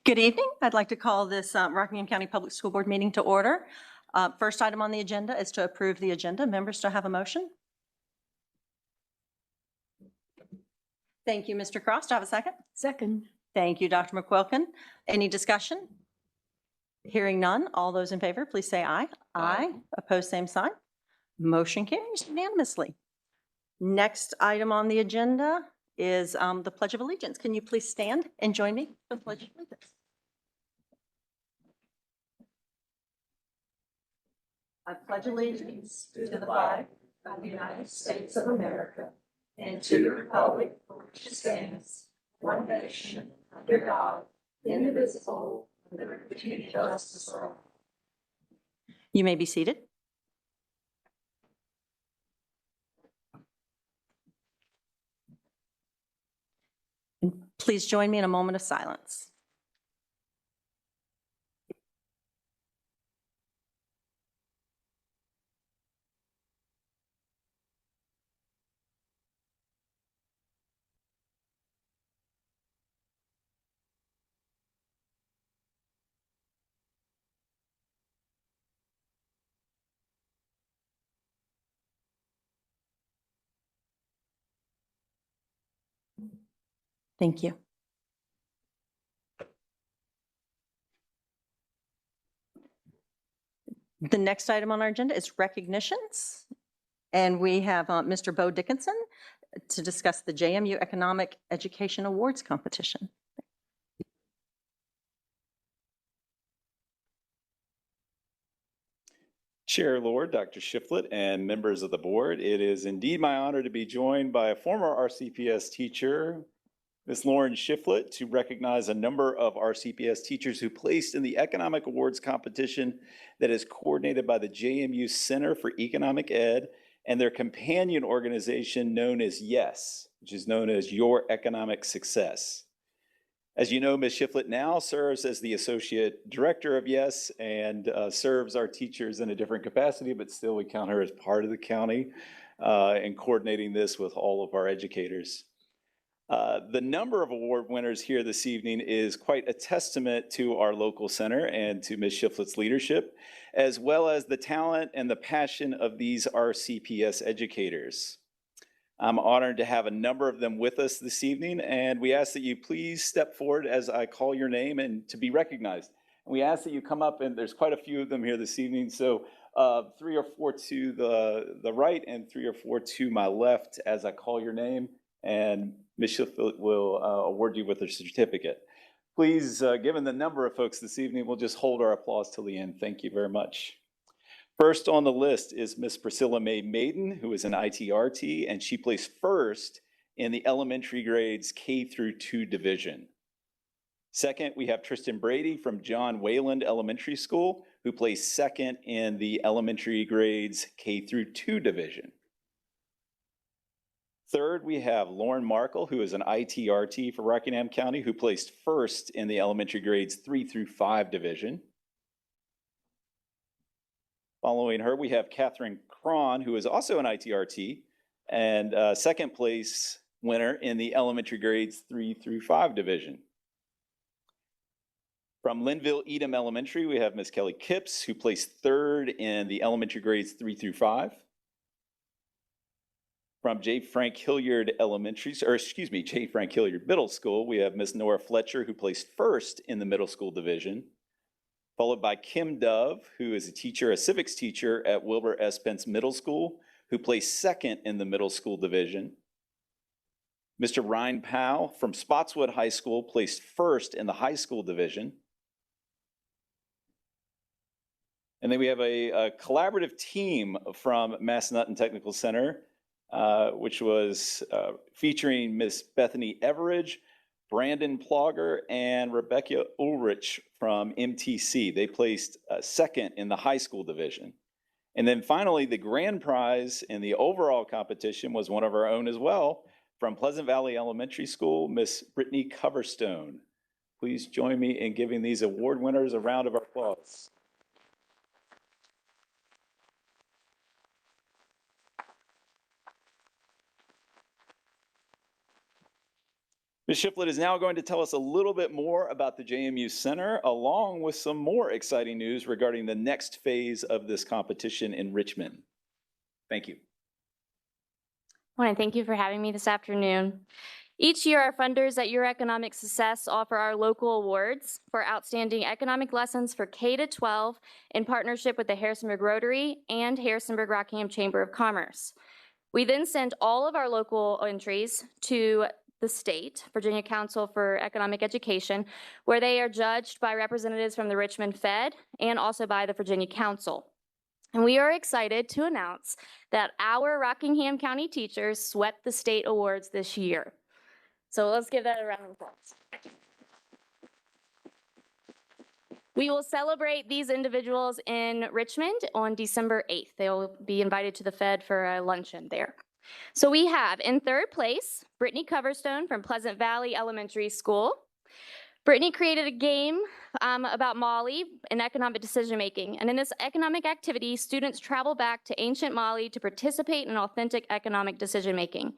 Good evening. I'd like to call this Rockingham County Public School Board meeting to order. First item on the agenda is to approve the agenda. Members, do I have a motion? Thank you, Mr. Cross. Do I have a second? Second. Thank you, Dr. McQuilkin. Any discussion? Hearing none. All those in favor, please say aye. Aye. Opposed, same sign. Motion carries unanimously. Next item on the agenda is the Pledge of Allegiance. Can you please stand and join me for the Pledge of Allegiance? I pledge allegiance to the flag of the United States of America and to the republic for which it stands, one nation, under God, indivisible, with liberty and justice for all. You may be seated. And please join me in a moment of silence. Thank you. The next item on our agenda is recognitions. And we have Mr. Bo Dickinson to discuss the JMU Economic Education Awards competition. Chair Lord, Dr. Shiflett, and members of the board, it is indeed my honor to be joined by a former RCPS teacher, Ms. Lauren Shiflett, to recognize a number of RCPS teachers who placed in the Economic Awards competition that is coordinated by the JMU Center for Economic Ed and their companion organization known as YES, which is known as Your Economic Success. As you know, Ms. Shiflett now serves as the Associate Director of YES and serves our teachers in a different capacity, but still we count her as part of the county and coordinating this with all of our educators. The number of award winners here this evening is quite a testament to our local center and to Ms. Shiflett's leadership, as well as the talent and the passion of these RCPS educators. I'm honored to have a number of them with us this evening, and we ask that you please step forward as I call your name and to be recognized. And we ask that you come up, and there's quite a few of them here this evening, so 3 or 4 to the right and 3 or 4 to my left as I call your name, and Ms. Shiflett will award you with a certificate. Please, given the number of folks this evening, we'll just hold our applause till the end. Thank you very much. First on the list is Ms. Priscilla Mae Maiden, who is an ITRT, and she placed first in the elementary grades K through 2 division. Second, we have Tristan Brady from John Wayland Elementary School, who placed second in the elementary grades K through 2 division. Third, we have Lauren Markle, who is an ITRT for Rockingham County, who placed first in the elementary grades 3 through 5 division. Following her, we have Catherine Cron, who is also an ITRT, and second place winner in the elementary grades 3 through 5 division. From Linville Edom Elementary, we have Ms. Kelly Kipps, who placed third in the elementary grades 3 through 5. From J. Frank Hilliard J. Frank Hilliard Middle School, we have Ms. Nora Fletcher, who placed first in the middle school division, followed by Kim Dove, who is a civics teacher at Wilbur S. Pence Middle School, who placed second in the middle school division. Mr. Ryan Powell from Spotswood High School placed first in the high school division. And then we have a collaborative team from Massanutten Technical Center, which was featuring Miss Bethany Everidge, Brandon Plogger, and Rebecca Ulrich from MTC. They placed second in the high school division. And then finally, the grand prize in the overall competition was one of our own as well, from Pleasant Valley Elementary School, Miss Brittany Coverstone. Please join me in giving these award winners a round of applause. Ms. Shiflett is now going to tell us a little bit more about the JMU Center, along with some more exciting news regarding the next phase of this competition in Richmond. Thank you. I want to thank you for having me this afternoon. Each year, our funders at Your Economic Success offer our local awards for outstanding economic lessons for K-12 in partnership with the Harrisonburg Rotary and Harrisonburg Rockingham Chamber of Commerce. We then send all of our local entries to the state, Virginia Council for Economic Education, where they are judged by representatives from the Richmond Fed and also by the Virginia Council. And we are excited to announce that our Rockingham County teachers swept the state awards this year. So let's give that a round of applause. We will celebrate these individuals in Richmond on December 8th. They will be invited to the Fed for a luncheon there. So we have in third place, Brittany Coverstone from Pleasant Valley Elementary School. Brittany created a game about Mali and economic decision-making. And in this economic activity, students travel back to ancient Mali to participate in authentic economic decision-making.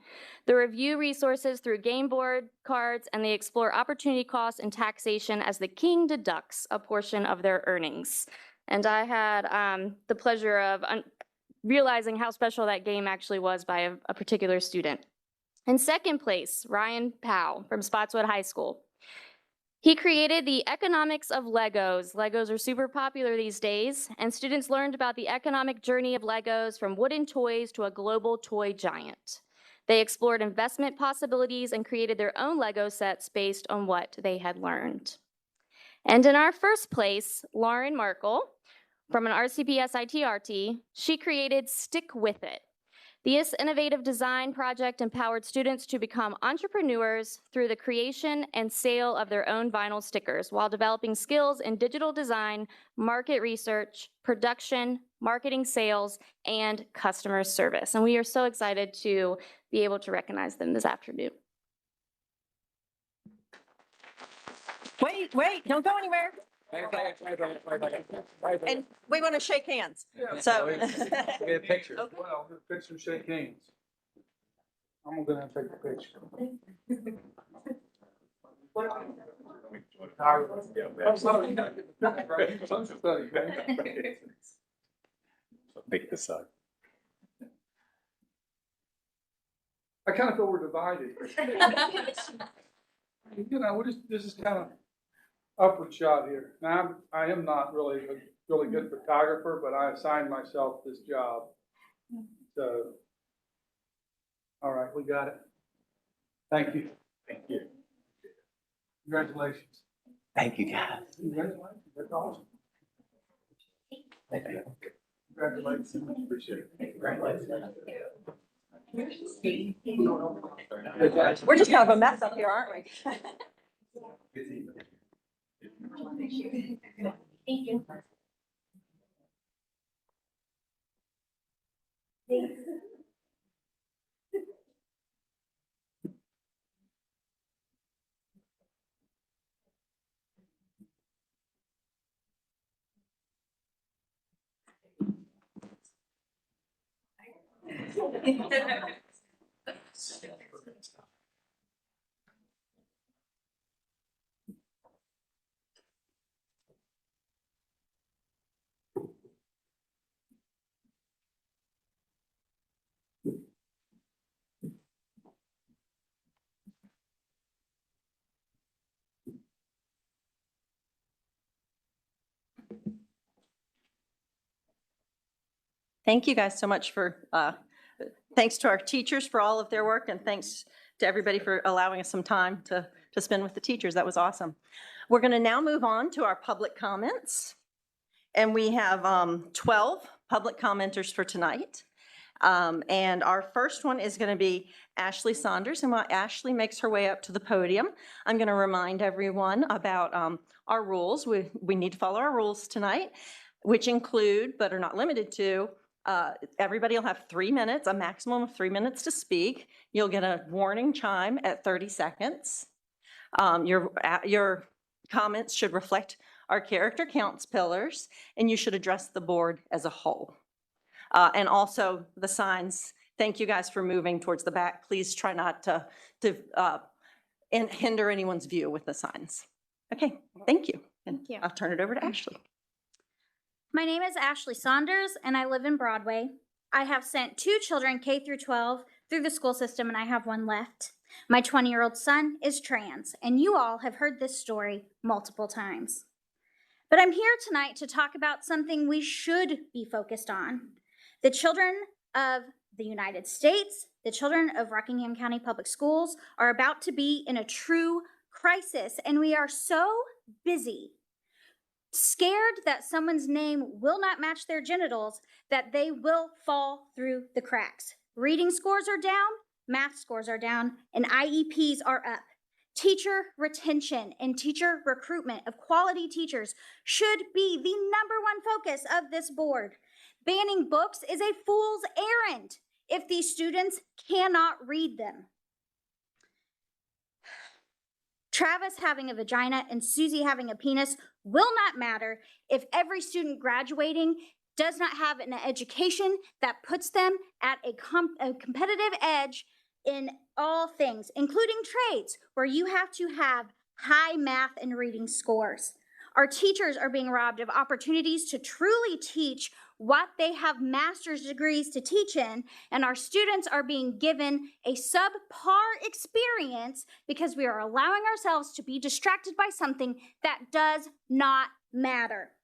They review resources through game board cards, and they explore opportunity costs and taxation as the king deducts a portion of their earnings. And I had the pleasure of realizing how special that game actually was by a particular student. In second place, Ryan Powell from Spotswood High School. He created the economics of Legos. Legos are super popular these days, and students learned about the economic journey of Legos from wooden toys to a global toy giant. They explored investment possibilities and created their own Lego sets based on what they had learned. And in our first place, Lauren Merkel from an RCPS ITRT, she created Stick With It. This innovative design project empowered students to become entrepreneurs through the creation and sale of their own vinyl stickers while developing skills in digital design, market research, production, marketing, sales, and customer service. And we are so excited to be able to recognize them this afternoon. Wait, don't go anywhere. And we want to shake hands. So. Get a picture. Okay. Well, the picture, shake hands. I'm gonna take the picture. Pick this up. I kind of feel we're divided. You know, this is kind of upward shot here. Now, I am not really a really good photographer, but I assigned myself this job. So, all right, we got it. Thank you. Thank you. Congratulations. Thank you, guys. Congratulations. That's awesome. Thank you. Congratulations. Appreciate it. Congratulations. We're just kind of a mess up here, aren't we? Thank you. Thank you guys so much for, thanks to our teachers for all of their work, and thanks to everybody for allowing us some time to spend with the teachers. That was awesome. We're going to now move on to our public comments. And we have 12 public commenters for tonight. And our first one is going to be Ashley Saunders. And while Ashley makes her way up to the podium, I'm going to remind everyone about our rules. We need to follow our rules tonight, which include, but are not limited to, everybody will have 3 minutes, a maximum of 3 minutes to speak. You'll get a warning chime at 30 seconds. Your comments should reflect our character counts pillars, and you should address the board as a whole. And also the signs, thank you guys for moving towards the back. Please try not to and hinder anyone's view with the signs. Okay, thank you. And Thank you. I'll turn it over to Ashley. My name is Ashley Saunders, and I live in Broadway. I have sent 2 children K through 12 through the school system, and I have 1 left. My 20-year-old son is trans, and you all have heard this story multiple times. But I'm here tonight to talk about something we should be focused on. The children of the United States, the children of Rockingham County Public Schools, are about to be in a true crisis, and we are so busy, scared that someone's name will not match their genitals, that they will fall through the cracks. Reading scores are down, math scores are down, and IEPs are up. Teacher retention and teacher recruitment of quality teachers should be the #1 focus of this board. Banning books is a fool's errand if these students cannot read them. Travis having a vagina and Susie having a penis will not matter if every student graduating does not have an education that puts them at a competitive edge in all things, including trades, where you have to have high math and reading scores. Our teachers are being robbed of opportunities to truly teach what they have master's degrees to teach in, and our students are being given a subpar experience because we are allowing ourselves to be distracted by something that does not matter.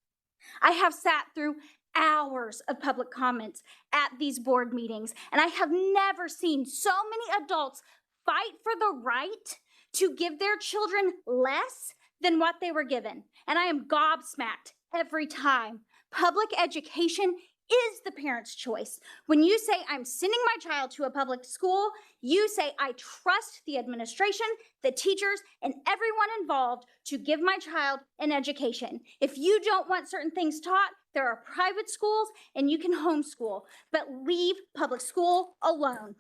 I have sat through hours of public comments at these board meetings, and I have never seen so many adults fight for the right to give their children less than what they were given. And I am gobsmacked every time. Public education is the parent's choice. When you say, I'm sending my child to a public school, you say, I trust the administration, the teachers, and everyone involved to give my child an education. If you don't want certain things taught, there are private schools and you can homeschool, but leave public school alone.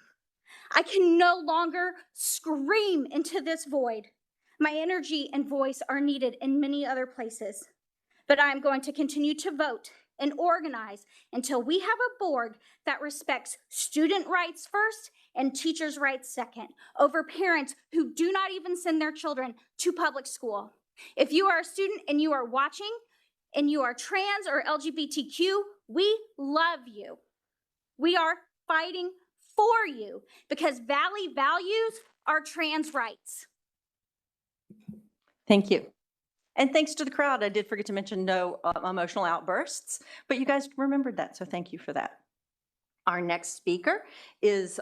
I can no longer scream into this void. My energy and voice are needed in many other places, but I'm going to continue to vote and organize until we have a board that respects student rights first and teachers' rights second, over parents who do not even send their children to public school. If you are a student and you are watching and you are trans or LGBTQ, we love you. We are fighting for you because Valley values our trans rights. Thank you. And thanks to the crowd, I did forget to mention no emotional outbursts, but you guys remembered that, so thank you for that. Our next speaker is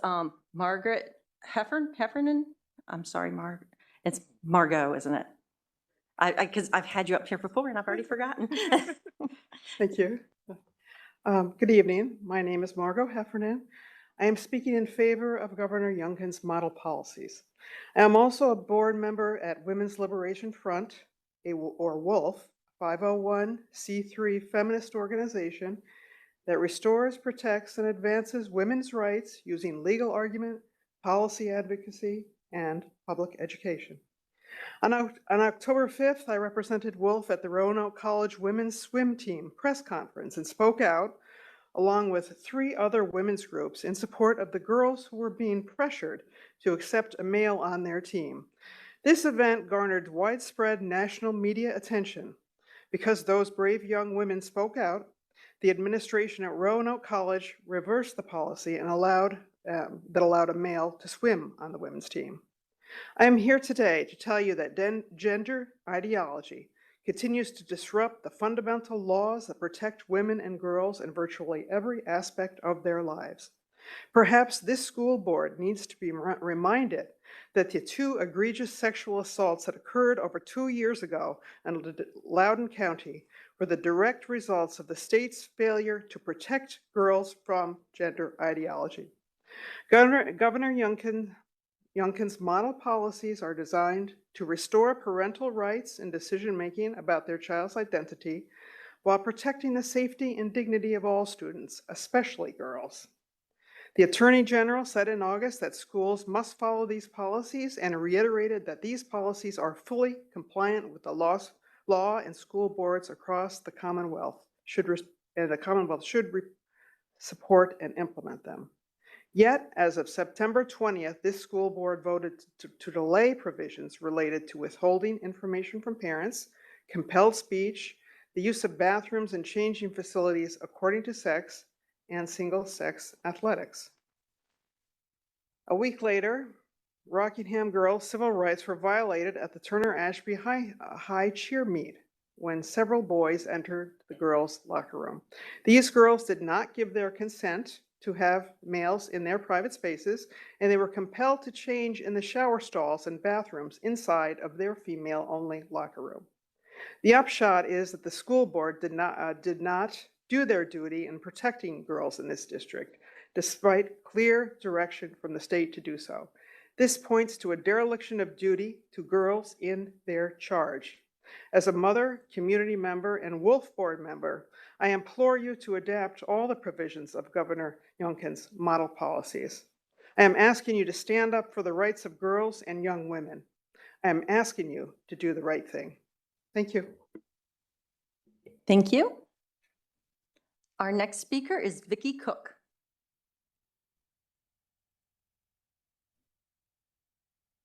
Margaret Heffernan. I'm sorry, Margaret. It's Margot, isn't it? Because I've had you up here before and I've already forgotten. Thank you. Good evening. My name is Margot Heffernan. I am speaking in favor of Governor Youngkin's model policies. I am also a board member at Women's Liberation Front, or WOLF, 501c3 feminist organization that restores, protects, and advances women's rights using legal argument, policy advocacy, and public education. On October 5th, I represented WOLF at the Roanoke College Women's Swim Team press conference and spoke out along with 3 other women's groups in support of the girls who were being pressured to accept a male on their team. This event garnered widespread national media attention. Because those brave young women spoke out, the administration at Roanoke College reversed the policy and allowed a male to swim on the women's team. I am here today to tell you that gender ideology continues to disrupt the fundamental laws that protect women and girls in virtually every aspect of their lives. Perhaps this school board needs to be reminded that the 2 egregious sexual assaults that occurred over 2 years ago in Loudoun County were the direct results of the state's failure to protect girls from gender ideology. Governor Youngkin's model policies are designed to restore parental rights and decision-making about their child's identity while protecting the safety and dignity of all students, especially girls. The Attorney General said in August that schools must follow these policies and reiterated that these policies are fully compliant with the law and school boards across the Commonwealth should support and implement them. Yet, as of September 20th, this school board voted to delay provisions related to withholding information from parents, compelled speech, the use of bathrooms and changing facilities according to sex, and single-sex athletics. A week later, Rockingham girls' civil rights were violated at the Turner Ashby High cheer meet when several boys entered the girls' locker room. These girls did not give their consent to have males in their private spaces, and they were compelled to change in the shower stalls and bathrooms inside of their female-only locker room. The upshot is that the school board did not do their duty in protecting girls in this district, despite clear direction from the state to do so. This points to a dereliction of duty to girls in their charge. As a mother, community member, and Wolf Board member, I implore you to adapt all the provisions of Governor Youngkin's model policies. I am asking you to stand up for the rights of girls and young women. I am asking you to do the right thing. Thank you. Thank you. Our next speaker is Vicki Cook.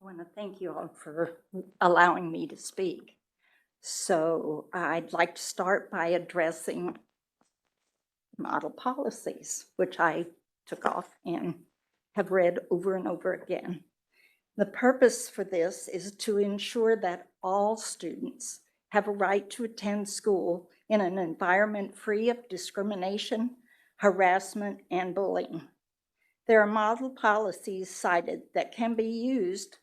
I want to thank you all for allowing me to speak. So I'd like to start by addressing model policies, which I took off and have read over and over again. The purpose for this is to ensure that all students have a right to attend school in an environment free of discrimination, harassment, and bullying. There are model policies cited that can be used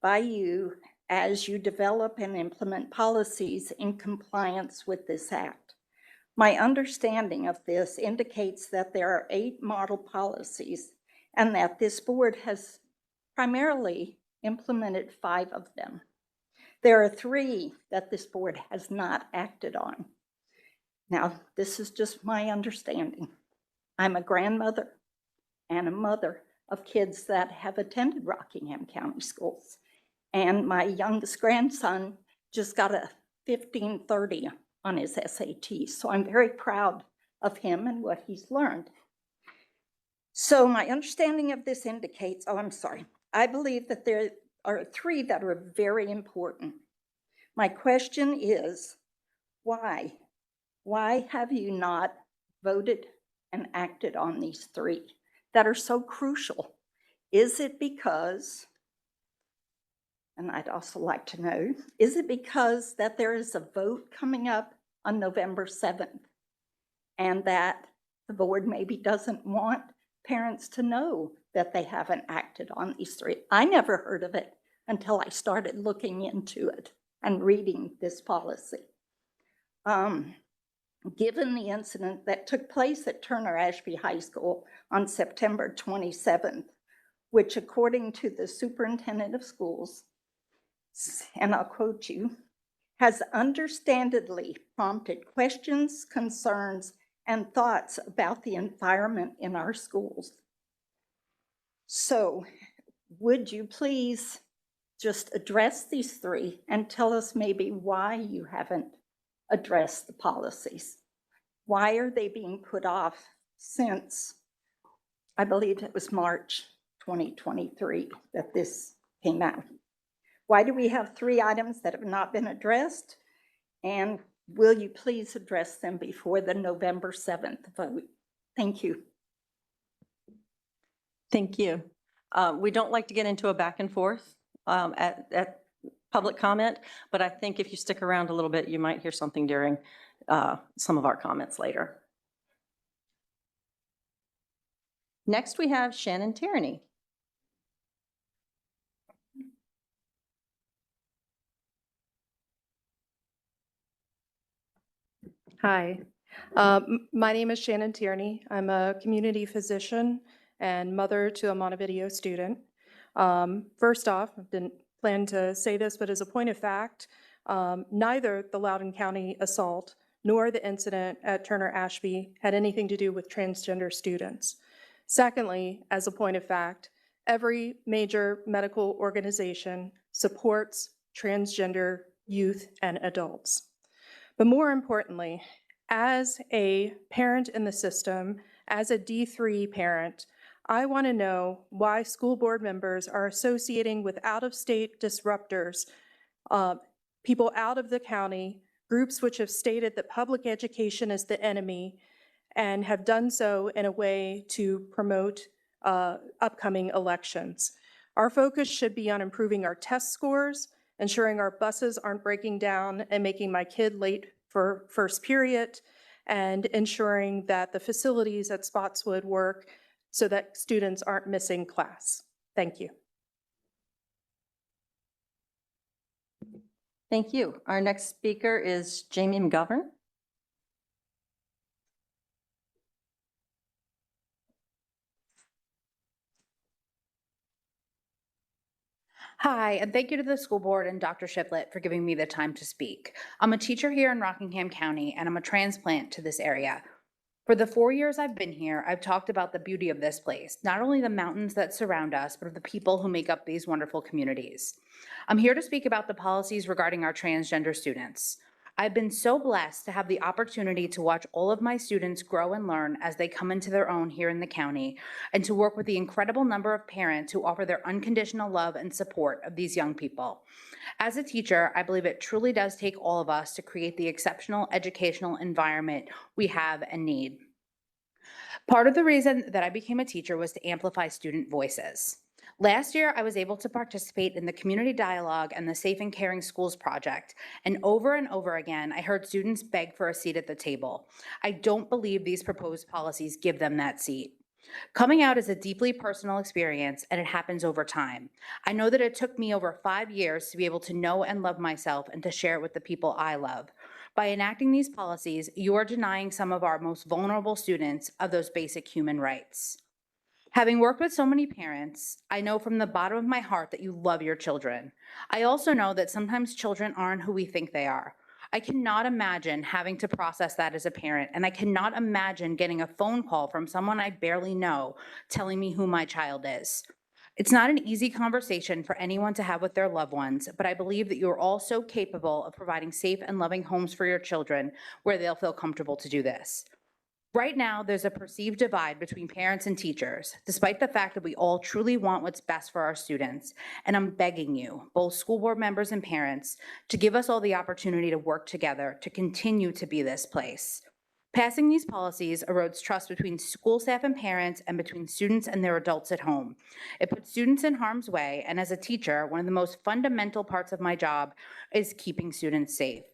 by you as you develop and implement policies in compliance with this act. My understanding of this indicates that there are 8 model policies and that this board has primarily implemented 5 of them. There are 3 that this board has not acted on. Now, this is just my understanding. I'm a grandmother and a mother of kids that have attended Rockingham County schools. And my youngest grandson just got a 1530 on his SAT. So I'm very proud of him and what he's learned. So my understanding of this indicates, I believe that there are 3 that are very important. My question is, why? Why have you not voted and acted on these 3 that are so crucial? Is it because, and I'd also like to know, is it because that there is a vote coming up on November 7th and that the board maybe doesn't want parents to know that they haven't acted on these 3? I never heard of it until I started looking into it and reading this policy. Given the incident that took place at Turner Ashby High School on September 27th, which according to the superintendent of schools, and I'll quote you, has understandably prompted questions, concerns, and thoughts about the environment in our schools. So would you please just address these 3 and tell us maybe why you haven't addressed the policies? Why are they being put off since, I believe it was March 2023 that this came out? Why do we have 3 items that have not been addressed? And will you please address them before the November 7th vote? Thank you. Thank you. We don't like to get into a back and forth at public comment, but I think if you stick around a little bit, you might hear something during some of our comments later. Next, we have Shannon Tierney. Hi, my name is Shannon Tierney. I'm a community physician and mother to a Montevideo student. First off, I didn't plan to say this, but as a point of fact, neither the Loudoun County assault nor the incident at Turner Ashby had anything to do with transgender students. Secondly, as a point of fact, every major medical organization supports transgender youth and adults. But more importantly, as a parent in the system, as a D3 parent, I want to know why school board members are associating with out-of-state disruptors, people out of the county, groups which have stated that public education is the enemy and have done so in a way to promote upcoming elections. Our focus should be on improving our test scores, ensuring our buses aren't breaking down and making my kid late for first period, and ensuring that the facilities at Spotswood work so that students aren't missing class. Thank you. Thank you. Our next speaker is Jamie McGovern. Hi, and thank you to the school board and Dr. Shiplet for giving me the time to speak. I'm a teacher here in Rockingham County, and I'm a transplant to this area. For the 4 years I've been here, I've talked about the beauty of this place, not only the mountains that surround us, but of the people who make up these wonderful communities. I'm here to speak about the policies regarding our transgender students. I've been so blessed to have the opportunity to watch all of my students grow and learn as they come into their own here in the county, and to work with the incredible number of parents who offer their unconditional love and support of these young people. As a teacher, I believe it truly does take all of us to create the exceptional educational environment we have and need. Part of the reason that I became a teacher was to amplify student voices. Last year, I was able to participate in the Community Dialogue and the Safe and Caring Schools project, and over again, I heard students beg for a seat at the table. I don't believe these proposed policies give them that seat. Coming out is a deeply personal experience, and it happens over time. I know that it took me over 5 years to be able to know and love myself and to share it with the people I love. By enacting these policies, you are denying some of our most vulnerable students of those basic human rights. Having worked with so many parents, I know from the bottom of my heart that you love your children. I also know that sometimes children aren't who we think they are. I cannot imagine having to process that as a parent, and I cannot imagine getting a phone call from someone I barely know telling me who my child is. It's not an easy conversation for anyone to have with their loved ones, but I believe that you are all so capable of providing safe and loving homes for your children where they'll feel comfortable to do this. Right now, there's a perceived divide between parents and teachers, despite the fact that we all truly want what's best for our students. And I'm begging you, both school board members and parents, to give us all the opportunity to work together to continue to be this place. Passing these policies erodes trust between school staff and parents and between students and their adults at home. It puts students in harm's way, and as a teacher, one of the most fundamental parts of my job is keeping students safe.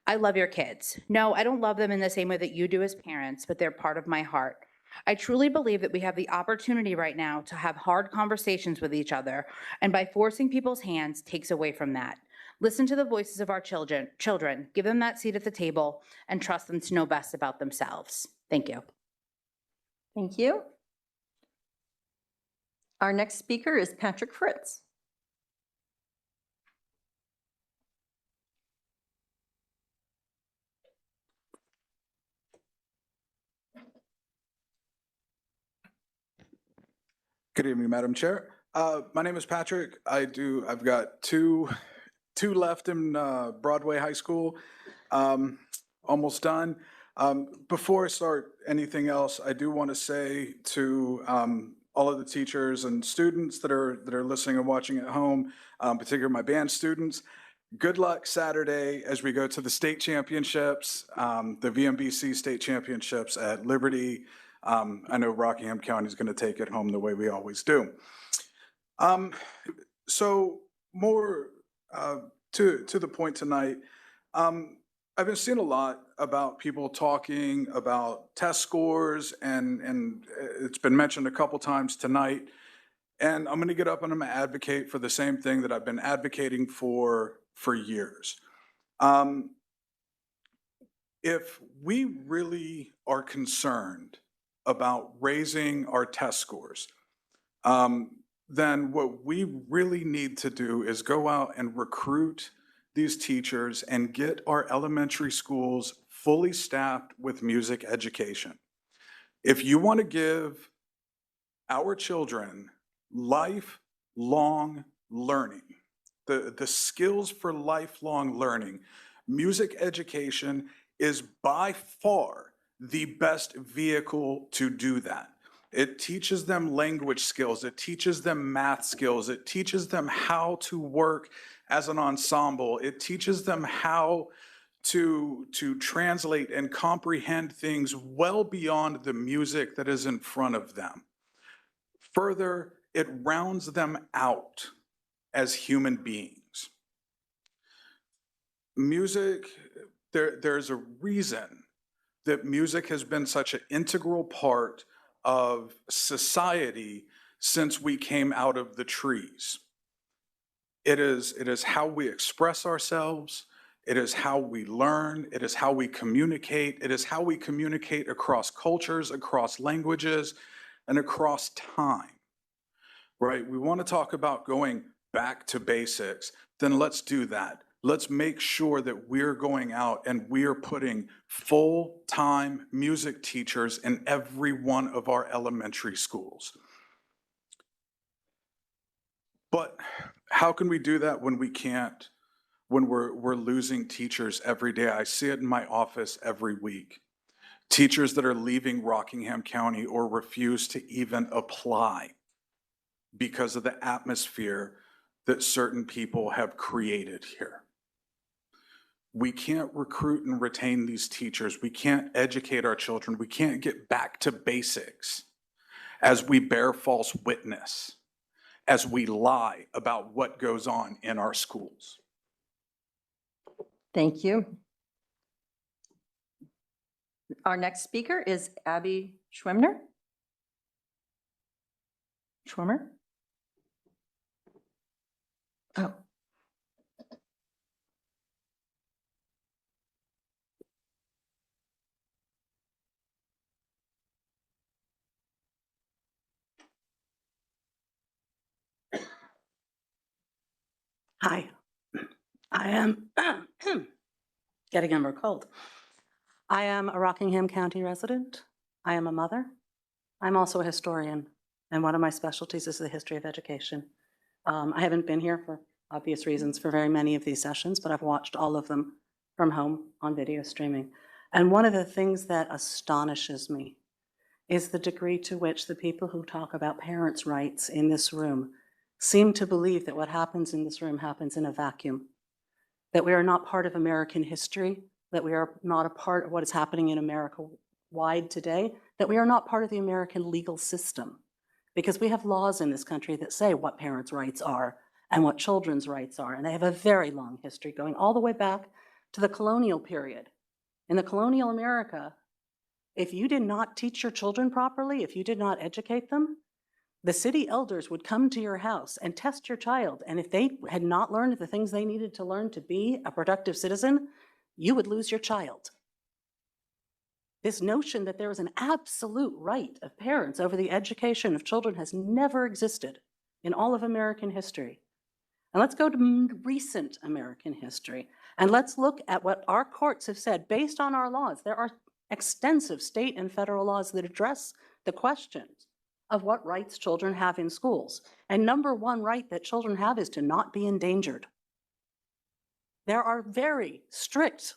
I love your kids. No, I don't love them in the same way that you do as parents, but they're part of my heart. I truly believe that we have the opportunity right now to have hard conversations with each other, and by forcing people's hands takes away from that. Listen to the voices of our children, give them that seat at the table, and trust them to know best about themselves. Thank you. Thank you. Our next speaker is Patrick Fritz. Good evening, Madam Chair. My name is Patrick. I've got two left in Broadway High School, almost done. Before I start anything else, I do want to say to all of the teachers and students that are listening and watching at home, particularly my band students, good luck Saturday as we go to the state championships, the VMBC state championships at Liberty. I know Rockingham County is going to take it home the way we always do. So more to the point tonight, I've been seeing a lot about people talking about test scores, and it's been mentioned a couple times tonight. And I'm going to get up and I'm going to advocate for the same thing that I've been advocating for years. If we really are concerned about raising our test scores, then what we really need to do is go out and recruit these teachers and get our elementary schools fully staffed with music education. If you want to give our children lifelong learning, the skills for lifelong learning, music education is by far the best vehicle to do that. It teaches them language skills. It teaches them math skills. It teaches them how to work as an ensemble. It teaches them how to translate and comprehend things well beyond the music that is in front of them. Further, it rounds them out as human beings. Music, there's a reason that music has been such an integral part of society since we came out of the trees. It is how we express ourselves. It is how we learn. It is how we communicate. It is how we communicate across cultures, across languages, and across time, right? We want to talk about going back to basics, then let's do that. Let's make sure that we're going out and we're putting full-time music teachers in every one of our elementary schools. But how can we do that when we can't, when we're losing teachers every day? I see it in my office every week. Teachers that are leaving Rockingham County or refuse to even apply because of the atmosphere that certain people have created here. We can't recruit and retain these teachers. We can't educate our children. We can't get back to basics as we bear false witness, as we lie about what goes on in our schools. Thank you. Our next speaker is Abby Schwimmer. Schwimmer? Oh. Hi, I am getting over a cold. I am a Rockingham County resident. I am a mother. I'm also a historian, and one of my specialties is the history of education. I haven't been here for obvious reasons for very many of these sessions, but I've watched all of them from home on video streaming. And one of the things that astonishes me is the degree to which the people who talk about parents' rights in this room seem to believe that what happens in this room happens in a vacuum, that we are not part of American history, that we are not a part of what is happening in America wide today, that we are not part of the American legal system, because we have laws in this country that say what parents' rights are and what children's rights are, and they have a very long history going all the way back to the colonial period. In the colonial America, if you did not teach your children properly, if you did not educate them, the city elders would come to your house and test your child. And if they had not learned the things they needed to learn to be a productive citizen, you would lose your child. This notion that there is an absolute right of parents over the education of children has never existed in all of American history. And let's go to recent American history, and let's look at what our courts have said based on our laws. There are extensive state and federal laws that address the questions of what rights children have in schools. And number one right that children have is to not be endangered. There are very strict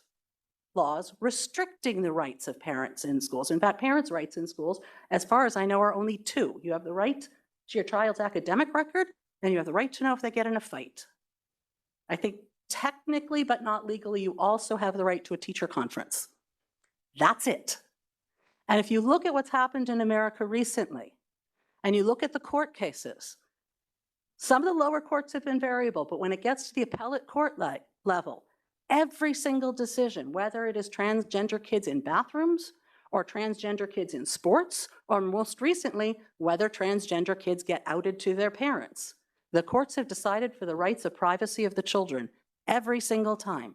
laws restricting the rights of parents in schools. In fact, parents' rights in schools, as far as I know, are only two. You have the right to your child's academic record, and you have the right to know if they get in a fight. I think technically, but not legally, you also have the right to a teacher conference. That's it. And if you look at what's happened in America recently, and you look at the court cases, some of the lower courts have been variable, but when it gets to the appellate court level, every single decision, whether it is transgender kids in bathrooms or transgender kids in sports, or most recently, whether transgender kids get outed to their parents, the courts have decided for the rights of privacy of the children every single time.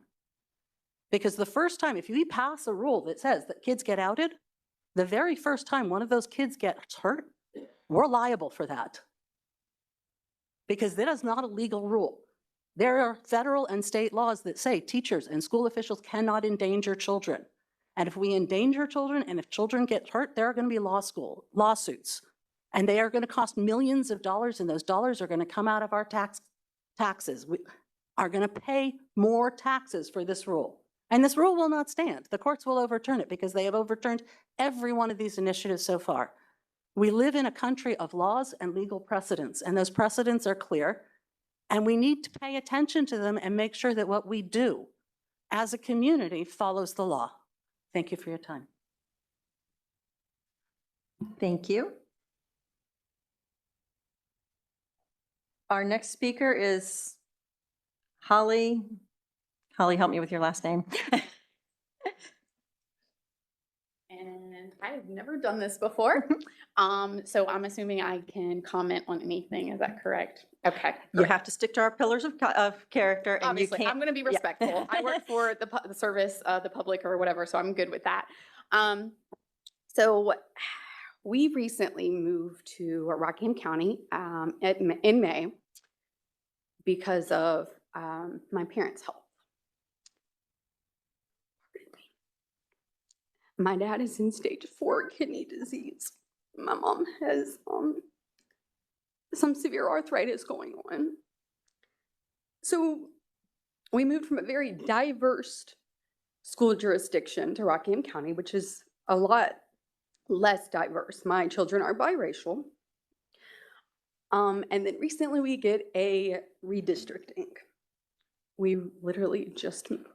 Because the first time, if you pass a rule that says that kids get outed, the very first time one of those kids gets hurt, we're liable for that. Because that is not a legal rule. There are federal and state laws that say teachers and school officials cannot endanger children. And if we endanger children and if children get hurt, there are going to be lawsuits. And they are going to cost millions of dollars, and those dollars are going to come out of our taxes. We are going to pay more taxes for this rule. And this rule will not stand. The courts will overturn it because they have overturned every one of these initiatives so far. We live in a country of laws and legal precedents, and those precedents are clear. And we need to pay attention to them and make sure that what we do as a community follows the law. Thank you for your time. Thank you. Our next speaker is Holly. Holly, help me with your last name. And I've never done this before. So I'm assuming I can comment on anything. Is that correct? Okay. You have to stick to our pillars of character, and Obviously, you can't. I'm going to be yeah. respectful. I work for the service, the public or whatever, so I'm good with that. So we recently moved to Rockingham County in May because of my parents' health. My dad is in stage 4 kidney disease. My mom has some severe arthritis going on. So we moved from a very diverse school jurisdiction to Rockingham County, which is a lot less diverse. My children are biracial. And then recently we get a redistricting. We literally just moved.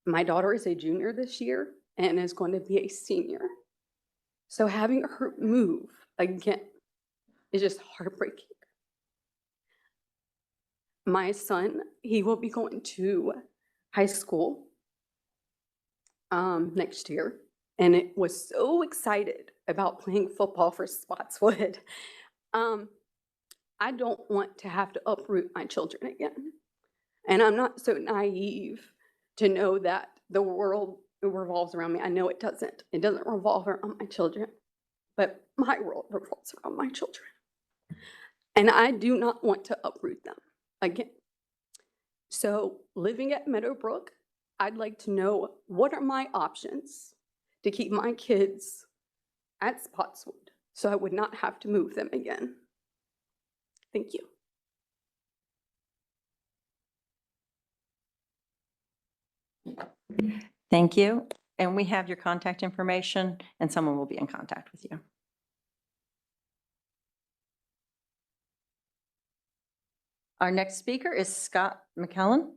My daughter is a junior this year and is going to be a senior. So having her move again is just heartbreaking. My son, he will be going to high school next year, and it was so excited about playing football for Spotswood. I don't want to have to uproot my children again. And I'm not so naive to know that the world revolves around me. I know it doesn't. It doesn't revolve around my children, but my world revolves around my children. And I do not want to uproot them again. So living at Meadowbrook, I'd like to know what are my options to keep my kids at Spotswood so I would not have to move them again. Thank you. Thank you. And we have your contact information, and someone will be in contact with you. Our next speaker is Scott McKellen.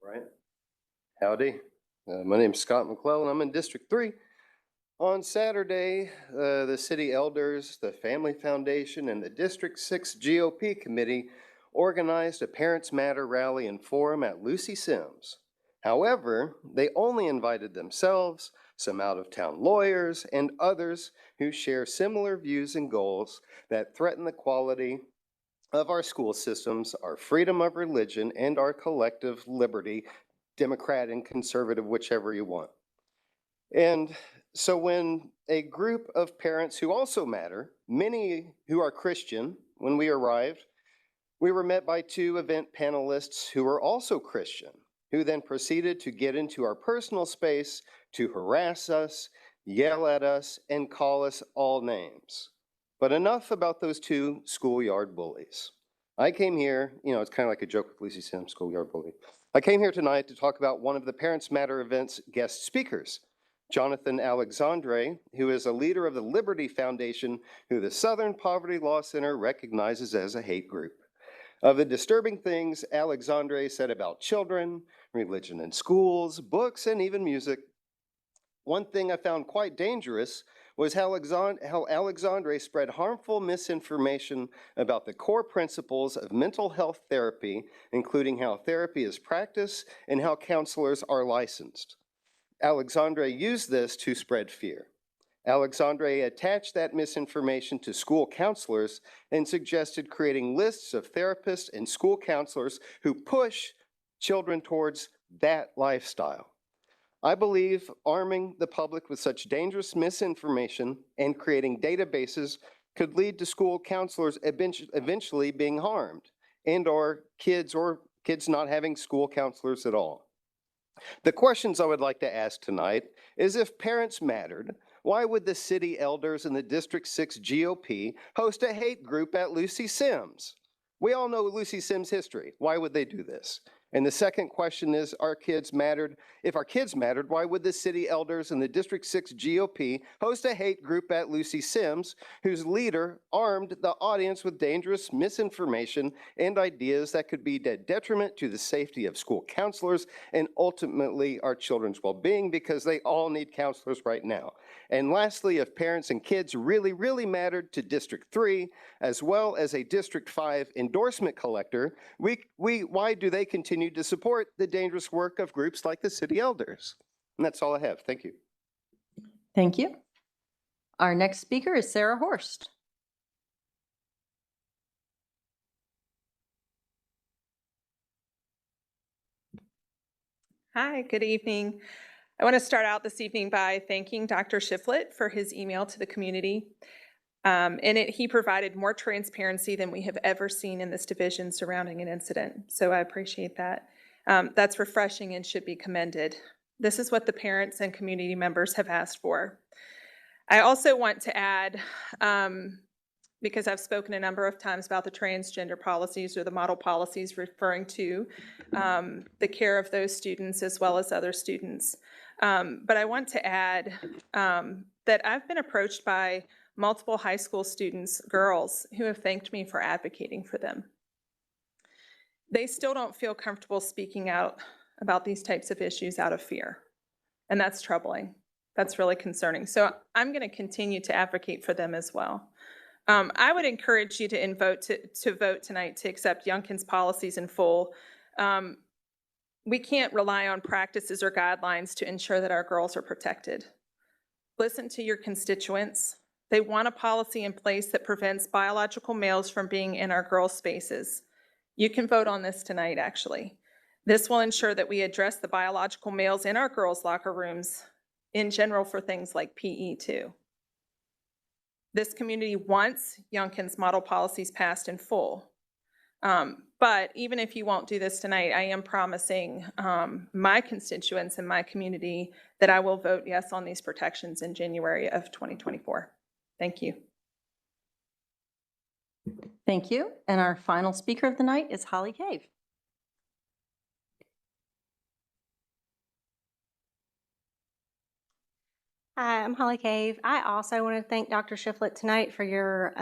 Right. Howdy. My name's Scott McClellan. I'm in District 3. On Saturday, the city elders, the Family Foundation, and the District 6 GOP committee organized a Parents Matter rally and forum at Lucy Sims. However, they only invited themselves, some out-of-town lawyers, and others who share similar views and goals that threaten the quality of our school systems, our freedom of religion, and our collective liberty, Democrat and conservative, whichever you want. And so when a group of parents who also matter, many who are Christian, when we arrived, we were met by 2 event panelists who were also Christian, who then proceeded to get into our personal space to harass us, yell at us, and call us all names. But enough about those 2 schoolyard bullies. I came here, it's kind of like a joke with Lucy Sims, schoolyard bully. I came here tonight to talk about one of the Parents Matter event's guest speakers, Jonathan Alexandre, who is a leader of the Liberty Foundation, who the Southern Poverty Law Center recognizes as a hate group. Of the disturbing things Alexandre said about children, religion in schools, books, and even music, one thing I found quite dangerous was how Alexandre spread harmful misinformation about the core principles of mental health therapy, including how therapy is practiced and how counselors are licensed. Alexandre used this to spread fear. Alexandre attached that misinformation to school counselors and suggested creating lists of therapists and school counselors who push children towards that lifestyle. I believe arming the public with such dangerous misinformation and creating databases could lead to school counselors eventually being harmed or kids not having school counselors at all. The questions I would like to ask tonight is, if parents mattered, why would the city elders and the District 6 GOP host a hate group at Lucy Sims? We all know Lucy Sims' history. Why would they do this? And the second question is, if our kids mattered, why would the city elders and the District 6 GOP host a hate group at Lucy Sims, whose leader armed the audience with dangerous misinformation and ideas that could be a detriment to the safety of school counselors and ultimately our children's well-being, because they all need counselors right now? And lastly, if parents and kids really, really mattered to District 3, as well as a District 5 endorsement collector, why do they continue to support the dangerous work of groups like the city elders? And that's all I have. Thank you. Thank you. Our next speaker is Sarah Horst. Hi, good evening. I want to start out this evening by thanking Dr. Shiflett for his email to the community. He provided more transparency than we have ever seen in this division surrounding an incident. So I appreciate that. That's refreshing and should be commended. This is what the parents and community members have asked for. I also want to add, because I've spoken a number of times about the transgender policies or the model policies referring to the care of those students as well as other students. But I want to add that I've been approached by multiple high school students, girls, who have thanked me for advocating for them. They still don't feel comfortable speaking out about these types of issues out of fear. And that's troubling. That's really concerning. So I'm going to continue to advocate for them as well. I would encourage you to vote tonight to accept Youngkin's policies in full. We can't rely on practices or guidelines to ensure that our girls are protected. Listen to your constituents. They want a policy in place that prevents biological males from being in our girls' spaces. You can vote on this tonight, actually. This will ensure that we address the biological males in our girls' locker rooms in general for things like PE too. This community wants Youngkin's model policies passed in full. But even if you won't do this tonight, I am promising my constituents and my community that I will vote yes on these protections in January of 2024. Thank you. Thank you. And our final speaker of the night is Holly Cave. Hi, I'm Holly Cave. I also want to thank Dr. Shiflett tonight for your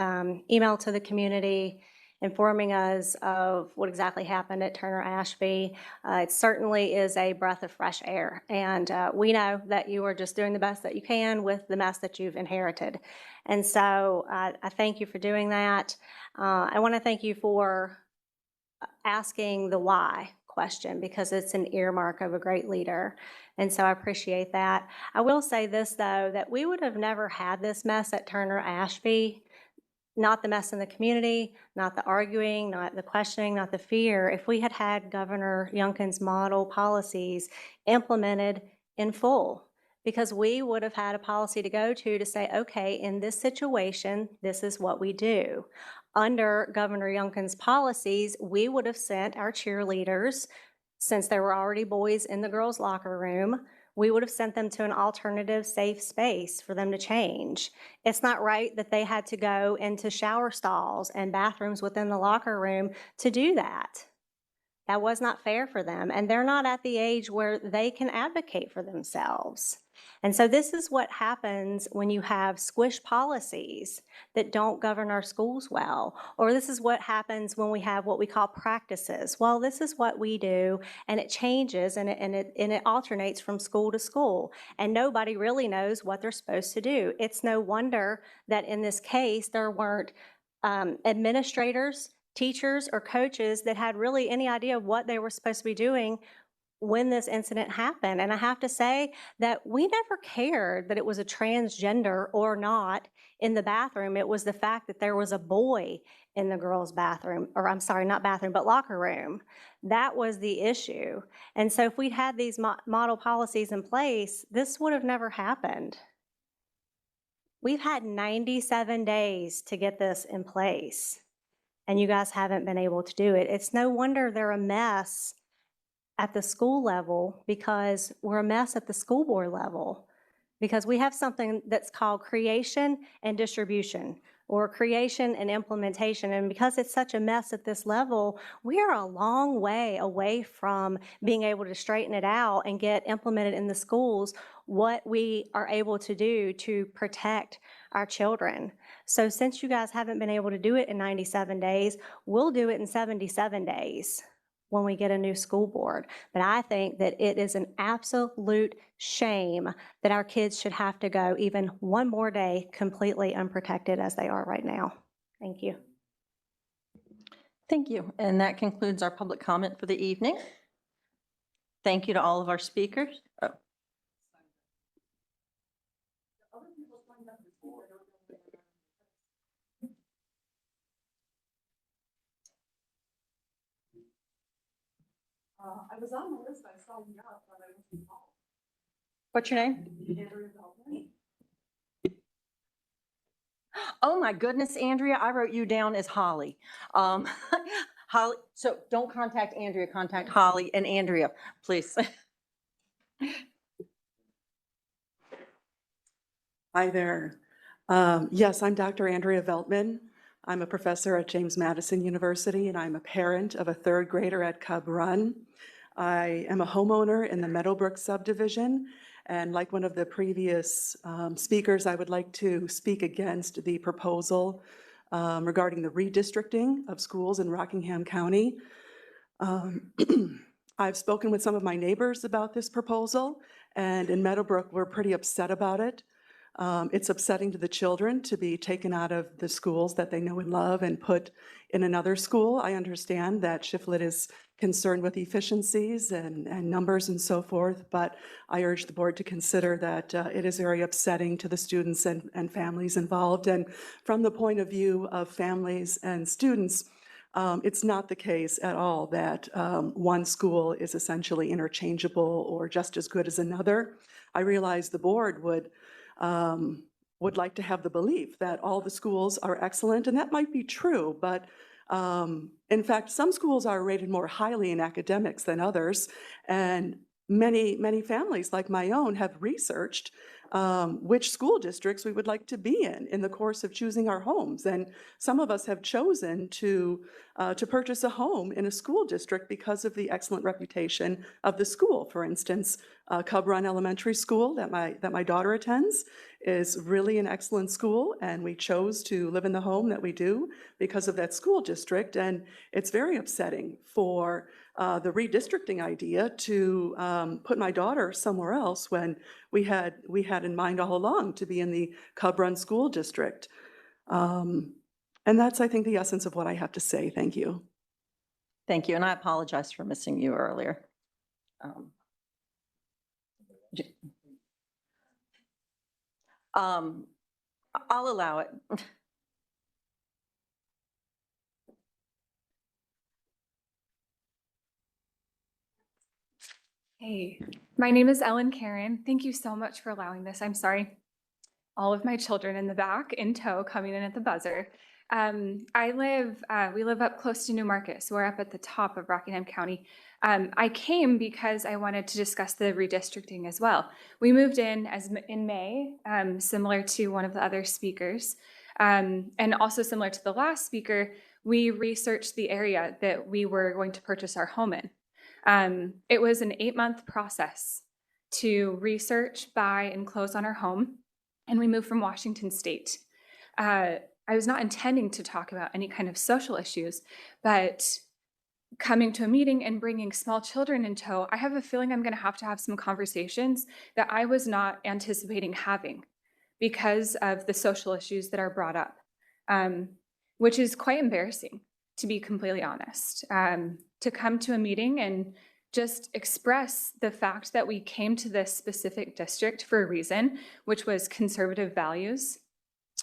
email to the community informing us of what exactly happened at Turner Ashby. It certainly is a breath of fresh air, and we know that you are just doing the best that you can with the mess that you've inherited. And so I thank you for doing that. I want to thank you for asking the why question, because it's an earmark of a great leader. And so I appreciate that. I will say this, though, that we would have never had this mess at Turner Ashby, not the mess in the community, not the arguing, not the questioning, not the fear, if we had had Governor Youngkin's model policies implemented in full. Because we would have had a policy to go to say, okay, in this situation, this is what we do. Under Governor Youngkin's policies, we would have sent our cheerleaders, since there were already boys in the girls' locker room, we would have sent them to an alternative safe space for them to change. It's not right that they had to go into shower stalls and bathrooms within the locker room to do that. That was not fair for them, and they're not at the age where they can advocate for themselves. And so this is what happens when you have squish policies that don't govern our schools well, or this is what happens when we have what we call practices. Well, this is what we do, and it changes and it alternates from school to school, and nobody really knows what they're supposed to do. It's no wonder that in this case there weren't administrators, teachers, or coaches that had really any idea of what they were supposed to be doing when this incident happened. And I have to say that we never cared that it was a transgender or not in the bathroom. It was the fact that there was a boy in the girls' bathroom, or I'm sorry, not bathroom, but locker room. That was the issue. And so if we'd had these model policies in place, this would have never happened. We've had 97 days to get this in place, and you guys haven't been able to do it. It's no wonder they're a mess at the school level, because we're a mess at the school board level, because we have something that's called creation and distribution. or creation and implementation. And because it's such a mess at this level, we are a long way away from being able to straighten it out and get implemented in the schools what we are able to do to protect our children. So since you guys haven't been able to do it in 97 days, we'll do it in 77 days when we get a new school board. But I think that it is an absolute shame that our kids should have to go even one more day completely unprotected as they are right now. Thank you. Thank you. And that concludes our public comment for the evening. Thank you to all of our speakers. Oh. I was on the list, I saw you out, but I wasn't called. What's your name? Oh my goodness, Andrea, I wrote you down as Holly. Holly, so don't contact Andrea, contact Holly and Andrea, please. Hi there. Yes, I'm Dr. Andrea Veltman. I'm a professor at James Madison University, and I'm a parent of a third grader at Cub Run. I am a homeowner in the Meadowbrook subdivision, and like one of the previous speakers, I would like to speak against the proposal regarding the redistricting of schools in Rockingham County. I've spoken with some of my neighbors about this proposal, and in Meadowbrook, we're pretty upset about it. It's upsetting to the children to be taken out of the schools that they know and love and put in another school. I understand that Shiflett is concerned with efficiencies and numbers and so forth, but I urge the board to consider that it is very upsetting to the students and families involved. And from the point of view of families and students, it's not the case at all that one school is essentially interchangeable or just as good as another. I realize the board would like to have the belief that all the schools are excellent, and that might be true, but in fact, some schools are rated more highly in academics than others, and many families like my own have researched which school districts we would like to be in the course of choosing our homes. And some of us have chosen to purchase a home in a school district because of the excellent reputation of the school. For instance, Cub Run Elementary School that my daughter attends is really an excellent school, and we chose to live in the home that we do because of that school district. And it's very upsetting for the redistricting idea to put my daughter somewhere else when we had in mind all along to be in the Cub Run School District. And that's, I think, the essence of what I have to say. Thank you. Thank you, and I apologize for missing you earlier. I'll allow it. Hey, my name is Ellen Karen. Thank you so much for allowing this. I'm sorry. All of my children in the back in tow coming in at the buzzer. We live up close to New Market, so we're up at the top of Rockingham County. I came because I wanted to discuss the redistricting as well. We moved in in May, similar to one of the other speakers, and also similar to the last speaker, we researched the area that we were going to purchase our home in. It was an 8-month process to research, buy, and close on our home, and we moved from Washington State. I was not intending to talk about any kind of social issues, but coming to a meeting and bringing small children in tow, I have a feeling I'm going to have some conversations that I was not anticipating having because of the social issues that are brought up, which is quite embarrassing, to be completely honest. To come to a meeting and just express the fact that we came to this specific district for a reason, which was conservative values,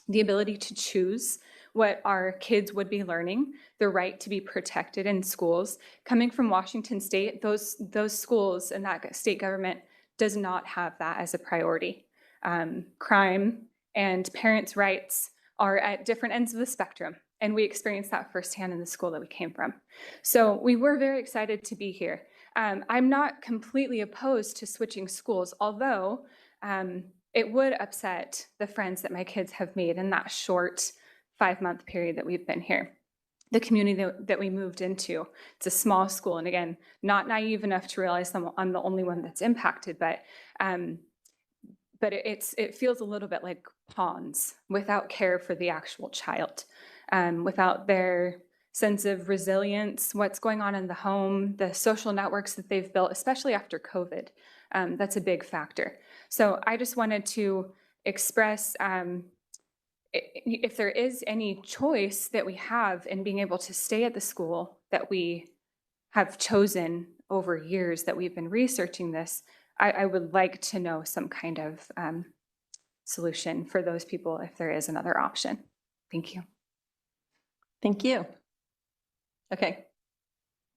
the ability to choose what our kids would be learning, the right to be protected in schools. Coming from Washington State, those schools and that state government does not have that as a priority. Crime and parents' rights are at different ends of the spectrum. And we experienced that firsthand in the school that we came from. So we were very excited to be here. I'm not completely opposed to switching schools, although it would upset the friends that my kids have made in that short 5-month period that we've been here. The community that we moved into, it's a small school. And again, not naive enough to realize I'm the only one that's impacted, but it feels a little bit like pawns without care for the actual child, without their sense of resilience, what's going on in the home, the social networks that they've built, especially after COVID. That's a big factor. So I just wanted to express, if there is any choice that we have in being able to stay at the school that we have chosen over years that we've been researching this, I would like to know some kind of solution for those people if there is another option. Thank you. Thank you. Okay.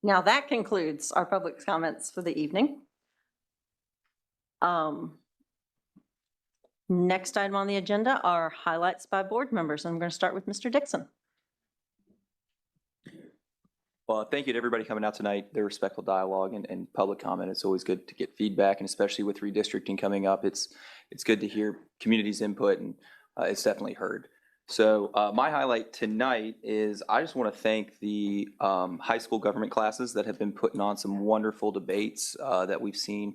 Now that concludes our public comments for the evening. Next item on the agenda are highlights by board members. I'm going to start with Mr. Dixon. Well, thank you to everybody coming out tonight. Their respectful dialogue and public comment. It's always good to get feedback, and especially with redistricting coming up, it's good to hear community's input, and it's definitely heard. So my highlight tonight is I just want to thank the high school government classes that have been putting on some wonderful debates that we've seen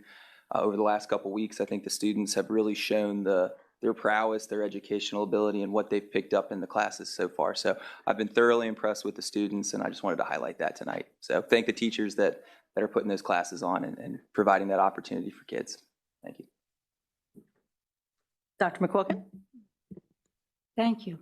over the last couple of weeks. I think the students have really shown their prowess, their educational ability, and what they've picked up in the classes so far. So I've been thoroughly impressed with the students, and I just wanted to highlight that tonight. So thank the teachers that are putting those classes on and providing that opportunity for kids. Thank you. Dr. McQuilkin. Thank you.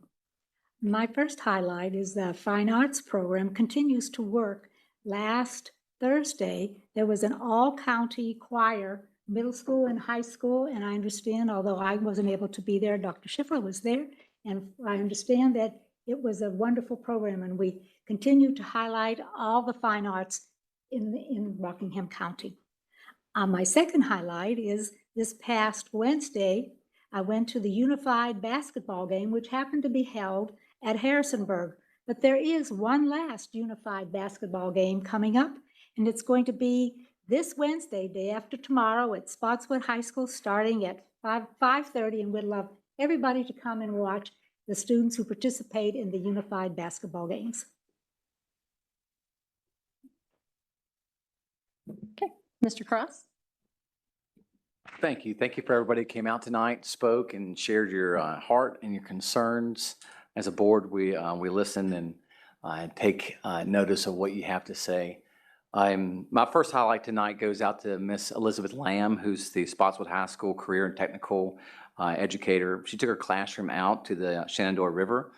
My first highlight is the Fine Arts program continues to work. Last Thursday, there was an all-county choir, middle school and high school, and I understand, although I wasn't able to be there, Dr. Schiffer was there, and I understand that it was a wonderful program, and we continue to highlight all the fine arts in Rockingham County. My second highlight is this past Wednesday, I went to the unified basketball game, which happened to be held at Harrisonburg. But there is one last unified basketball game coming up, and it's going to be this Wednesday, day after tomorrow, at Spotswood High School, starting at 5:30, and we'd love everybody to come and watch the students who participate in the unified basketball games. Okay, Mr. Cross. Thank you. Thank you for everybody who came out tonight, spoke, and shared your heart and your concerns. As a board, we listen and take notice of what you have to say. My first highlight tonight goes out to Miss Elizabeth Lamb, who's the Spotswood High School career and technical educator. She took her classroom out to the Shenandoah River.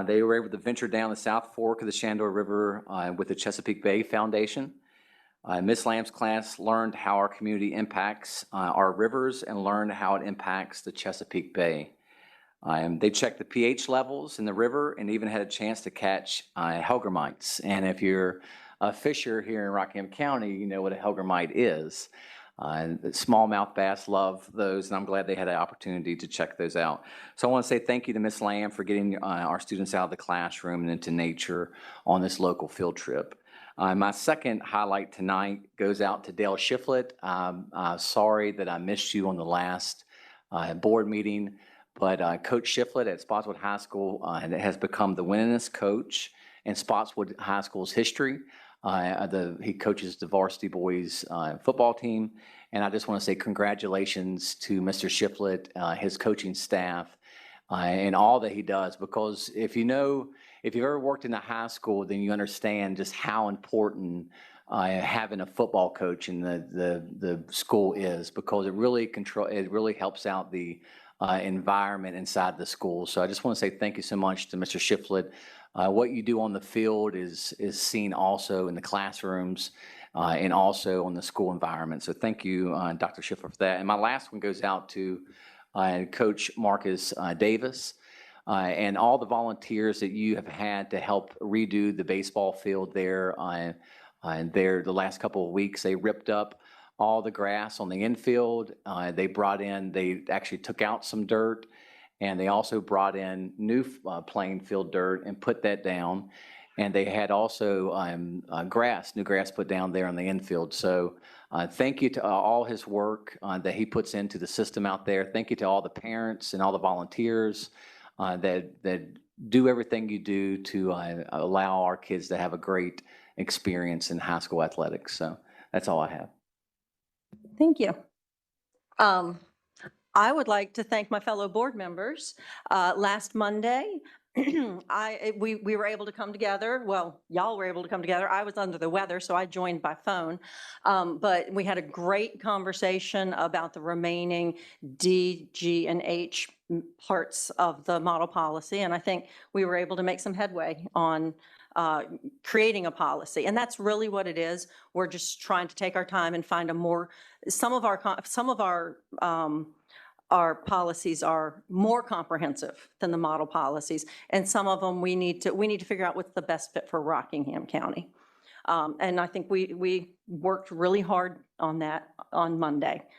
They were able to venture down the South Fork of the Shenandoah River with the Chesapeake Bay Foundation. Ms. Lamb's class learned how our community impacts our rivers and learned how it impacts the Chesapeake Bay. They checked the pH levels in the river and even had a chance to catch hellgrammites. And if you're a fisher here in Rockingham County, you know what a hellgrammite is. Smallmouth bass love those, and I'm glad they had an opportunity to check those out. So I want to say thank you to Ms. Lamb for getting our students out of the classroom and into nature on this local field trip. My second highlight tonight goes out to Dale Shiflett. Sorry that I missed you on the last board meeting, but Coach Shiflett at Spotswood High School has become the winningest coach in Spotswood High School's history. He coaches the varsity boys football team, and I just want to say congratulations to Mr. Shiflett, his coaching staff, and all that he does, because if you've ever worked in a high school, then you understand just how important having a football coach in the school is, because it really helps out the environment inside the school. So I just want to say thank you so much to Mr. Shiflett. What you do on the field is seen also in the classrooms and also on the school environment. So thank you, Dr. Shiflett, for that. And my last one goes out to Coach Marcus Davis. And all the volunteers that you have had to help redo the baseball field there. The last couple of weeks, they ripped up all the grass on the infield. They actually took out some dirt, and they also brought in new playing field dirt and put that down. And they had also new grass put down there on the infield. So thank you to all his work that he puts into the system out there. Thank you to all the parents and all the volunteers that do everything you do to allow our kids to have a great experience in high school athletics. So that's all I have. Thank you. I would like to thank my fellow board members. Last Monday, we were able to come together. Well, y'all were able to come together. I was under the weather, so I joined by phone. But we had a great conversation about the remaining D, G, and H parts of the model policy. And I think we were able to make some headway on creating a policy. And that's really what it is. We're just trying to take our time and find a more, some of our policies are more comprehensive than the model policies, and some of them we need to figure out what's the best fit for Rockingham County. And I think we worked really hard on that on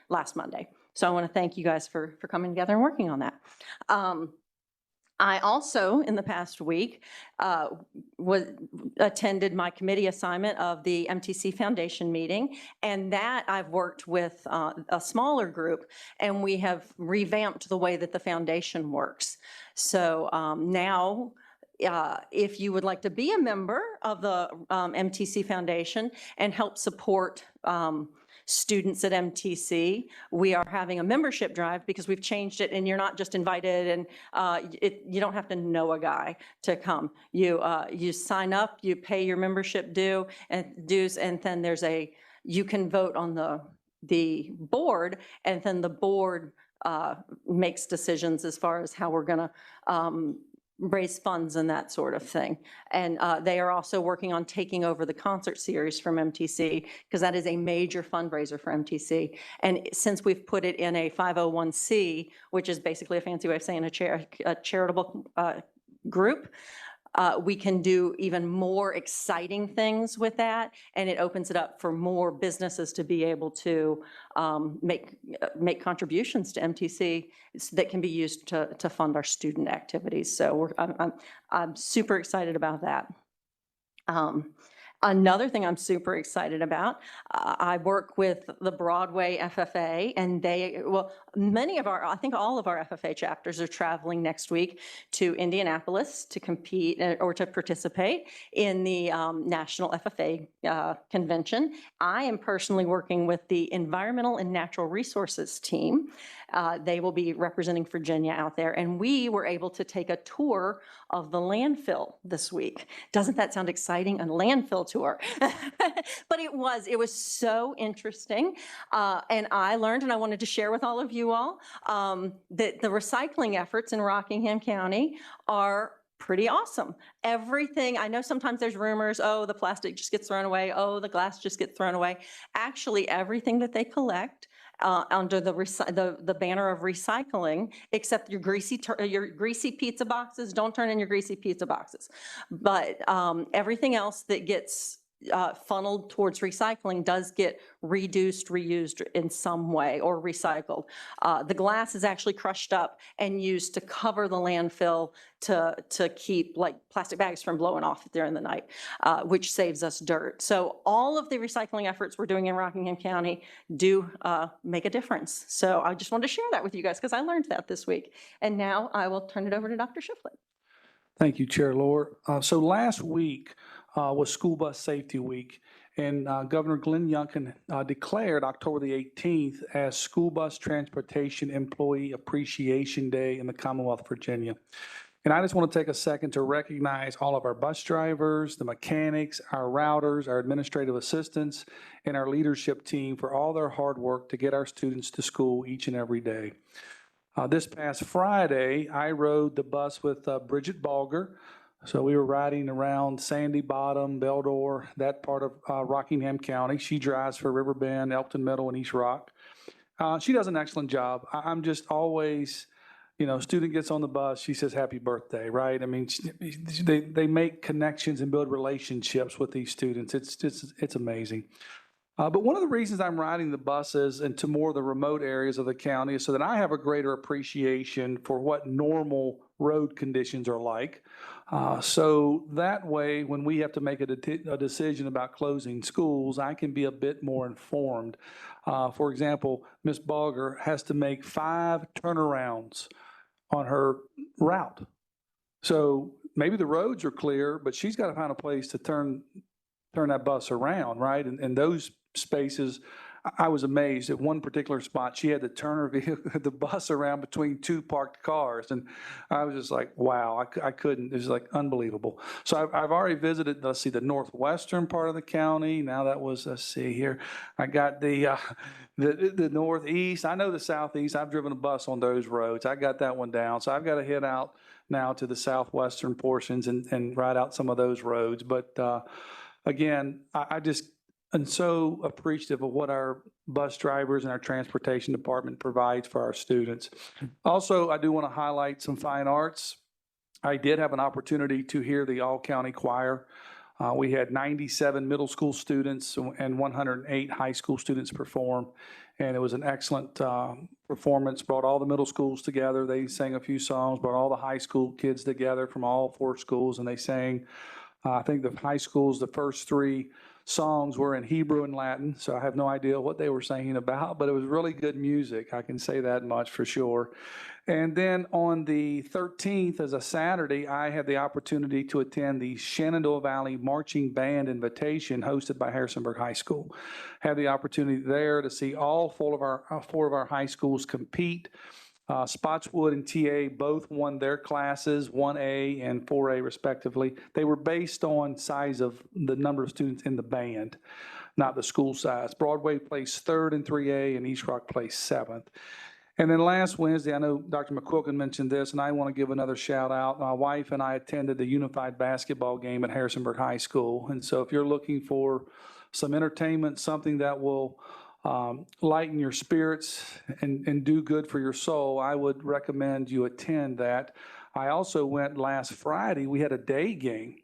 last Monday. So I want to thank you guys for coming together and working on that. I also, in the past week, attended my committee assignment of the MTC Foundation meeting, and that I've worked with a smaller group, and we have revamped the way that the foundation works. So now, if you would like to be a member of the MTC Foundation and help support students at MTC, we are having a membership drive because we've changed it, and you're not just invited, and you don't have to know a guy to come. You sign up, you pay your membership dues, and then you can vote on the board, and then the board makes decisions as far as how we're gonna raise funds and that sort of thing. And they are also working on taking over the concert series from MTC, because that is a major fundraiser for MTC. And since we've put it in a 501c, which is basically a fancy way of saying a charitable group, we can do even more exciting things with that, and it opens it up for more businesses to be able to make contributions to MTC that can be used to fund our student activities. So I'm super excited about that. Another thing I'm super excited about, I work with the Broadway FFA, and I think all of our FFA chapters are traveling next week to Indianapolis to compete or to participate in the National FFA Convention. I am personally working with the Environmental and Natural Resources team. They will be representing Virginia out there, and we were able to take a tour of the landfill this week. Doesn't that sound exciting? A landfill tour. But it was so interesting. And I learned, and I wanted to share with all of you all, that the recycling efforts in Rockingham County are pretty awesome. Everything, I know sometimes there's rumors, oh, the plastic just gets thrown away, oh, the glass just gets thrown away. Actually, everything that they collect under the banner of recycling, except your greasy pizza boxes, don't turn in your greasy pizza boxes. But everything else that gets funneled towards recycling does get reduced, reused in some way, or recycled. The glass is actually crushed up and used to cover the landfill to keep like plastic bags from blowing off during the night, which saves us dirt. So all of the recycling efforts we're doing in Rockingham County do make a difference. So I just wanted to share that with you guys because I learned that this week. And now I will turn it over to Dr. Shiflett. Thank you, Chair Lohr. So last week was School Bus Safety Week, and Governor Glenn Youngkin declared October the 18th as School Bus Transportation Employee Appreciation Day in the Commonwealth of Virginia. And I just want to take a second to recognize all of our bus drivers, the mechanics, our routers, our administrative assistants, and our leadership team for all their hard work to get our students to school each and every day. This past Friday, I rode the bus with Bridget Balger. So we were riding around Sandy Bottom, Beldor, that part of Rockingham County. She drives for Riverbend, Elkton Middle, and East Rock. She does an excellent job. I'm just always, student gets on the bus, she says, happy birthday, right? I mean, they make connections and build relationships with these students. It's amazing. But one of the reasons I'm riding the buses into more of the remote areas of the county is so that I have a greater appreciation for what normal road conditions are like. So that way, when we have to make a decision about closing schools, I can be a bit more informed. For example, Ms. Balger has to make 5 turnarounds on her route. So maybe the roads are clear, but she's got to find a place to turn that bus around, right? And those spaces, I was amazed at one particular spot, she had to turn her vehicle, the bus around between two parked cars. And I was just like, wow, I couldn't, it was like unbelievable. So I've already visited, let's see, the northwestern part of the county. Now that was, let's see here, I got the northeast. I know the southeast. I've driven a bus on those roads. I got that one down. So I've got to head out now to the southwestern portions and ride out some of those roads. But again, I just am so appreciative of what our bus drivers and our transportation department provides for our students. Also, I do want to highlight some fine arts. I did have an opportunity to hear the all-county choir. We had 97 middle school students and 108 high school students perform, and it was an excellent performance. Brought all the middle schools together. They sang a few songs, brought all the high school kids together from all 4 schools, and they sang, I think the high schools, the first 3 songs were in Hebrew and Latin, so I have no idea what they were singing about, but it was really good music. I can say that much for sure. And then on the 13th, as a Saturday, I had the opportunity to attend the Shenandoah Valley Marching Band Invitation hosted by Harrisonburg High School. Had the opportunity there to see all 4 of our high schools compete. Spotswood and TA both won their classes, 1A and 4A respectively. They were based on size of the number of students in the band, not the school size. Broadway placed 3rd in 3A and East Rock placed 7th. And then last Wednesday, I know Dr. McQuilkin mentioned this, and I want to give another shout out. My wife and I attended the unified basketball game at Harrisonburg High School. And so if you're looking for some entertainment, something that will lighten your spirits and do good for your soul, I would recommend you attend that. I also went last Friday. We had a day game.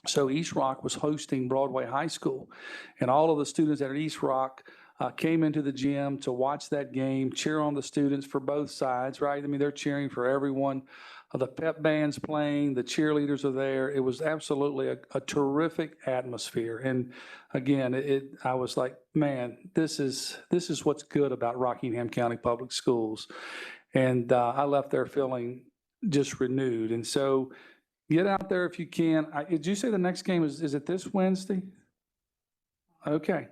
So East Rock was hosting Broadway High School, and all of the students at East Rock came into the gym to watch that game, cheer on the students for both sides, right? I mean, they're cheering for everyone. The pep band's playing, the cheerleaders are there. It was absolutely a terrific atmosphere. And again, I was like, man, this is what's good about Rockingham County Public Schools. And I left there feeling just renewed. And so get out there if you can. Did you say the next game is it this Wednesday? Okay.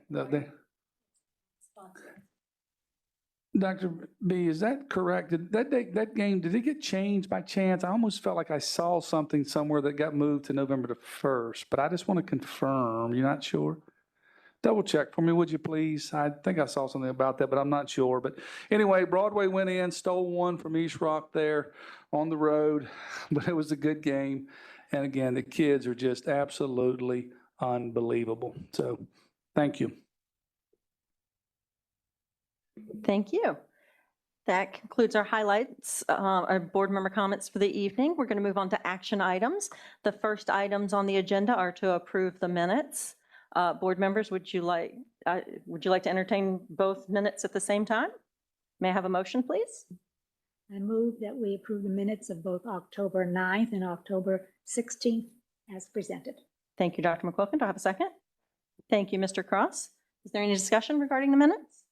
Dr. B, is that correct? Did that game, did it get changed by chance? I almost felt like I saw something somewhere that got moved to November the 1st, but I just want to confirm. You're not sure? Double check for me, would you please? I think I saw something about that, but I'm not sure. But anyway, Broadway went in, stole one from East Rock there on the road, but it was a good game. And again, the kids are just absolutely unbelievable. So thank you. Thank you. That concludes our highlights, our board member comments for the evening. We're going to move on to action items. The first items on the agenda are to approve the minutes. Board members, would you like to entertain both minutes at the same time? May I have a motion, please? I move that we approve the minutes of both October 9th and October 16th as presented. Thank you, Dr. McQuilkin. Do I have a second? Thank you, Mr. Cross. Is there any discussion regarding the minutes?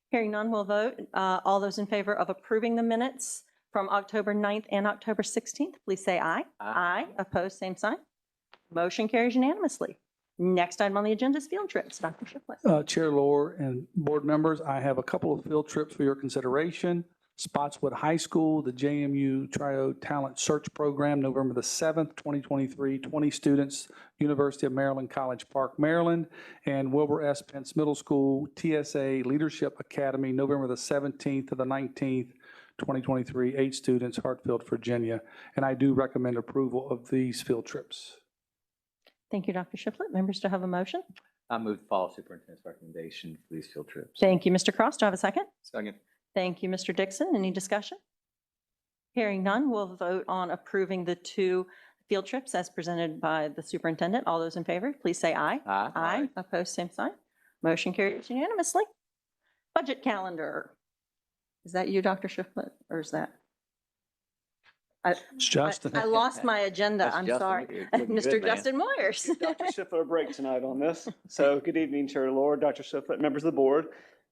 Hearing none, we'll vote. All those in favor of approving the minutes from October 9th and October 16th, please say aye. Aye. Opposed, same sign. Motion carries unanimously. Next item on the agenda is field trips. Dr. Shipley. Chair Lohr and board members, I have a couple of field trips for your consideration. Spotswood High School, the JMU Trio Talent Search Program, November the 7th, 2023, 20 students, University of Maryland, College Park, Maryland, and Wilbur S. Pence Middle School, TSA Leadership Academy, November the 17th to the 19th, 2023, 8 students, Hartfield, Virginia. And I do recommend approval of these field trips. Thank you, Dr. Shiplett. Members, do I have a motion? I move to follow superintendent's recommendation for these field trips. Thank you, Mr. Cross. Do I have a second? Second. Thank you, Mr. Dixon. Any discussion? Hearing none, we'll vote on approving the 2 field trips as presented by the superintendent. All those in favor, please say aye. Aye. Aye. Opposed, same sign. Motion carries unanimously. Budget calendar. Is that you, Dr. Shiplett, or is that? It's Justin. I lost my agenda. That's I'm Justin. sorry. Looking Mr. good, man. Justin Moyers. Dr. Shiffler a break tonight on this. So good evening, Chair Lohr, Dr. Shiffler, members of the board.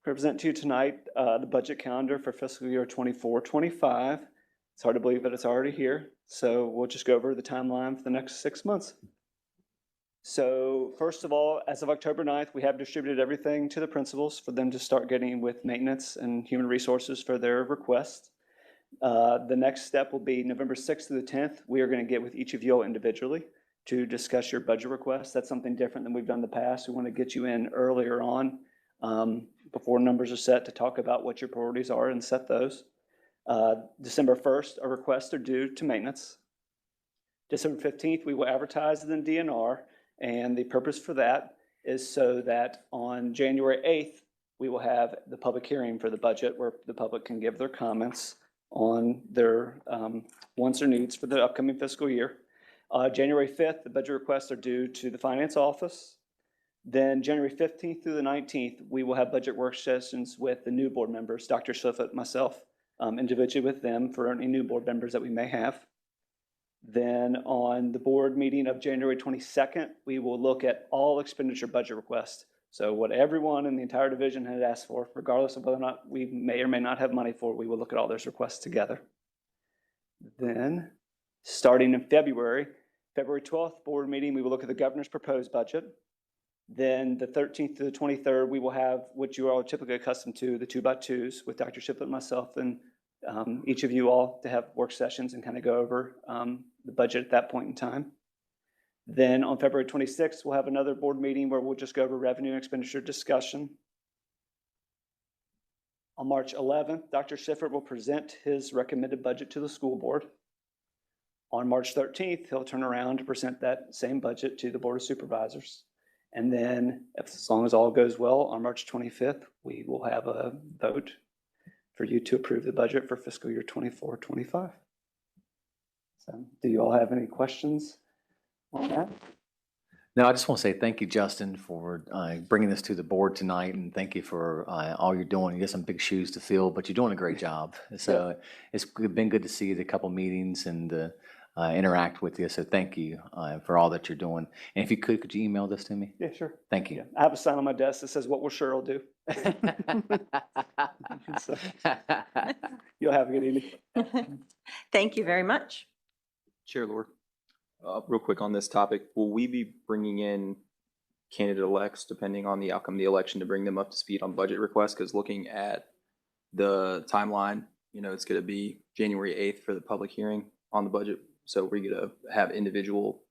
I present to you tonight the budget calendar for fiscal year 24-25. It's hard to believe that it's already here. So we'll just go over the timeline for the next 6 months. So first of all, as of October 9th, we have distributed everything to the principals for them to start getting with maintenance and human resources for their requests. The next step will be November 6th to the 10th. We are going to get with each of you all individually to discuss your budget requests. That's something different than we've done in the past. We want to get you in earlier on before numbers are set to talk about what your priorities are and set those. December 1st, our requests are due to maintenance. December 15th, we will advertise in the DNR, and the purpose for that is so that on January 8th, we will have the public hearing for the budget where the public can give their comments on their wants or needs for the upcoming fiscal year. January 5th, the budget requests are due to the finance office. Then January 15th through the 19th, we will have budget work sessions with the new board members, Dr. Shiflett, myself, individually with them for any new board members that we may have. Then on the board meeting of January 22nd, we will look at all expenditure budget requests. So what everyone in the entire division had asked for, regardless of whether or not we may or may not have money for, we will look at all those requests together. Then, starting in February 12th board meeting, we will look at the governor's proposed budget. Then the 13th to the 23rd, we will have what you are all typically accustomed to, the 2x2s with Dr. Shiflett and myself and each of you all to have work sessions and kind of go over the budget at that point in time. Then on February 26th, we'll have another board meeting where we'll just go over revenue and expenditure discussion. On March 11th, Dr. Shiflett will present his recommended budget to the school board. On March 13th, he'll turn around to present that same budget to the Board of Supervisors. And then, as long as all goes well, on March 25th, we will have a vote for you to approve the budget for fiscal year 24-25. So, do you all have any questions on that? No, I just want to say thank you, Justin, for bringing this to the board tonight, and thank you for all you're doing. You got some big shoes to fill, but you're doing a great job. So it's been good to see you at a couple meetings and interact with you. So thank you for all that you're doing. And if you could you email this to me? Yeah, sure. Thank you. Yeah, I have a sign on my desk that says what will Cheryl do. So, you'll have a good evening. Thank you very much. Chair Lord, real quick on this topic, will we be bringing in candidate-elects depending on the outcome of the election to bring them up to speed on budget requests? Because looking at the timeline, you know, it's going to be January 8th for the public hearing on the budget. So we're going to have individual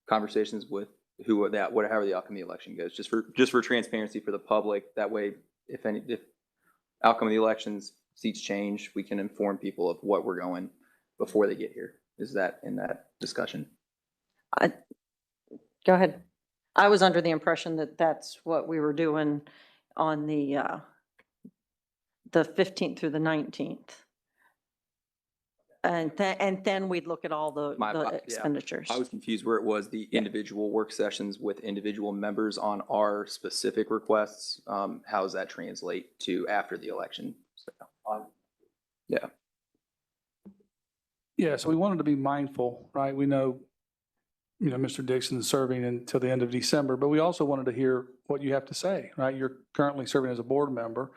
conversations with however the outcome of the election goes, just for transparency for the public. That way, if outcome of the elections, seats change, we can inform people of what we're going before they get here. Is that in that discussion? Go ahead. I was under the impression that that's what we were doing on the 15th through the 19th. And then we'd look at all the expenditures. I was confused where it was the individual work sessions with individual members on our specific requests. How does that translate to after the election? So, yeah. Yeah, so we wanted to be mindful, right? We know, you know, Mr. Dixon is serving until the end of December, but we also wanted to hear what you have to say, right? You're currently serving as a board member.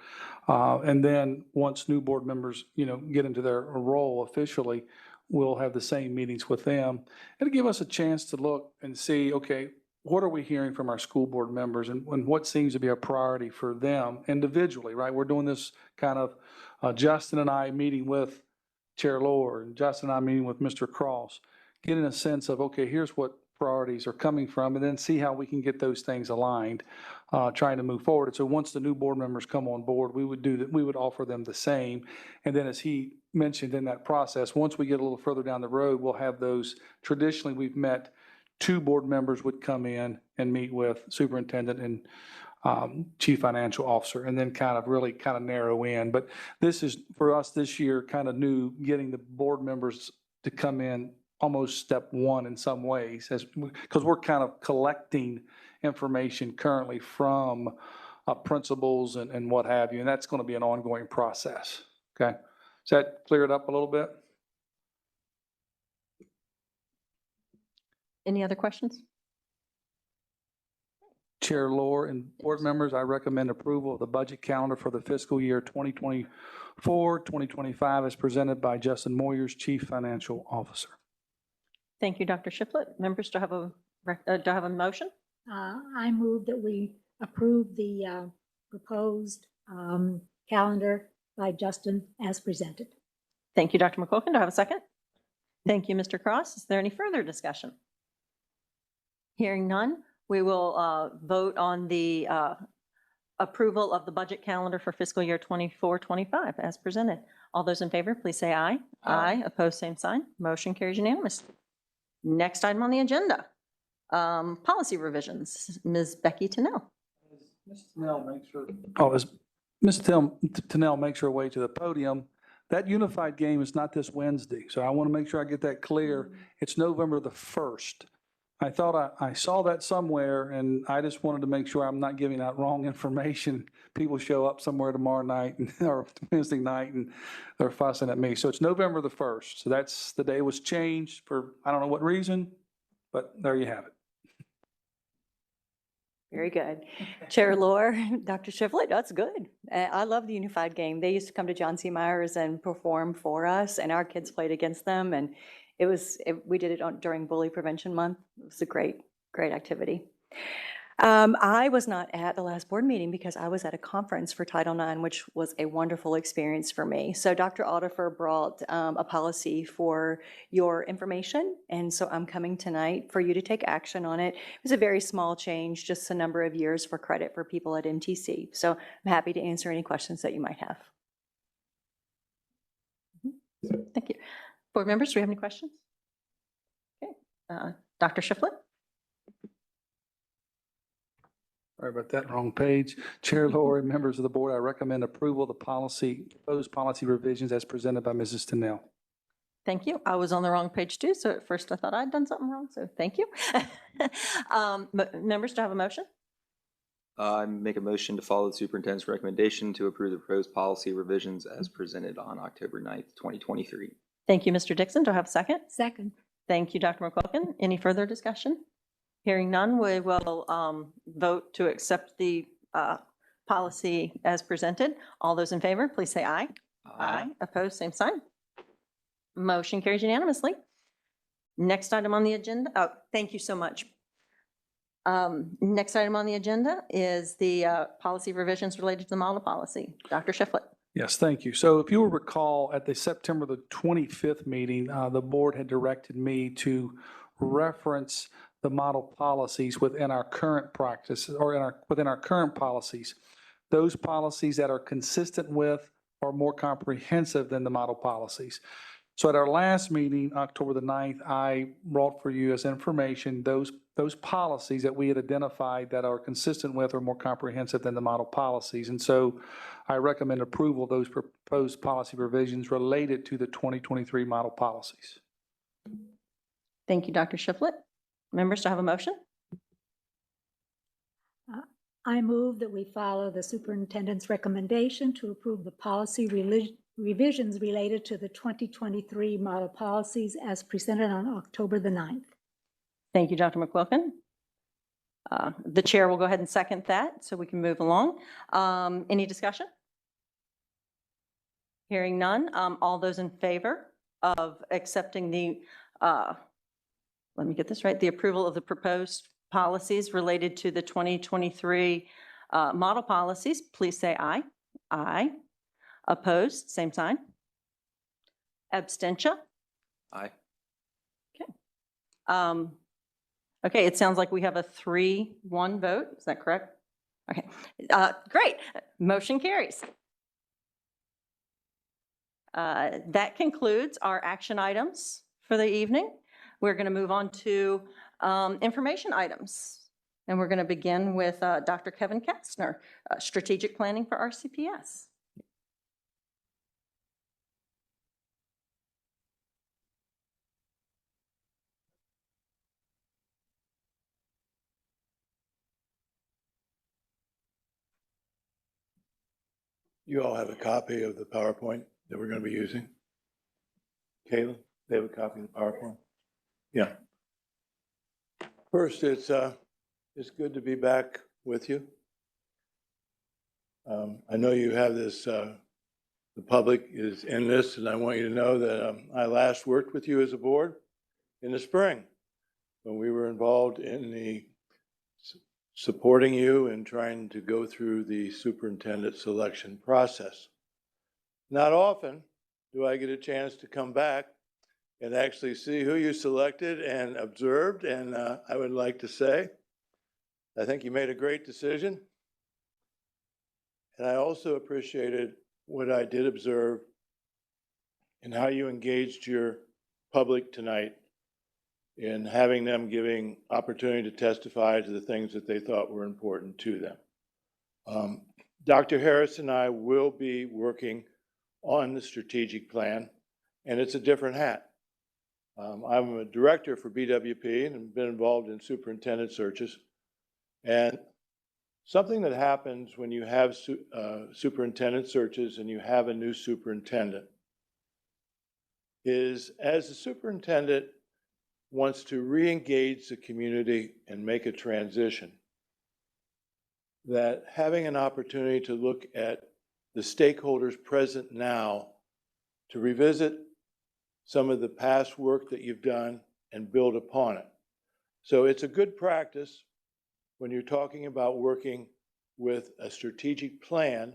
And then once new board members, you know, get into their role officially, we'll have the same meetings with them. It'll give us a chance to look and see, okay, what are we hearing from our school board members and what seems to be a priority for them individually, right? We're doing this kind of Justin and I meeting with Chair Lohr and Justin and I meeting with Mr. Cross, getting a sense of, okay, here's what priorities are coming from, and then see how we can get those things aligned, trying to move forward. And so once the new board members come on board, we would do that. We would offer them the same. And then as he mentioned in that process, once we get a little further down the road, we'll have those. Traditionally, we've met, 2 board members would come in and meet with superintendent and chief financial officer, and then kind of narrow in. But this is, for us this year, kind of new, getting the board members to come in almost step one in some ways, because we're kind of collecting information currently from principals and what have you, and that's going to be an ongoing process. Okay, does that clear it up a little bit? Any other questions? Chair Lohr and board members, I recommend approval of the budget calendar for the fiscal year 2024, 2025 as presented by Justin Moyers, Chief Financial Officer. Thank you, Dr. Shiflett. Members, do I have a motion? I move that we approve the proposed calendar by Justin as presented. Thank you, Dr. McQuilkin. Do I have a second? Thank you, Mr. Cross. Is there any further discussion? Hearing none, we will vote on the approval of the budget calendar for fiscal year 24-25 as presented. All those in favor, please say aye. Aye. Opposed, same sign. Motion carries unanimously. Next item on the agenda, policy revisions. Ms. Becky Tennell. Ms. Tennell makes her. Oh, as Ms. Tennell makes her way to the podium, that unified game is not this Wednesday, so I want to make sure I get that clear. It's November the 1st. I thought I saw that somewhere, and I just wanted to make sure I'm not giving out wrong information. People show up somewhere tomorrow night or Wednesday night, and they're fussing at me. So it's November the 1st. So that's the day was changed for, I don't know what reason, but there you have it. Very good. Chair Lohr, Dr. Shiflett, that's good. I love the unified game. They used to come to John C. Myers and perform for us, and our kids played against them. And we did it during Bully Prevention Month. It was a great activity. I was not at the last board meeting because I was at a conference for Title IX, which was a wonderful experience for me. So Dr. Aldifer brought a policy for your information, and so I'm coming tonight for you to take action on it. It was a very small change, just a number of years for credit for people at MTC. So I'm happy to answer any questions that you might have. Thank you. Board members, do we have any questions? Okay. Dr. Shiflett? Sorry about that, wrong page. Chair Lohr and members of the board, I recommend approval of the proposed policy revisions as presented by Mrs. Tennell. Thank you. I was on the wrong page too, so at first I thought I'd done something wrong, so thank you. Members, do I have a motion? I make a motion to follow the superintendent's recommendation to approve the proposed policy revisions as presented on October 9th, 2023. Thank you, Mr. Dixon. Do I have a second? Second. Thank you, Dr. McQuilkin. Any further discussion? Hearing none, we will vote to accept the policy as presented. All those in favor, please say aye. Aye. Opposed, same sign. Motion carries unanimously. Next item on the agenda. Oh, thank you so much. Next item on the agenda is the policy revisions related to the model policy. Dr. Shiflett. Yes, thank you. So if you will recall, at the September the 25th meeting, the board had directed me to reference the model policies within our current practices or within our current policies. Those policies that are consistent with or more comprehensive than the model policies. So at our last meeting, October the 9th, I brought for you as information those policies that we had identified that are consistent with or more comprehensive than the model policies. And so I recommend approval of those proposed policy revisions related to the 2023 model policies. Thank you, Dr. Shiflett. Members, do I have a motion? I move that we follow the superintendent's recommendation to approve the policy revisions related to the 2023 model policies as presented on October the 9th. Thank you, Dr. McQuilkin. The chair will go ahead and second that so we can move along. Any discussion? Hearing none. All those in favor of accepting the, let me get this right, the approval of the proposed policies related to the 2023 model policies, please say aye. Aye. Opposed, same sign. Abstention? Aye. Okay. Okay, it sounds like we have a 3-1 vote. Is that correct? Okay, great. Motion carries. That concludes our action items for the evening. We're going to move on to information items. And we're going to begin with Dr. Kevin Kastner, strategic planning for RCPS. You all have a copy of the PowerPoint that we're going to be using? Kayla, they have a copy of the PowerPoint? Yeah. First, it's good to be back with you. I know you have this, the public is in this, and I want you to know that I last worked with you as a board in the spring when we were involved in the supporting you and trying to go through the superintendent selection process. Not often do I get a chance to come back and actually see who you selected and observed, and I would like to say, I think you made a great decision. And I also appreciated what I did observe and how you engaged your public tonight in having them giving opportunity to testify to the things that they thought were important to them. Dr. Harris and I will be working on the strategic plan, and it's a different hat. I'm a director for BWP and have been involved in superintendent searches. And something that happens when you have superintendent searches and you have a new superintendent is, as the superintendent wants to re-engage the community and make a transition, that having an opportunity to look at the stakeholders present now to revisit some of the past work that you've done and build upon it. So it's a good practice when you're talking about working with a strategic plan,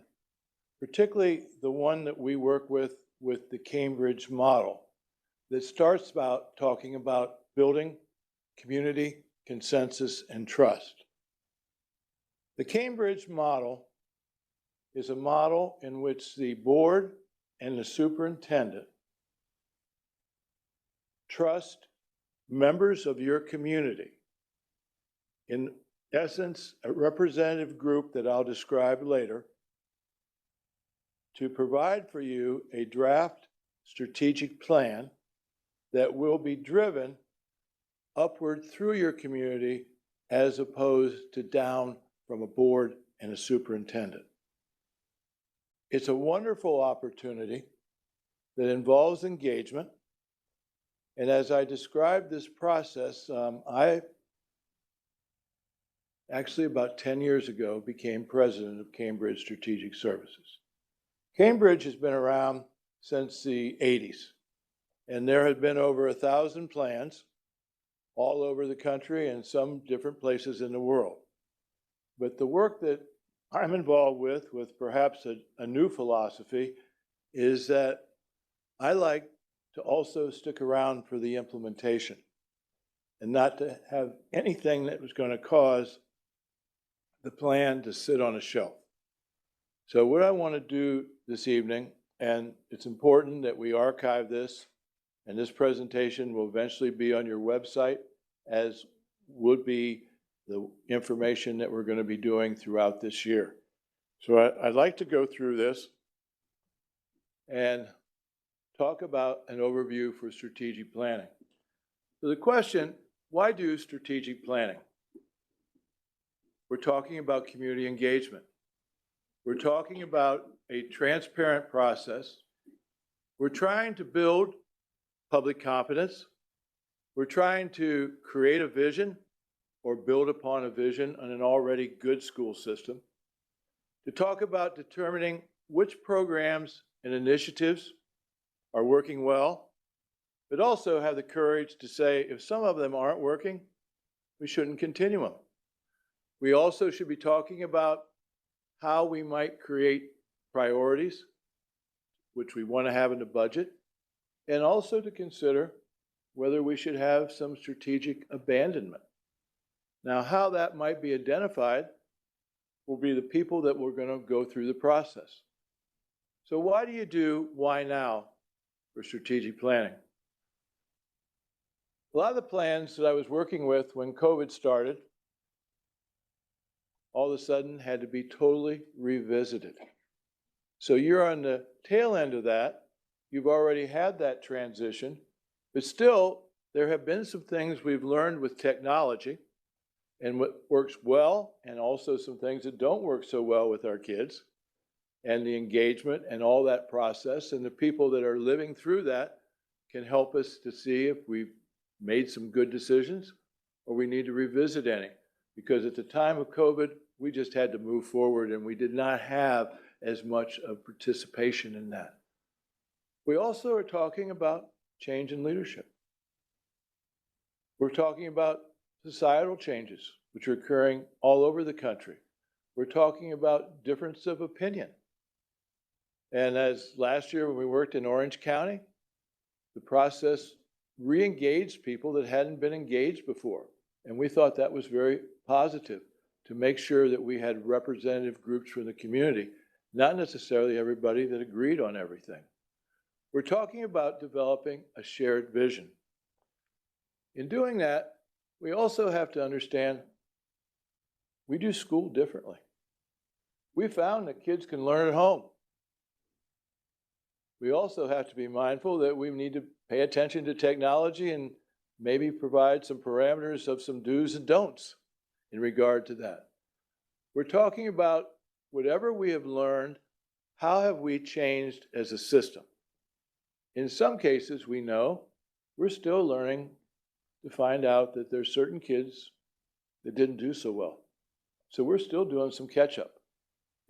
particularly the one that we work with the Cambridge model, that starts about talking about building community, consensus, and trust. The Cambridge model is a model in which the board and the superintendent trust members of your community, in essence, a representative group that I'll describe later, to provide for you a draft strategic plan that will be driven upward through your community as opposed to down from a board and a superintendent. It's a wonderful opportunity that involves engagement. And as I described this process, I actually about 10 years ago became president of Cambridge Strategic Services. Cambridge has been around since the 80s, and there have been over 1,000 plans all over the country and some different places in the world. But the work that I'm involved with perhaps a new philosophy, is that I like to also stick around for the implementation and not to have anything that was going to cause the plan to sit on a shelf. So what I want to do this evening, and it's important that we archive this, and this presentation will eventually be on your website, as would be the information that we're going to be doing throughout this year. So I'd like to go through this and talk about an overview for strategic planning. So the question, why do strategic planning? We're talking about community engagement. We're talking about a transparent process. We're trying to build public confidence. We're trying to create a vision or build upon a vision on an already good school system. To talk about determining which programs and initiatives are working well, but also have the courage to say if some of them aren't working, we shouldn't continue them. We also should be talking about how we might create priorities, which we want to have in the budget, and also to consider whether we should have some strategic abandonment. Now, how that might be identified will be the people that we're going to go through the process. So why do you do why now for strategic planning? A lot of the plans that I was working with when COVID started all of a sudden had to be totally revisited. So you're on the tail end of that. You've already had that transition, but still there have been some things we've learned with technology and what works well, and also some things that don't work so well with our kids, and the engagement and all that process, and the people that are living through that can help us to see if we've made some good decisions or we need to revisit any. Because at the time of COVID, We just had to move forward, and we did not have as much of participation in that. We also are talking about change in leadership. We're talking about societal changes, which are occurring all over the country. We're talking about difference of opinion. And as last year when we worked in Orange County, the process re-engaged people that hadn't been engaged before. And we thought that was very positive to make sure that we had representative groups from the community, not necessarily everybody that agreed on everything. We're talking about developing a shared vision. In doing that, we also have to understand we do school differently. We found that kids can learn at home. We also have to be mindful that we need to pay attention to technology and maybe provide some parameters of some do's and don'ts in regard to that. We're talking about whatever we have learned, how have we changed as a system? In some cases, we know we're still learning to find out that there's certain kids that didn't do so well. So we're still doing some catch up.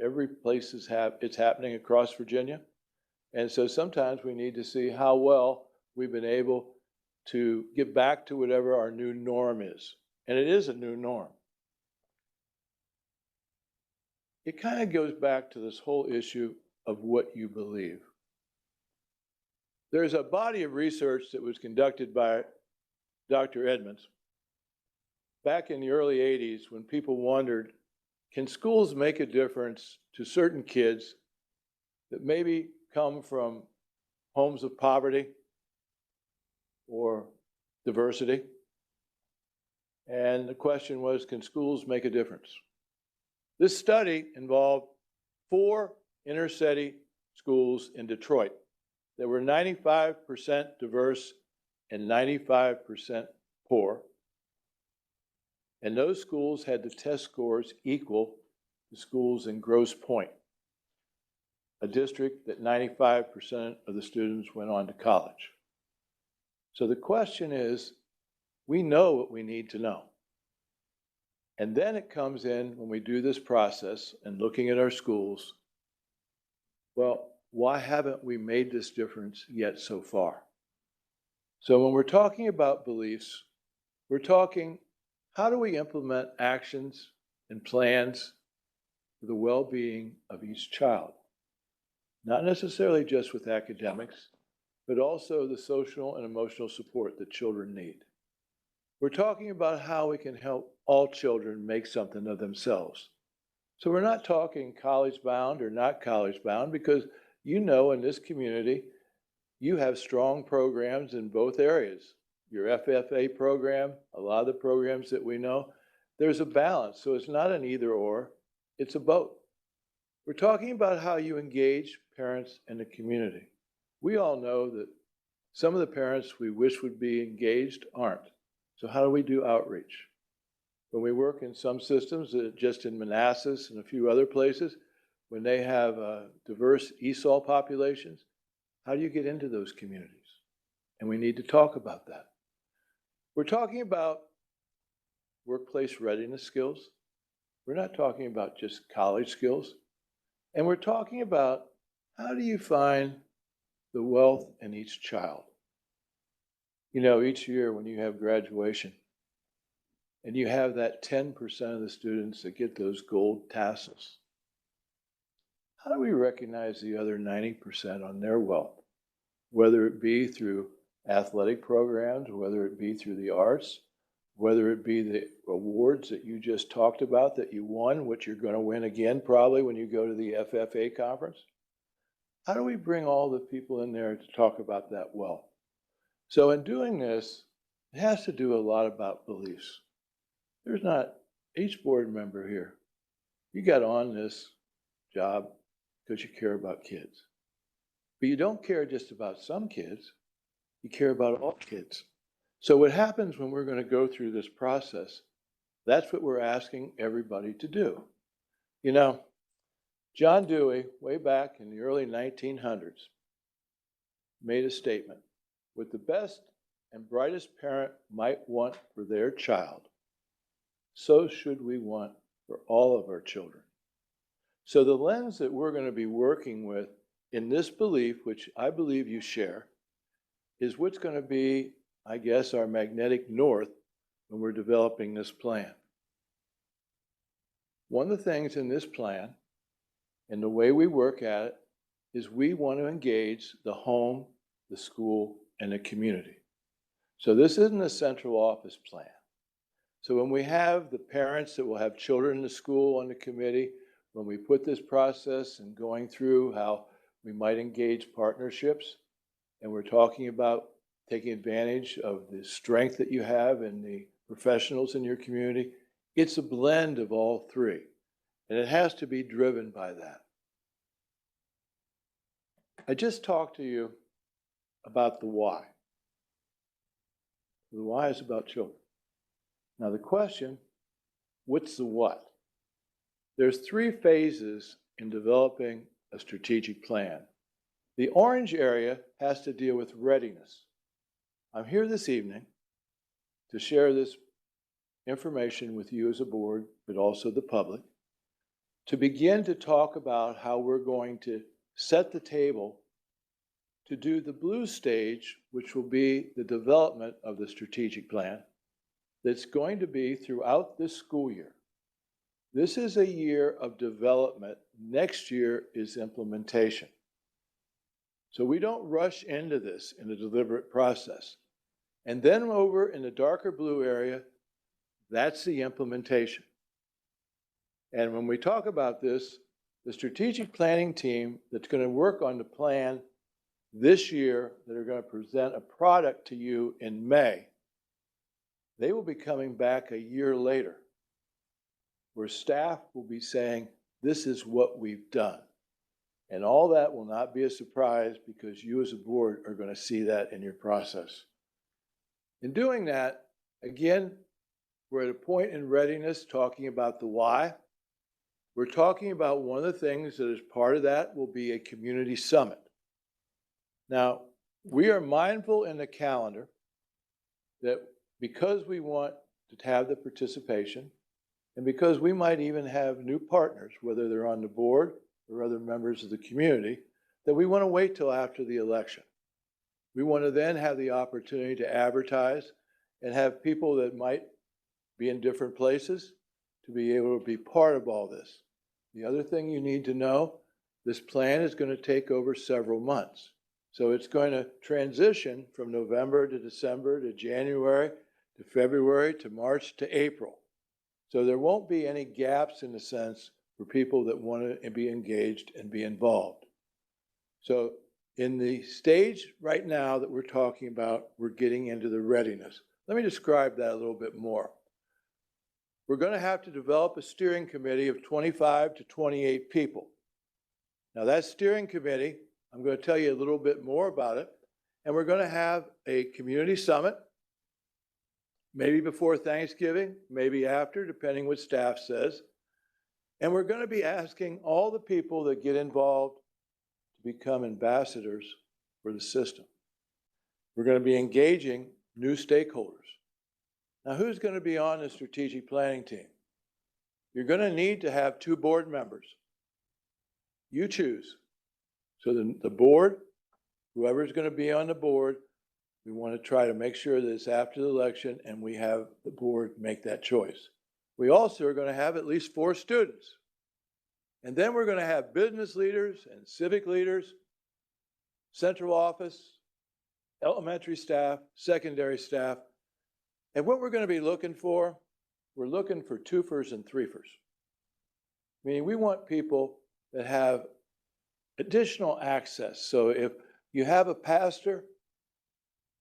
Every place it's happening across Virginia. And so sometimes we need to see how well we've been able to get back to whatever our new norm is. And it is a new norm. It kind of goes back to this whole issue of what you believe. There's a body of research that was conducted by Dr. Edmonds back in the early 80s when people wondered, can schools make a difference to certain kids that maybe come from homes of poverty or diversity? And the question was, can schools make a difference? This study involved 4 inner city schools in Detroit that were 95% diverse and 95% poor. And those schools had the test scores equal to schools in Grosse Pointe, a district that 95% of the students went on to college. So the question is, we know what we need to know. And then it comes in when we do this process and looking at our schools, well, why haven't we made this difference yet so far? So when we're talking about beliefs, we're talking, how do we implement actions and plans for the well-being of each child? Not necessarily just with academics, but also the social and emotional support that children need. We're talking about how we can help all children make something of themselves. So we're not talking college-bound or not college-bound, because you know in this community, you have strong programs in both areas. Your FFA program, a lot of the programs that we know, there's a balance. So it's not an either or, it's a both. We're talking about how you engage parents and the community. We all know that some of the parents we wish would be engaged aren't. So how do we do outreach? When we work in some systems, just in Manassas and a few other places, when they have diverse ESOL populations, how do you get into those communities? And we need to talk about that. We're talking about workplace readiness skills. We're not talking about just college skills. And we're talking about, how do you find the wealth in each child? You know, each year when you have graduation, and you have that 10% of the students that get those gold tassels, how do we recognize the other 90% on their wealth? Whether it be through athletic programs, whether it be through the arts, whether it be the awards that you just talked about that you won, which you're going to win again probably when you go to the FFA conference. How do we bring all the people in there to talk about that wealth? So in doing this, it has to do a lot about beliefs. There's not, each board member here, you got on this job because you care about kids. But you don't care just about some kids, you care about all kids. So what happens when we're going to go through this process, that's what we're asking everybody to do. You know, John Dewey, way back in the early 1900s, made a statement, what the best and brightest parent might want for their child, so should we want for all of our children. So the lens that we're going to be working with in this belief, which I believe you share, is what's going to be, I guess, our magnetic north when we're developing this plan. One of the things in this plan and the way we work at it is we want to engage the home, the school, and the community. So this isn't a central office plan. So when we have the parents that will have children in the school on the committee, when we put this process and going through how we might engage partnerships, and we're talking about taking advantage of the strength that you have in the professionals in your community, it's a blend of all three. And it has to be driven by that. I just talked to you about the why. The why is about children. Now the question, what's the what? There's three phases in developing a strategic plan. The orange area has to deal with readiness. I'm here this evening to share this information with you as a board, but also the public, to begin to talk about how we're going to set the table to do the blue stage, which will be the development of the strategic plan that's going to be throughout this school year. This is a year of development. Next year is implementation. So we don't rush into this in a deliberate process. And then over in the darker blue area, that's the implementation. And when we talk about this, the strategic planning team that's going to work on the plan this year, that are going to present a product to you in May, they will be coming back a year later, where staff will be saying, this is what we've done. And all that will not be a surprise because you as a board are going to see that in your process. In doing that, again, we're at a point in readiness talking about the why. We're talking about one of the things that is part of that will be a community summit. Now, we are mindful in the calendar that because we want to have the participation, and because we might even have new partners, whether they're on the board or other members of the community, that we want to wait till after the election. We want to then have the opportunity to advertise and have people that might be in different places to be able to be part of all this. The other thing you need to know, this plan is going to take over several months. So it's going to transition from November to December to January to February to March to April. So there won't be any gaps in the sense for people that want to be engaged and be involved. So in the stage right now that we're talking about, we're getting into the readiness. Let me describe that a little bit more. We're going to have to develop a steering committee of 25 to 28 people. Now that steering committee, I'm going to tell you a little bit more about it, and we're going to have a community summit, maybe before Thanksgiving, maybe after, depending what staff says. And we're going to be asking all the people that get involved to become ambassadors for the system. We're going to be engaging new stakeholders. Now, who's going to be on the strategic planning team? You're going to need to have 2 board members. You choose. So the board, whoever's going to be on the board, we want to try to make sure that it's after the election and we have the board make that choice. We also are going to have at least 4 students. And then we're going to have business leaders and civic leaders, central office, elementary staff, secondary staff. And what we're going to be looking for, we're looking for 2-fers and 3-fers. Meaning we want people that have additional access. So if you have a pastor,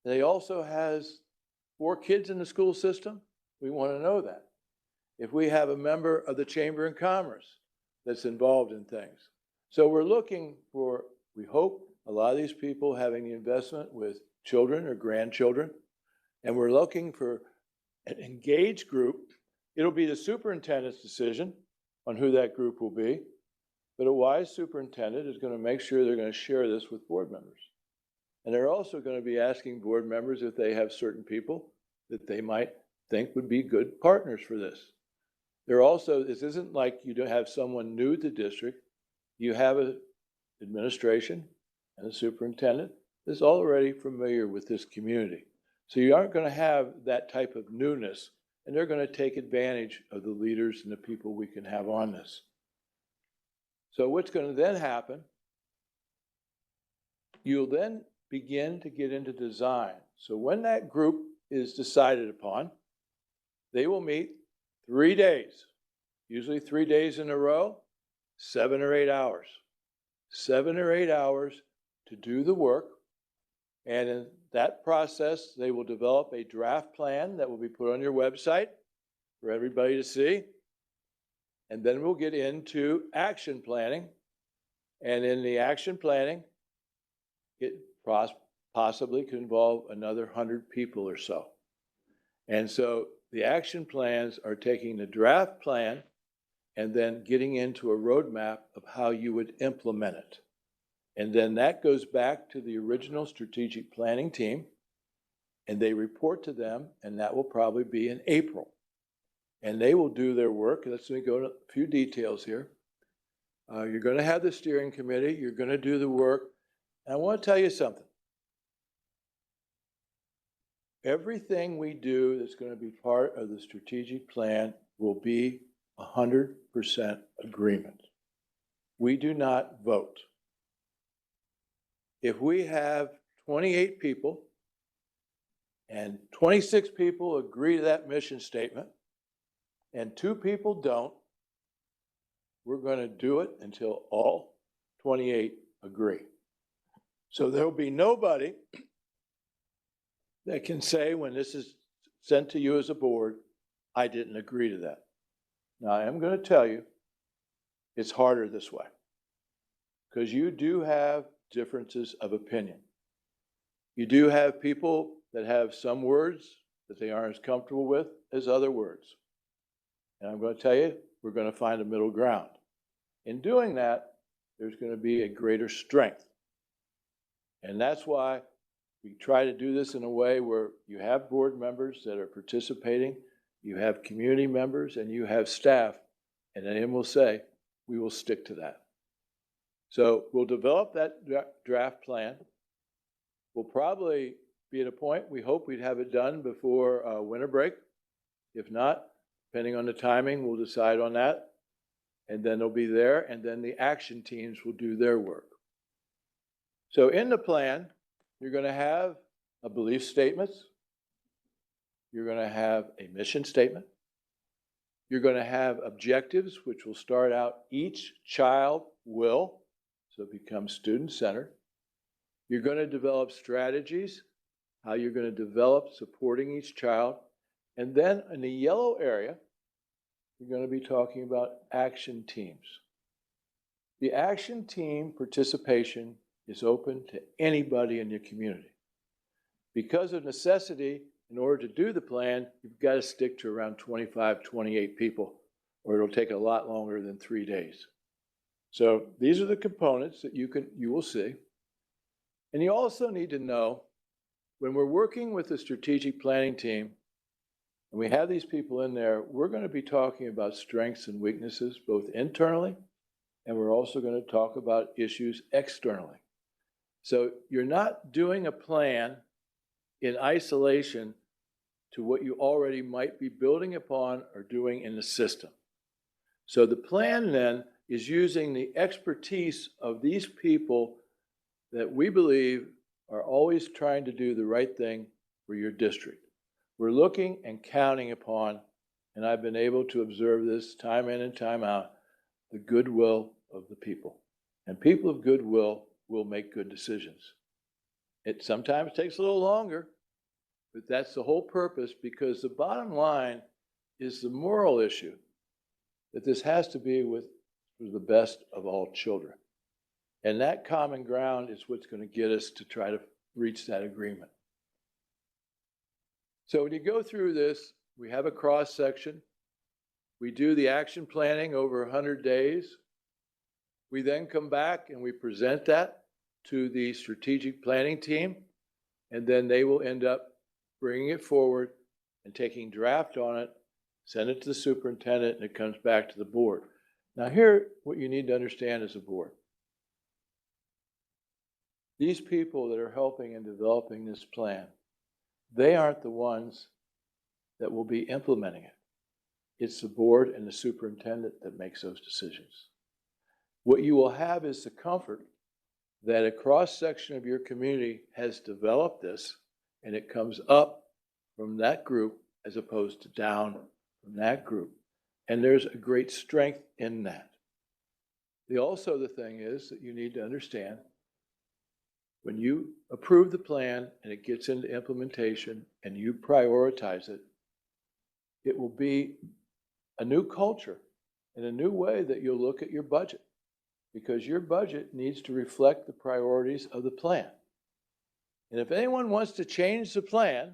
they also has 4 kids in the school system, we want to know that. If we have a member of the Chamber of Commerce that's involved in things. So we're looking for, we hope, a lot of these people having the investment with children or grandchildren. And we're looking for an engaged group. It'll be the superintendent's decision on who that group will be. But a wise superintendent is going to make sure they're going to share this with board members. And they're also going to be asking board members if they have certain people that they might think would be good partners for this. There also, this isn't like you don't have someone new to the district. You have an administration and a superintendent that's already familiar with this community. So you aren't going to have that type of newness, and they're going to take advantage of the leaders and the people we can have on this. So what's going to then happen, you'll then begin to get into design. So when that group is decided upon, they will meet 3 days, usually 3 days in a row, 7 or 8 hours. 7 or 8 hours to do the work. And in that process, they will develop a draft plan that will be put on your website for everybody to see. And then we'll get into action planning. And in the action planning, it possibly could involve another 100 people or so. And so the action plans are taking the draft plan and then getting into a roadmap of how you would implement it. And then that goes back to the original strategic planning team, and they report to them, and that will probably be in April. And they will do their work. Let's go to a few details here. You're going to have the steering committee. You're going to do the work. And I want to tell you something. Everything we do that's going to be part of the strategic plan will be 100% agreement. We do not vote. If we have 28 people and 26 people agree to that mission statement and 2 people don't, we're going to do it until all 28 agree. So there'll be nobody that can say when this is sent to you as a board, I didn't agree to that. Now, I am going to tell you, it's harder this way because you do have differences of opinion. You do have people that have some words that they aren't as comfortable with as other words. And I'm going to tell you, we're going to find a middle ground. In doing that, there's going to be a greater strength. And that's why we try to do this in a way where you have board members that are participating, you have community members, and you have staff, and then we'll say, we will stick to that. So we'll develop that draft plan. We'll probably be at a point, we hope we'd have it done before winter break. If not, depending on the timing, we'll decide on that. And then they'll be there, and then the action teams will do their work. So in the plan, you're going to have a belief statement. You're going to have a mission statement. You're going to have objectives, which will start out each child will, so it becomes student-centered. You're going to develop strategies, how you're going to develop supporting each child. And then in the yellow area, you're going to be talking about action teams. The action team participation is open to anybody in your community. Because of necessity, in order to do the plan, you've got to stick to around 25, 28 people, or it'll take a lot longer than 3 days. So these are the components that you will see. And you also need to know, when we're working with the strategic planning team, and we have these people in there, we're going to be talking about strengths and weaknesses, both internally, and we're also going to talk about issues externally. So you're not doing a plan in isolation to what you already might be building upon or doing in the system. So the plan then is using the expertise of these people that we believe are always trying to do the right thing for your district. We're looking and counting upon, and I've been able to observe this time in and time out, the goodwill of the people. And people of goodwill will make good decisions. It sometimes takes a little longer, but that's the whole purpose, because the bottom line is the moral issue, that this has to be for the best of all children. And that common ground is what's going to get us to try to reach that agreement. So when you go through this, we have a cross section. We do the action planning over 100 days. We then come back and we present that to the strategic planning team, and then they will end up bringing it forward and taking draft on it send it to the superintendent, and it comes back to the board. Now here, what you need to understand as a board. These people that are helping in developing this plan, they aren't the ones that will be implementing it. It's the board and the superintendent that makes those decisions. What you will have is the comfort that a cross-section of your community has developed this, and it comes up from that group as opposed to down from that group. And there's a great strength in that. The thing is that you need to understand, when you approve the plan and it gets into implementation and you prioritize it, it will be a new culture and a new way that you'll look at your budget, because your budget needs to reflect the priorities of the plan. And if anyone wants to change the plan,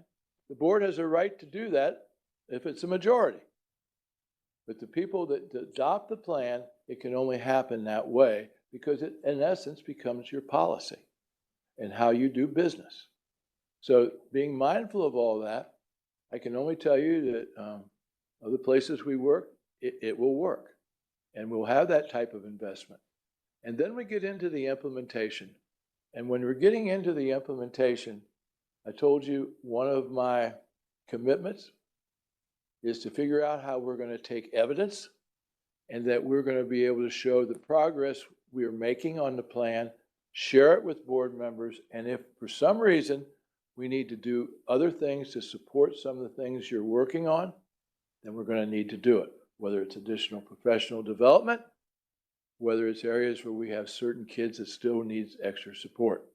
the board has a right to do that if it's a majority. But the people that adopt the plan, it can only happen that way because it, in essence, becomes your policy and how you do business. So being mindful of all that, I can only tell you that other places we work, it will work. And we'll have that type of investment. And then we get into the implementation. And when we're getting into the implementation, I told you one of my commitments is to figure out how we're going to take evidence and that we're going to be able to show the progress we are making on the plan, share it with board members, and if for some reason we need to do other things to support some of the things you're working on, then we're going to need to do it, whether it's additional professional development, whether it's areas where we have certain kids that still needs extra support.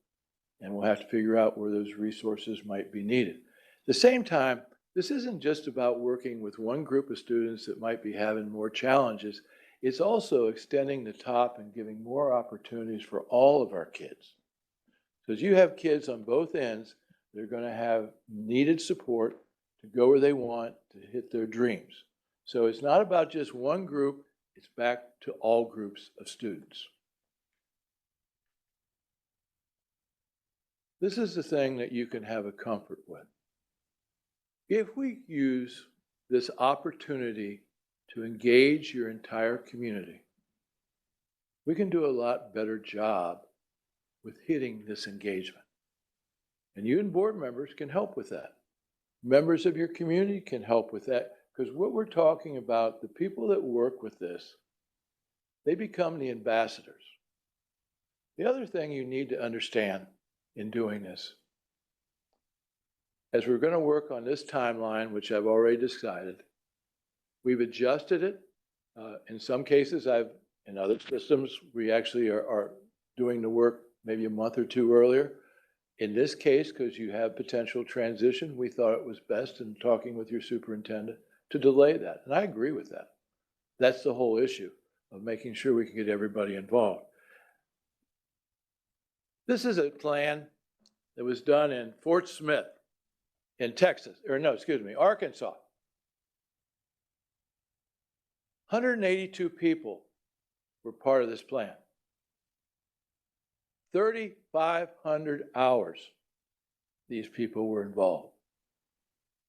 And we'll have to figure out where those resources might be needed. At the same time, this isn't just about working with one group of students that might be having more challenges. It's also extending the top and giving more opportunities for all of our kids. Because you have kids on both ends that are going to have needed support to go where they want to hit their dreams. So it's not about just one group, it's back to all groups of students. This is the thing that you can have a comfort with. If we use this opportunity to engage your entire community, we can do a lot better job with hitting this engagement. And you and board members can help with that. Members of your community can help with that, because what we're talking about, the people that work with this, they become the ambassadors. The other thing you need to understand in doing this, as we're going to work on this timeline, which I've already decided, we've adjusted it. In some cases, in other systems, we actually are doing the work maybe a month or two earlier. In this case, because you have potential transition, we thought it was best in talking with your superintendent to delay that. And I agree with that. That's the whole issue of making sure we can get everybody involved. This is a plan that was done in Fort Smith in Arkansas. 182 people were part of this plan. 3,500 hours these people were involved.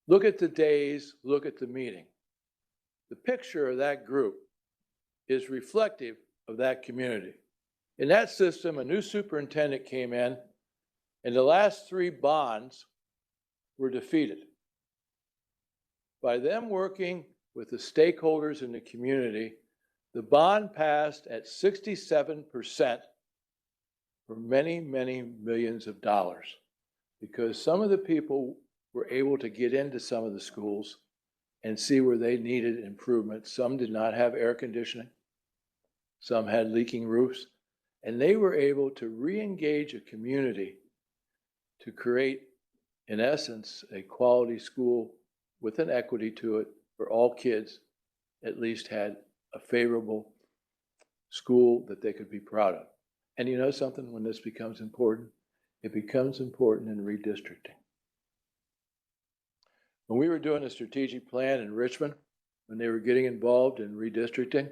Look at the days, look at the meeting. The picture of that group is reflective of that community. In that system, a new superintendent came in, and the last 3 bonds were defeated. By them working with the stakeholders in the community, the bond passed at 67% for many, many millions of dollars, because some of the people were able to get into some of the schools and see where they needed improvement. Some did not have air conditioning. Some had leaking roofs. And they were able to re-engage a community to create, in essence, a quality school with an equity to it where all kids at least had a favorable school that they could be proud of. And you know something, when this becomes important? It becomes important in redistricting. When we were doing a strategic plan in Richmond, when they were getting involved in redistricting,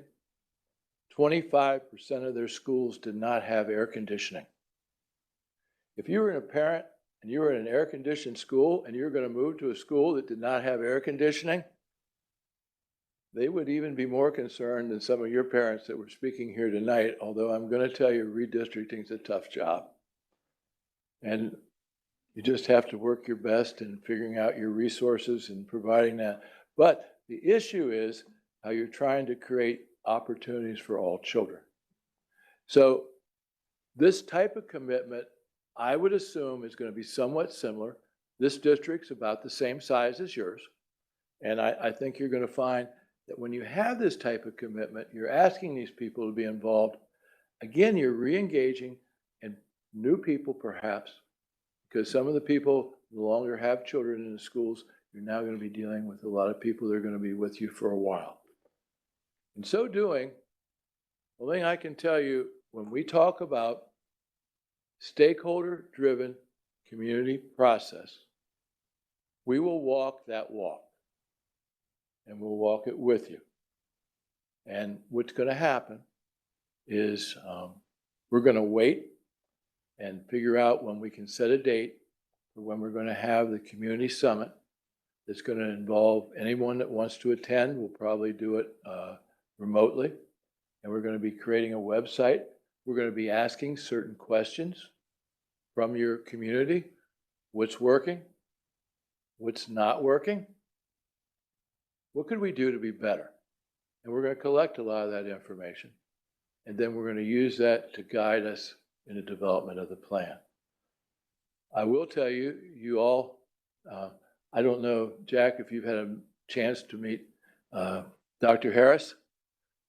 25% of their schools did not have air conditioning. If you were a parent and you were in an air-conditioned school and you were going to move to a school that did not have air conditioning, they would even be more concerned than some of your parents that were speaking here tonight, although I'm going to tell you redistricting is a tough job. And you just have to work your best in figuring out your resources and providing that. But the issue is how you're trying to create opportunities for all children. So this type of commitment, I would assume, is going to be somewhat similar. This district's about the same size as yours. And I think you're going to find that when you have this type of commitment, you're asking these people to be involved. Again, you're re-engaging and new people perhaps, because some of the people no longer have children in the schools. You're now going to be dealing with a lot of people that are going to be with you for a while. In so doing, the thing I can tell you, when we talk about stakeholder-driven community process, we will walk that walk, and we'll walk it with you. And what's going to happen is we're going to wait and figure out when we can set a date for when we're going to have the community summit that's going to involve anyone that wants to attend. We'll probably do it remotely. And we're going to be creating a website. We're going to be asking certain questions from your community. What's working? What's not working? What could we do to be better? And we're going to collect a lot of that information. And then we're going to use that to guide us in the development of the plan. I will tell you, you all, I don't know, Jack, if you've had a chance to meet Dr. Harris,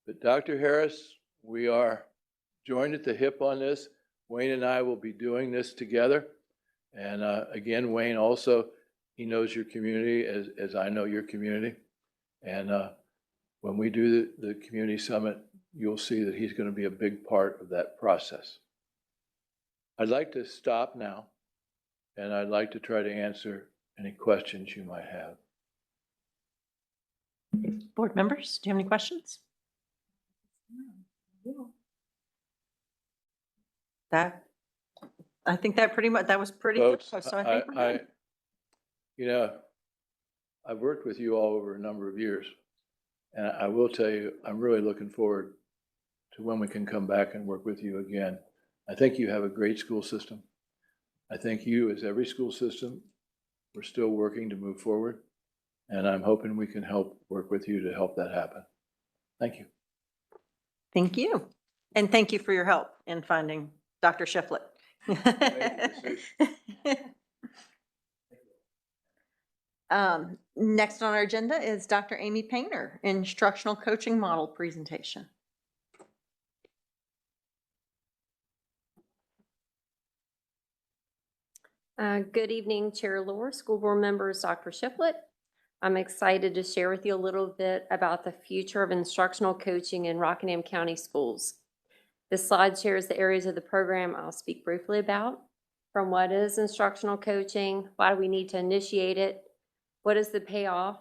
but Dr. Harris, we are joined at the hip on this. Wayne and I will be doing this together. And again, Wayne also, he knows your community as I know your community. And when we do the community summit, you'll see that he's going to be a big part of that process. I'd like to stop now, and I'd like to try to answer any questions you might have. Board members, do you have any questions? I think that pretty much, that was pretty Folks, thorough, so I think we're good. You know, I've worked with you all over a number of years, and I will tell you, I'm really looking forward to when we can come back and work with you again. I think you have a great school system. I think you, as every school system, we're still working to move forward, and I'm hoping we can help work with you to help that happen. Thank you. Thank you. And thank you for your help in finding Dr. Shiflett. Next on our agenda is Dr. Amy Painter, instructional coaching model presentation. Good evening, Chair Lohr, school board members, Dr. Shiflett. I'm excited to share with you a little bit about the future of instructional coaching in Rockingham County schools. This slide shares the areas of the program I'll speak briefly about, from what is instructional coaching, why do we need to initiate it, what is the payoff,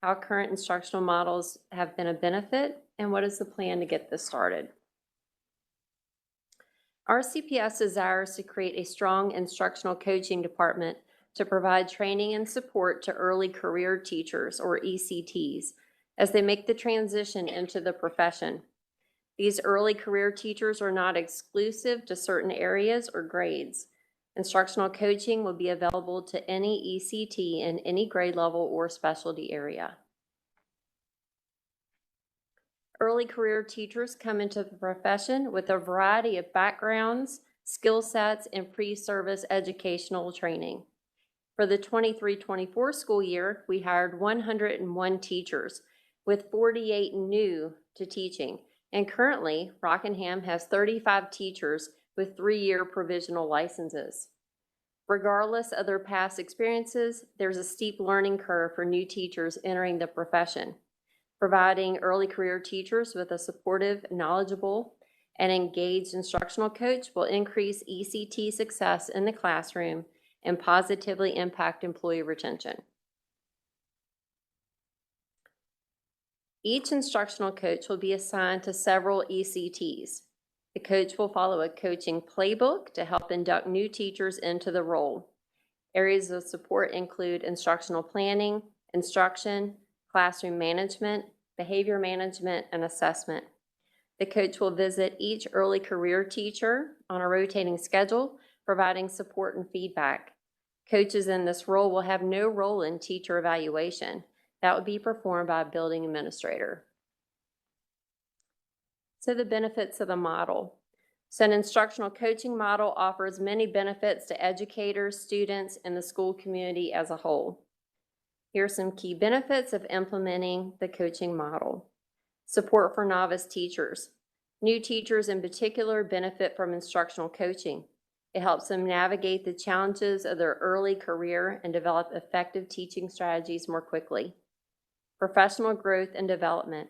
how current instructional models have been a benefit, and what is the plan to get this started. RCPS desires to create a strong instructional coaching department to provide training and support to early career teachers, or ECTs, as they make the transition into the profession. These early career teachers are not exclusive to certain areas or grades. Instructional coaching will be available to any ECT in any grade level or specialty area. Early career teachers come into the profession with a variety of backgrounds, skill sets, and pre-service educational training. For the 23-24 school year, we hired 101 teachers, with 48 new to teaching. And currently, Rockingham has 35 teachers with 3-year provisional licenses. Regardless of their past experiences, there's a steep learning curve for new teachers entering the profession. Providing early career teachers with a supportive, knowledgeable, and engaged instructional coach will increase ECT success in the classroom and positively impact employee retention. Each instructional coach will be assigned to several ECTs. The coach will follow a coaching playbook to help induct new teachers into the role. Areas of support include instructional planning, instruction, classroom management, behavior management, and assessment. The coach will visit each early career teacher on a rotating schedule, providing support and feedback. Coaches in this role will have no role in teacher evaluation. That would be performed by a building administrator. So the benefits of the model. So an instructional coaching model offers many benefits to educators, students, and the school community as a whole. Here are some key benefits of implementing the coaching model. Support for novice teachers. New teachers in particular benefit from instructional coaching. It helps them navigate the challenges of their early career and develop effective teaching strategies more quickly. Professional growth and development.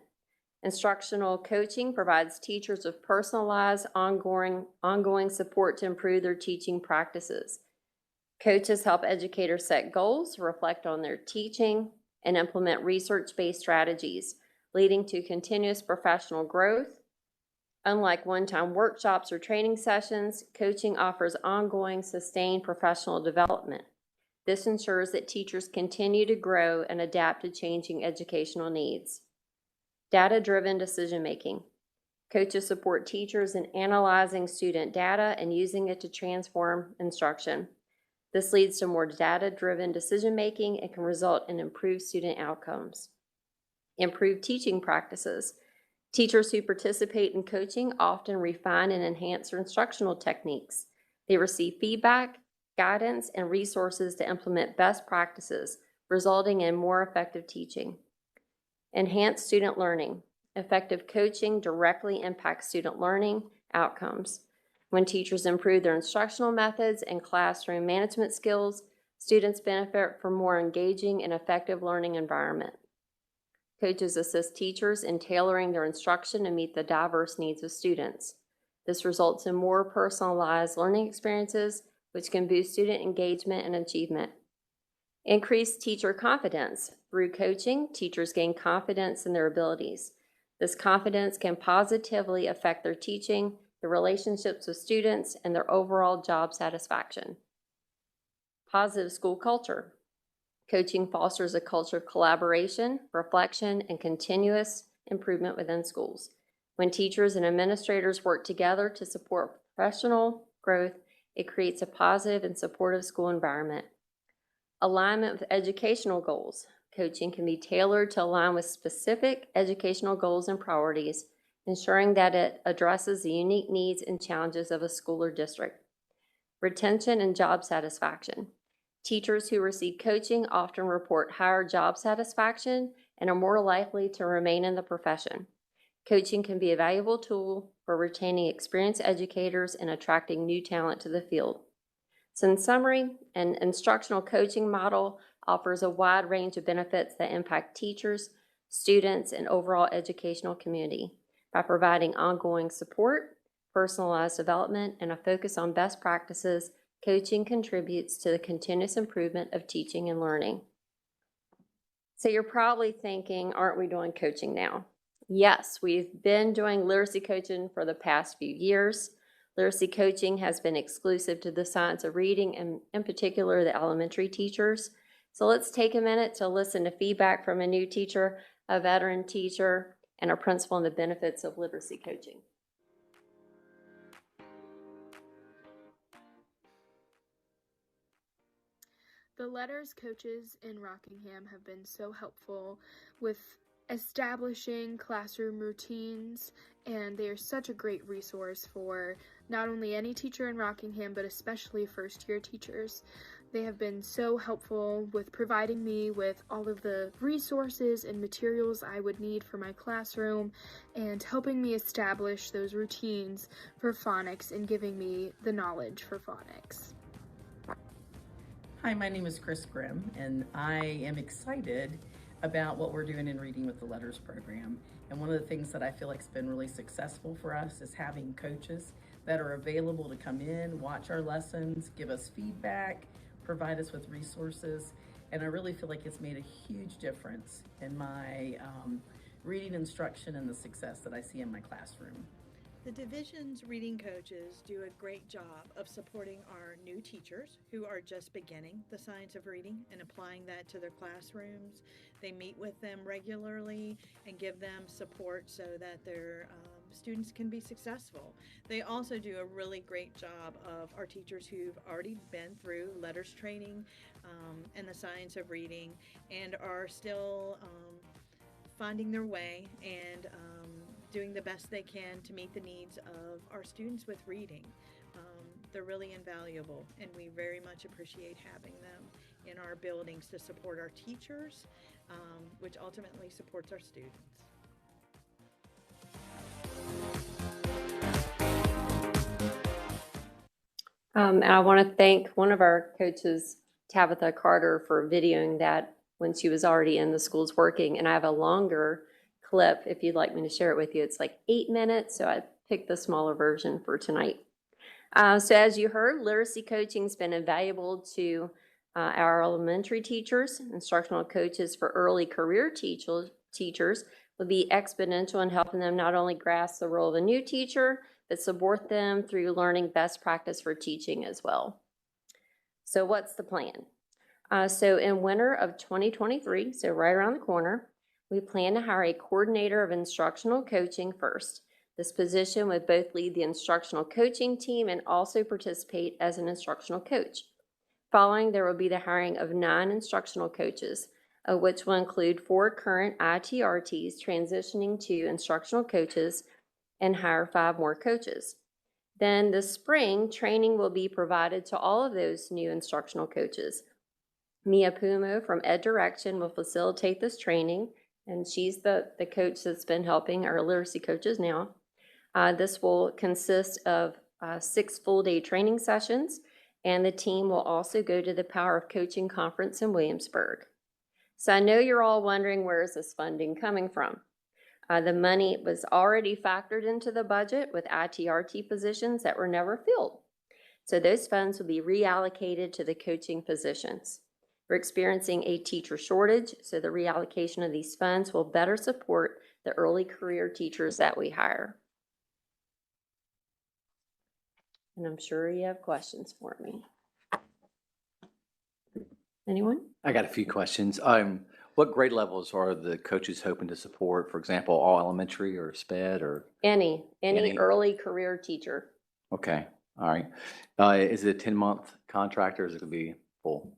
Instructional coaching provides teachers with personalized, ongoing support to improve their teaching practices. Coaches help educators set goals, reflect on their teaching, and implement research-based strategies, leading to continuous professional growth. Unlike one-time workshops or training sessions, coaching offers ongoing, sustained professional development. This ensures that teachers continue to grow and adapt to changing educational needs. Data-driven decision-making. Coaches support teachers in analyzing student data and using it to transform instruction. This leads to more data-driven decision-making and can result in improved student outcomes. Improved teaching practices. Teachers who participate in coaching often refine and enhance their instructional techniques. They receive feedback, guidance, and resources to implement best practices, resulting in more effective teaching. Enhanced student learning. Effective coaching directly impacts student learning outcomes. When teachers improve their instructional methods and classroom management skills, students benefit from more engaging and effective learning environment. Coaches assist teachers in tailoring their instruction to meet the diverse needs of students. This results in more personalized learning experiences, which can boost student engagement and achievement. Increased teacher confidence. Through coaching, teachers gain confidence in their abilities. This confidence can positively affect their teaching, their relationships with students, and their overall job satisfaction. Positive school culture. Coaching fosters a culture of collaboration, reflection, and continuous improvement within schools. When teachers and administrators work together to support professional growth, it creates a positive and supportive school environment. Alignment with educational goals. Coaching can be tailored to align with specific educational goals and priorities, ensuring that it addresses the unique needs and challenges of a school or district. Retention and job satisfaction. Teachers who receive coaching often report higher job satisfaction and are more likely to remain in the profession. Coaching can be a valuable tool for retaining experienced educators and attracting new talent to the field. So in summary, an instructional coaching model offers a wide range of benefits that impact teachers, students, and overall educational community. By providing ongoing support, personalized development, and a focus on best practices, coaching contributes to the continuous improvement of teaching and learning. So you're probably thinking, aren't we doing coaching now? Yes, we've been doing literacy coaching for the past few years. Literacy coaching has been exclusive to the science of reading and in particular the elementary teachers. So let's take a minute to listen to feedback from a new teacher, a veteran teacher, and a principal on the benefits of literacy coaching. The letters coaches in Rockingham have been so helpful with establishing classroom routines, and they are such a great resource for not only any teacher in Rockingham, but especially first-year teachers. They have been so helpful with providing me with all of the resources and materials I would need for my classroom and helping me establish those routines for phonics and giving me the knowledge for phonics. Hi, my name is Chris Grimm, and I am excited about what we're doing in Reading with the Letters program. And one of the things that I feel like has been really successful for us is having coaches that are available to come in, watch our lessons, give us feedback, provide us with resources. And I really feel like it's made a huge difference in my reading instruction and the success that I see in my classroom. The division's reading coaches do a great job of supporting our new teachers who are just beginning the science of reading and applying that to their classrooms. They meet with them regularly and give them support so that their students can be successful. They also do a really great job of our teachers who've already been through letters training and the science of reading and are still finding their way and doing the best they can to meet the needs of our students with reading. They're really invaluable, and we very much appreciate having them in our buildings to support our teachers, which ultimately supports our students. I want to thank one of our coaches, Tabitha Carter, for videoing that when she was already in the schools working. And I have a longer clip if you'd like me to share it with you. It's like 8 minutes, so I picked the smaller version for tonight. So as you heard, literacy coaching has been invaluable to our elementary teachers. Instructional coaches for early career teachers will be exponential in helping them not only grasp the role of a new teacher, but support them through learning best practice for teaching as well. So what's the plan? So in winter of 2023, so right around the corner, we plan to hire a coordinator of instructional coaching first. This position would both lead the instructional coaching team and also participate as an instructional coach. Following, there will be the hiring of 9 instructional coaches, which will include 4 current ITRTs transitioning to instructional coaches and hire 5 more coaches. Then this spring, training will be provided to all of those new instructional coaches. Mia Pumo from Ed Direction will facilitate this training, and she's the coach that's been helping our literacy coaches now. This will consist of 6 full-day training sessions, and the team will also go to the Power of Coaching Conference in Williamsburg. So I know you're all wondering, where is this funding coming from? The money was already factored into the budget with ITRT positions that were never filled. So those funds will be reallocated to the coaching positions. We're experiencing a teacher shortage, so the reallocation of these funds will better support the early career teachers that we hire. And I'm sure you have questions for me. Anyone? I got a few questions. What grade levels are the coaches hoping to support? For example, all elementary or SPED or? Any early career teacher. Okay, all right. Is it a 10-month contract or is it going to be full?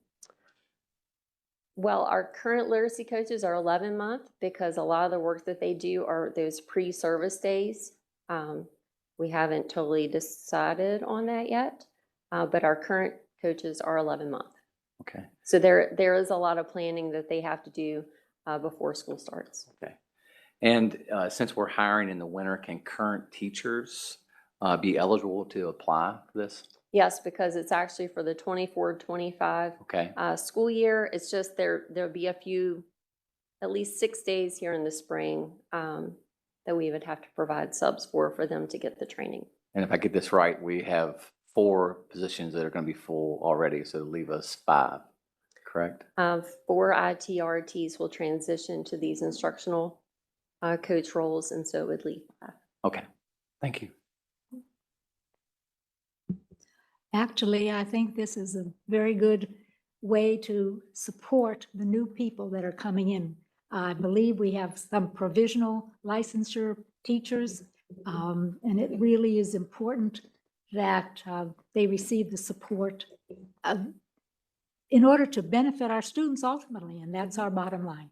Well, our current literacy coaches are 11-month because a lot of the work that they do are those pre-service days. We haven't totally decided on that yet, but our current coaches are 11-month. Okay. So there is a lot of planning that they have to do before school starts. Okay. And since we're hiring in the winter, can current teachers be eligible to apply for this? Yes, because it's actually for the 24-25 Okay. School year. It's just there'll be at least 6 days here in the spring that we would have to provide subs for them to get the training. And if I get this right, we have 4 positions that are going to be full already, so leave us 5, correct? 4 ITRTs will transition to these instructional coach roles, and so it would leave 5. Okay, thank you. Actually, I think this is a very good way to support the new people that are coming in. I believe we have some provisional licensure teachers, and it really is important that they receive the support in order to benefit our students ultimately, and that's our bottom line.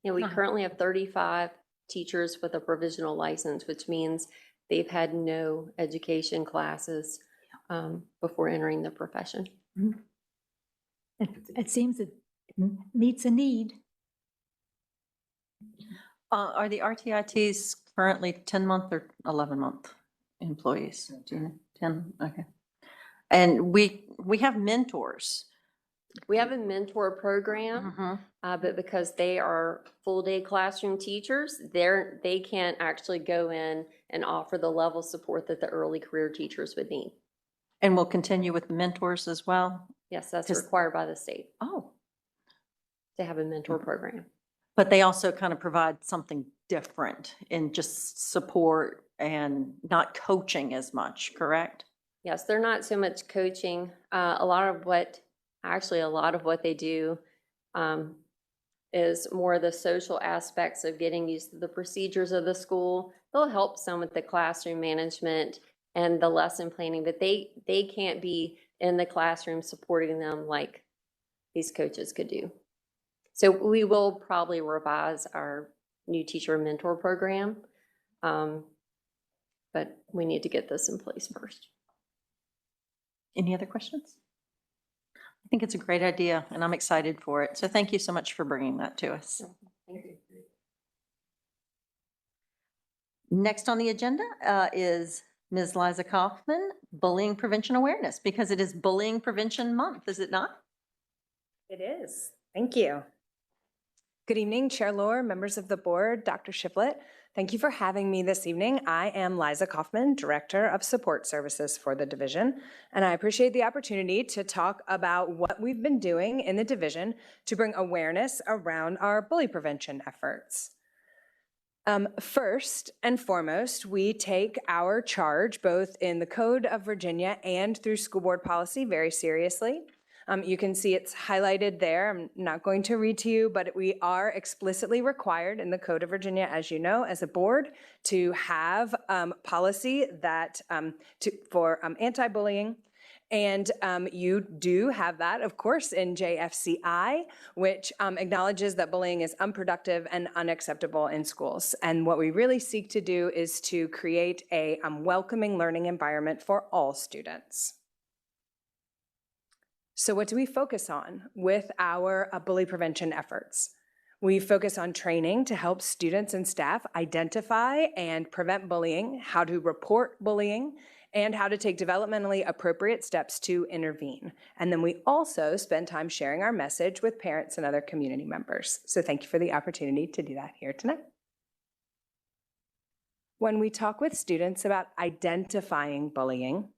And we currently have 35 teachers with a provisional license, which means they've had no education classes before entering the profession. Mm-hmm. It seems it meets a need. Are the RTITs currently 10-month or 11-month employees? Do you know? 10? Okay. And we have mentors. We have a mentor program, but because they are full-day classroom teachers, they can't actually go in and offer the level of support that the early career teachers would need. And we'll continue with the mentors as well? Yes, that's required by the state. Oh. To have a mentor program. But they also kind of provide something different in just support and not coaching as much, correct? Yes, they're not so much coaching. A lot of what they do is more the social aspects of getting used to the procedures of the school. They'll help some with the classroom management and the lesson planning, but they can't be in the classroom supporting them like these coaches could do. So we will probably revise our new teacher mentor program, but we need to get this in place first. Any other questions? I think it's a great idea and I'm excited for it. So thank you so much for bringing that to us. Thank you. Next on the agenda is Ms. Liza Kaufman, Bullying Prevention Awareness, because it is Bullying Prevention Month, is it not? It is. Thank you. Good evening, Chair Lohr, members of the board, Dr. Shiflett. Thank you for having me this evening. I am Liza Kaufman, Director of Support Services for the division, and I appreciate the opportunity to talk about what we've been doing in the division to bring awareness around our bully prevention efforts. First and foremost, we take our charge both in the Code of Virginia and through school board policy very seriously. You can see it's highlighted there. I'm not going to read to you, but we are explicitly required in the Code of Virginia, as you know, as a board, to have policy that for anti-bullying. And you do have that, of course, in JFCI, which acknowledges that bullying is unproductive and unacceptable in schools. And what we really seek to do is to create a welcoming learning environment for all students. So what do we focus on with our bully prevention efforts? We focus on training to help students and staff identify and prevent bullying, how to report bullying, and how to take developmentally appropriate steps to intervene. And then we also spend time sharing our message with parents and other community members. So thank you for the opportunity to do that here tonight. When we talk with students about identifying bullying,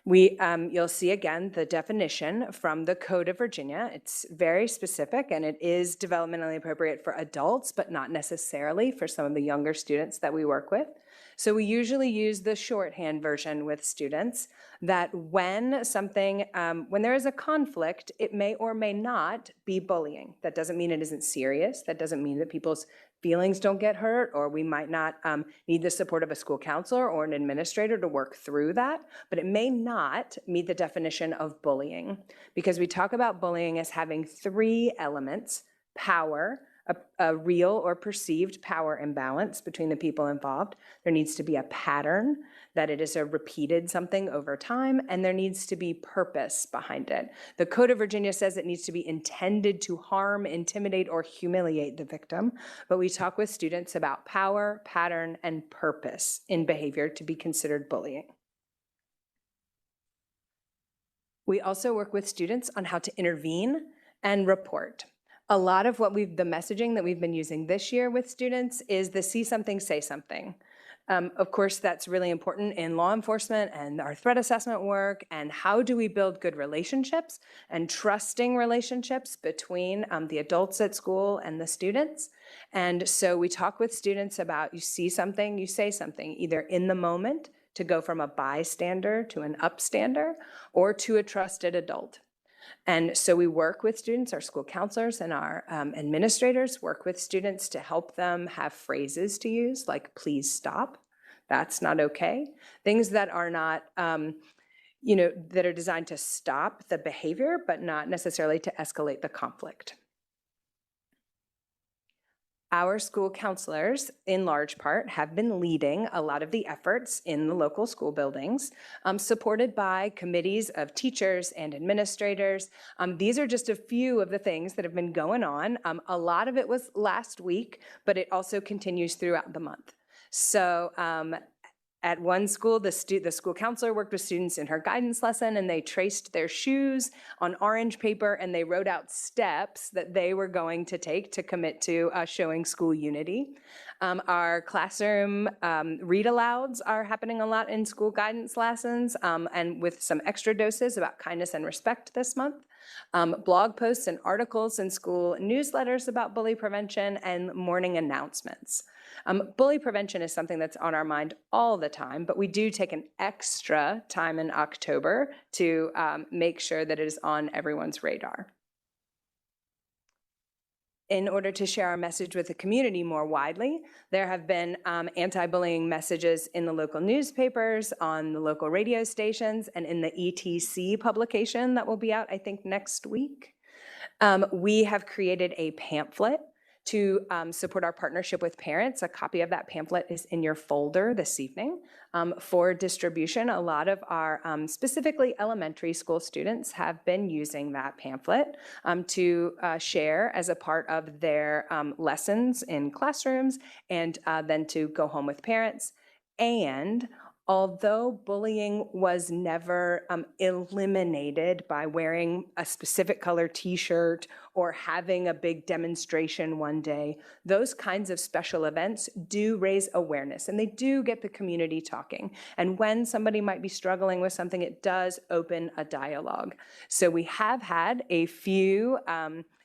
you'll see again the definition from the Code of Virginia. It's very specific and it is developmentally appropriate for adults, but not necessarily for some of the younger students that we work with. So we usually use the shorthand version with students that when there is a conflict, it may or may not be bullying. That doesn't mean it isn't serious. That doesn't mean that people's feelings don't get hurt, or we might not need the support of a school counselor or an administrator to work through that, but it may not meet the definition of bullying, because we talk about bullying as having three elements: power, a real or perceived power imbalance between the people involved. There needs to be a pattern, that it is a repeated something over time, and there needs to be purpose behind it. The Code of Virginia says it needs to be intended to harm, intimidate, or humiliate the victim, but we talk with students about power, pattern, and purpose in behavior to be considered bullying. We also work with students on how to intervene and report. A lot of the messaging that we've been using this year with students is the see something, say something. Of course, that's really important in law enforcement and our threat assessment work, and how do we build good relationships and trusting relationships between the adults at school and the students. And so we talk with students about, you see something, you say something, either in the moment to go from a bystander to an upstander, or to a trusted adult. And so we work with students, our school counselors and our administrators work with students to help them have phrases to use, like please stop, that's not okay. Things that are not, that are designed to stop the behavior, but not necessarily to escalate the conflict. Our school counselors, in large part, have been leading a lot of the efforts in the local school buildings, supported by committees of teachers and administrators. These are just a few of the things that have been going on. A lot of it was last week, but it also continues throughout the month. So at one school, the school counselor worked with students in her guidance lesson, and they traced their shoes on orange paper, and they wrote out steps that they were going to take to commit to showing school unity. Our classroom read alouds are happening a lot in school guidance lessons, and with some extra doses about kindness and respect this month. blog posts and articles in school newsletters about bully prevention, and morning announcements. Bully prevention is something that's on our mind all the time, but we do take an extra time in October to make sure that it is on everyone's radar. In order to share our message with the community more widely, there have been anti-bullying messages in the local newspapers, on the local radio stations, and in the ETC publication that will be out, I think, next week. We have created a pamphlet to support our partnership with parents. A copy of that pamphlet is in your folder this evening for distribution. A lot of our specifically elementary school students have been using that pamphlet to share as a part of their lessons in classrooms, and then to go home with parents. And although bullying was never eliminated by wearing a specific color t-shirt or having a big demonstration one day, those kinds of special events do raise awareness, and they do get the community talking. And when somebody might be struggling with something, it does open a dialogue. So we have had a few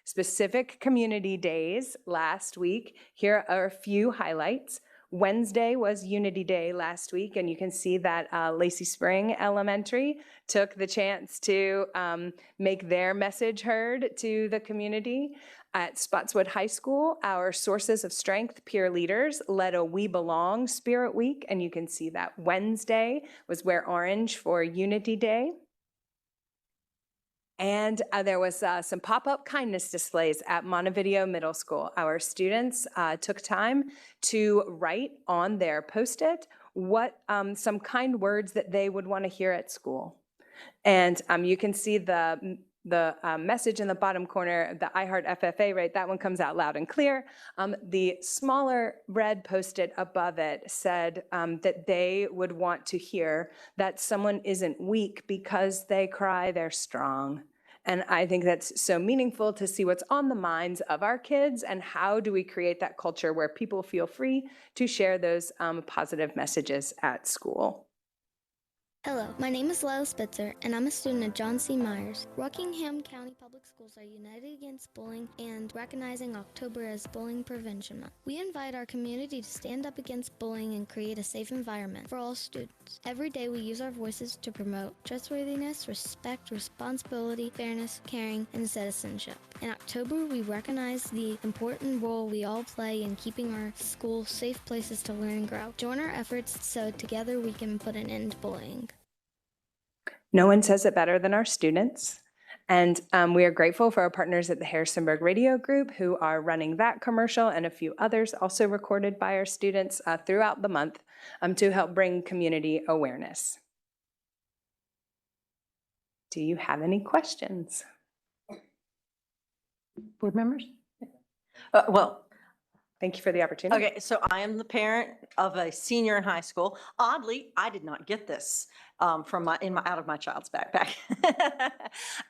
specific community days last week. Here are a few highlights. Wednesday was Unity Day last week, and you can see that Lacey Spring Elementary took the chance to make their message heard to the community. At Spotswood High School, our Sources of Strength peer leaders led a We Belong Spirit Week, and you can see that Wednesday was Wear Orange for Unity Day. And there was some pop-up kindness displays at Montevideo Middle School. Our students took time to write on their Post-it what some kind words that they would want to hear at school. And you can see the message in the bottom corner, the I Heart FFA, right? That one comes out loud and clear. The smaller red Post-it above it said that they would want to hear that someone isn't weak because they cry, they're strong. And I think that's so meaningful to see what's on the minds of our kids, and how do we create that culture where people feel free to share those positive messages at school. Hello, my name is Lila Spitzer, and I'm a student at John C. Myers. Rockingham County Public Schools are united against bullying and recognizing October as Bullying Prevention Month. We invite our community to stand up against bullying and create a safe environment for all students. Every day we use our voices to promote trustworthiness, respect, responsibility, fairness, caring, and citizenship. In October, we recognize the important role we all play in keeping our schools safe places to learn and grow. Join our efforts so together we can put an end to bullying. No one says it better than our students. And we are grateful for our partners at the Harrisonburg Radio Group, who are running that commercial and a few others also recorded by our students throughout the month to help bring community awareness. Do you have any questions? Board members? Thank you for the opportunity. Okay, so I am the parent of a senior in high school. Oddly, I did not get this out of my child's backpack.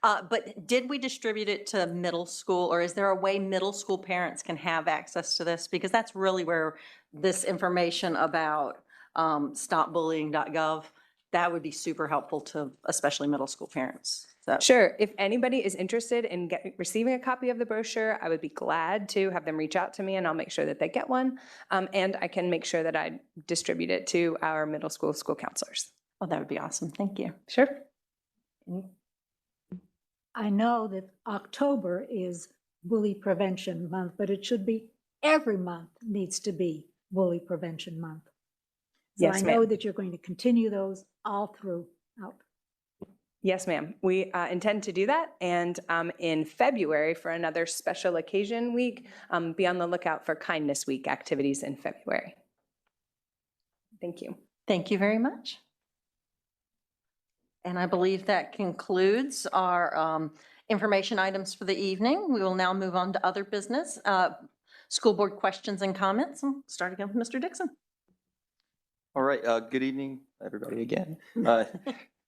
But did we distribute it to middle school, or is there a way middle school parents can have access to this? Because that's really where this information about stopbullying.gov, that would be super helpful to especially middle school parents. So. Sure. If anybody is interested in receiving a copy of the brochure, I would be glad to have them reach out to me, and I'll make sure that they get one. And I can make sure that I distribute it to our middle school counselors. Oh, that would be awesome. Thank you. Sure. I know that October is Bully Prevention Month, but it should be every month needs to be Bully Prevention Month. So Yes, I know ma'am. that you're going to continue those all throughout. Yes, ma'am. We intend to do that. And in February, for another special occasion week, be on the lookout for Kindness Week activities in February. Thank you. Thank you very much. And I believe that concludes our information items for the evening. We will now move on to other business. School board questions and comments. Start again with Mr. Dixon. All right, good evening, everybody again.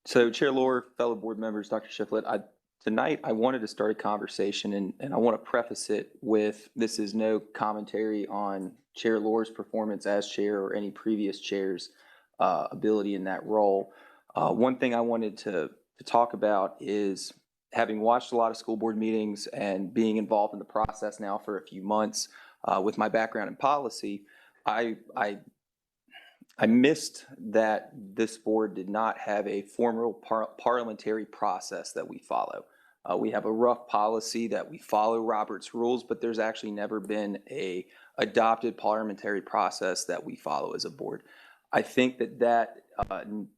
So Chair Lohr, fellow board members, Dr. Shiflett, tonight I wanted to start a conversation, and I want to preface it with this is no commentary on Chair Lohr's performance as chair or any previous chair's ability in that role. One thing I wanted to talk about is having watched a lot of school board meetings and being involved in the process now for a few months, with my background in policy, I missed that this board did not have a formal parliamentary process that we follow. We have a rough policy that we follow Robert's rules, but there's actually never been a adopted parliamentary process that we follow as a board. I think that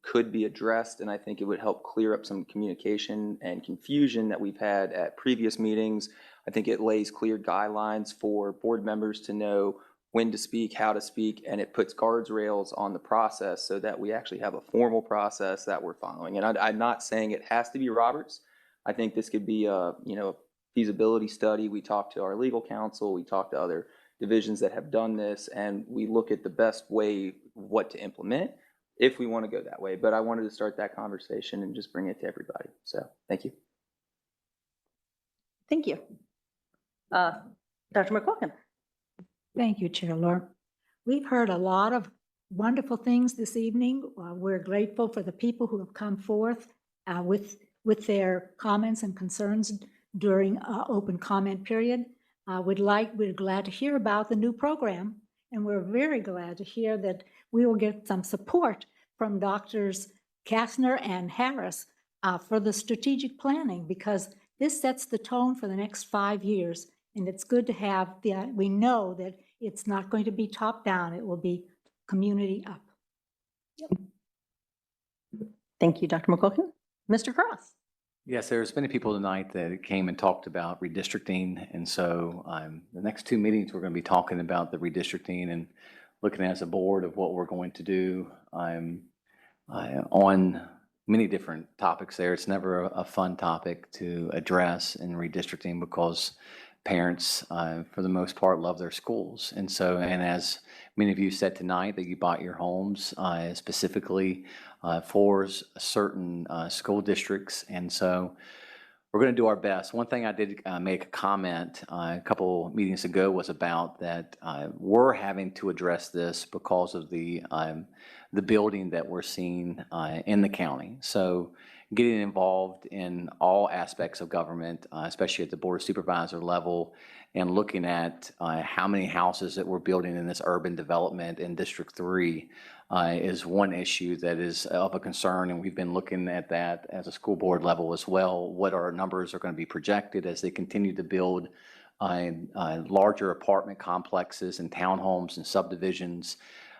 could be addressed, and I think it would help clear up some communication and confusion that we've had at previous meetings. I think it lays clear guidelines for board members to know when to speak, how to speak, and it puts guardrails on the process so that we actually have a formal process that we're following. And I'm not saying it has to be Roberts. I think this could be a feasibility study. We talk to our legal counsel, we talk to other divisions that have done this, and we look at the best way what to implement if we want to go that way. But I wanted to start that conversation and just bring it to everybody. So thank you. Thank you. Dr. McQuilkin. Thank you, Chair Laura. We've heard a lot of wonderful things this evening. We're grateful for the people who have come forth with their comments and concerns during open comment period. We're glad to hear about the new program, and we're very glad to hear that we will get some support from Doctors Kastner and Harris for the strategic planning, because this sets the tone for the next 5 years. And it's good to have we know that it's not going to be top down, it will be community up. Thank you, Dr. McQuilkin. Mr. Cross. Yes, there's many people tonight that came and talked about redistricting. And so the next 2 meetings, we're going to be talking about the redistricting and looking as a board of what we're going to do on many different topics there. It's never a fun topic to address in redistricting because parents, for the most part, love their schools. And so, and as many of you said tonight, that you bought your homes specifically for certain school districts. And so we're going to do our best. One thing I did make a comment a couple meetings ago was about that we're having to address this because of the building that we're seeing in the county. So getting involved in all aspects of government, especially at the Board of Supervisor level, and looking at how many houses that we're building in this urban development in District 3 is one issue that is of a concern, and we've been looking at that as a school board level as well. What our numbers are going to be projected as they continue to build larger apartment complexes and townhomes and subdivisions.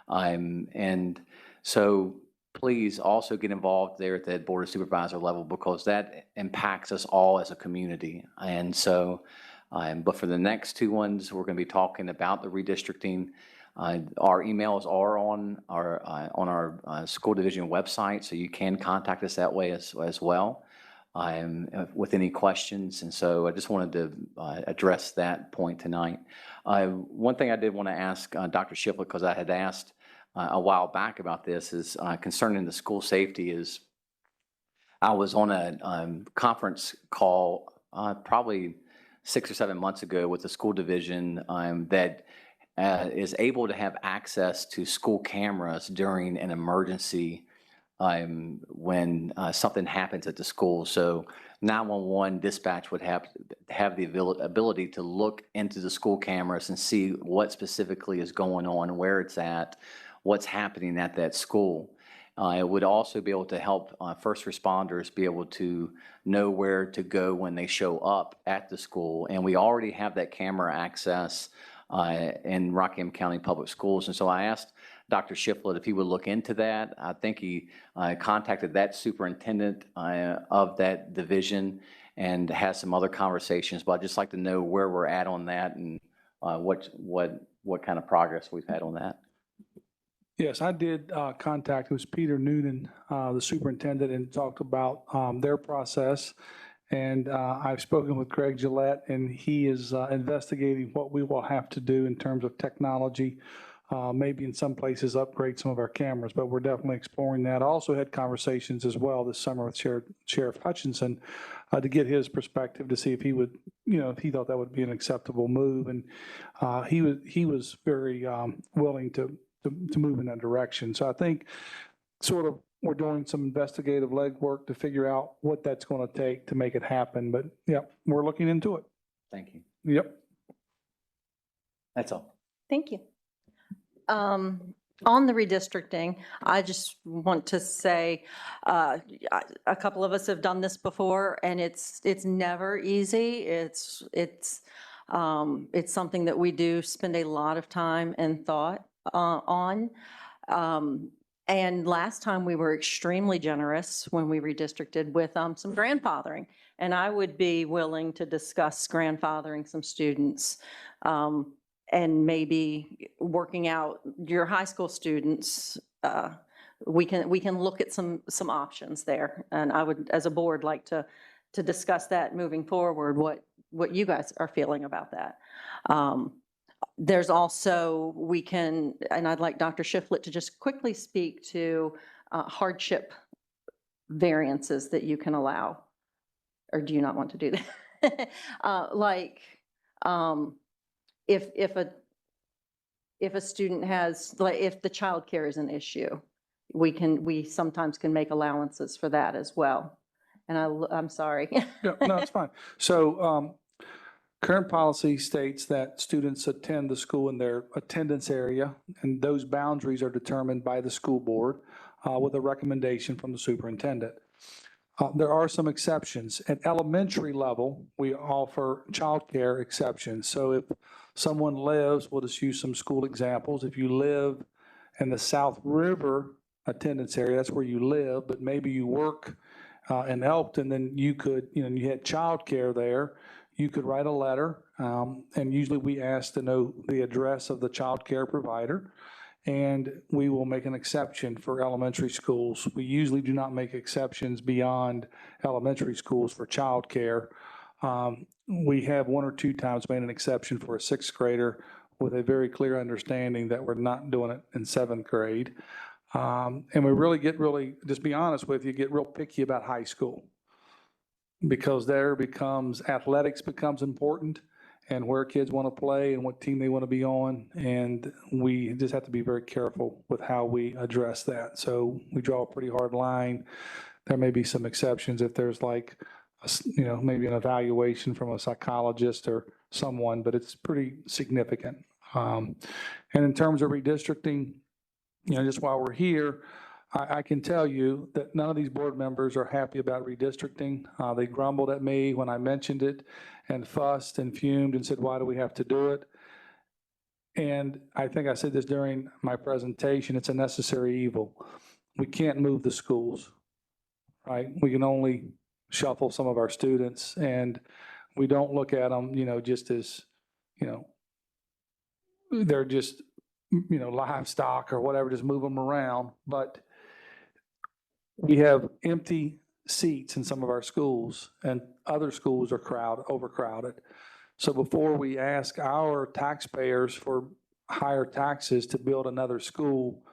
And so please also get involved there at the Board of Supervisor level, because that impacts us all as a community. And so, but for the next 2 ones, we're going to be talking about the redistricting. Our emails are on our school division website, so you can contact us that way as well with any questions. And so I just wanted to address that point tonight. One thing I did want to ask Dr. Shiflett, because I had asked a while back about this, is concerning the school safety. Is I was on a conference call probably 6 or 7 months ago with the school division that is able to have access to school cameras during an emergency when something happens at the school. So 911 dispatch would have the ability to look into the school cameras and see what specifically is going on, where it's at, what's happening at that school. It would also be able to help first responders be able to know where to go when they show up at the school. And we already have that camera access in Rockingham County Public Schools. And so I asked Dr. Shiflett if he would look into that. I think he contacted that superintendent of that division and has some other conversations, but I'd just like to know where we're at on that and what kind of progress we've had on that. Yes, I did contact, it was Peter Noonan, the superintendent, and talked about their process. And I've spoken with Craig Gillette, and he is investigating what we will have to do in terms of technology. Maybe in some places upgrade some of our cameras, but we're definitely exploring that. I also had conversations as well this summer with Sheriff Hutchinson to get his perspective to see if he would, if he thought that would be an acceptable move. And he was very willing to move in that direction. So I think sort of we're doing some investigative legwork to figure out what that's going to take to make it happen. But yeah, we're looking into it. Thank you. Yep. That's all. Thank you. On the redistricting, I just want to say, a couple of us have done this before, and it's never easy. It's something that we do spend a lot of time and thought on. And last time we were extremely generous when we redistricted with some grandfathering, and I would be willing to discuss grandfathering some students. And maybe working out your high school students, we can look at some options there. And I would, as a board, like to discuss that moving forward, what you guys are feeling about that. There's also, and I'd like Dr. Shiflett to just quickly speak to hardship variances that you can allow, or do you not want to do that? If a student has, like, if the childcare is an issue, we sometimes can make allowances for that as well. And I'm sorry. Yeah, no, it's fine. So current policy states that students attend the school in their attendance area, and those boundaries are determined by the school board with a recommendation from the superintendent. There are some exceptions. At elementary level, we offer childcare exceptions. So if someone lives, we'll just use some school examples. If you live in the South River attendance area, that's where you live, but maybe you work in Elkton, then you could, you had childcare there, you could write a letter, and usually we ask to know the address of the childcare provider, and we will make an exception for elementary schools. We usually do not make exceptions beyond elementary schools for childcare. We have one or two times made an exception for a sixth grader with a very clear understanding that we're not doing it in seventh grade. And we just be honest with you, get real picky about high school, because athletics becomes important, and where kids want to play and what team they want to be on. And we just have to be very careful with how we address that. So we draw a pretty hard line. There may be some exceptions if there's maybe an evaluation from a psychologist or someone, but it's pretty significant. And in terms of redistricting, just while we're here, I can tell you that none of these board members are happy about redistricting. They grumbled at me when I mentioned it and fussed and fumed and said, why do we have to do it? And I think I said this during my presentation, it's a necessary evil. We can't move the schools, right? We can only shuffle some of our students, and we don't look at them, just as, they're just, livestock or whatever, just move them around. But we have empty seats in some of our schools, and other schools are overcrowded. So before we ask our taxpayers for higher taxes to build another school,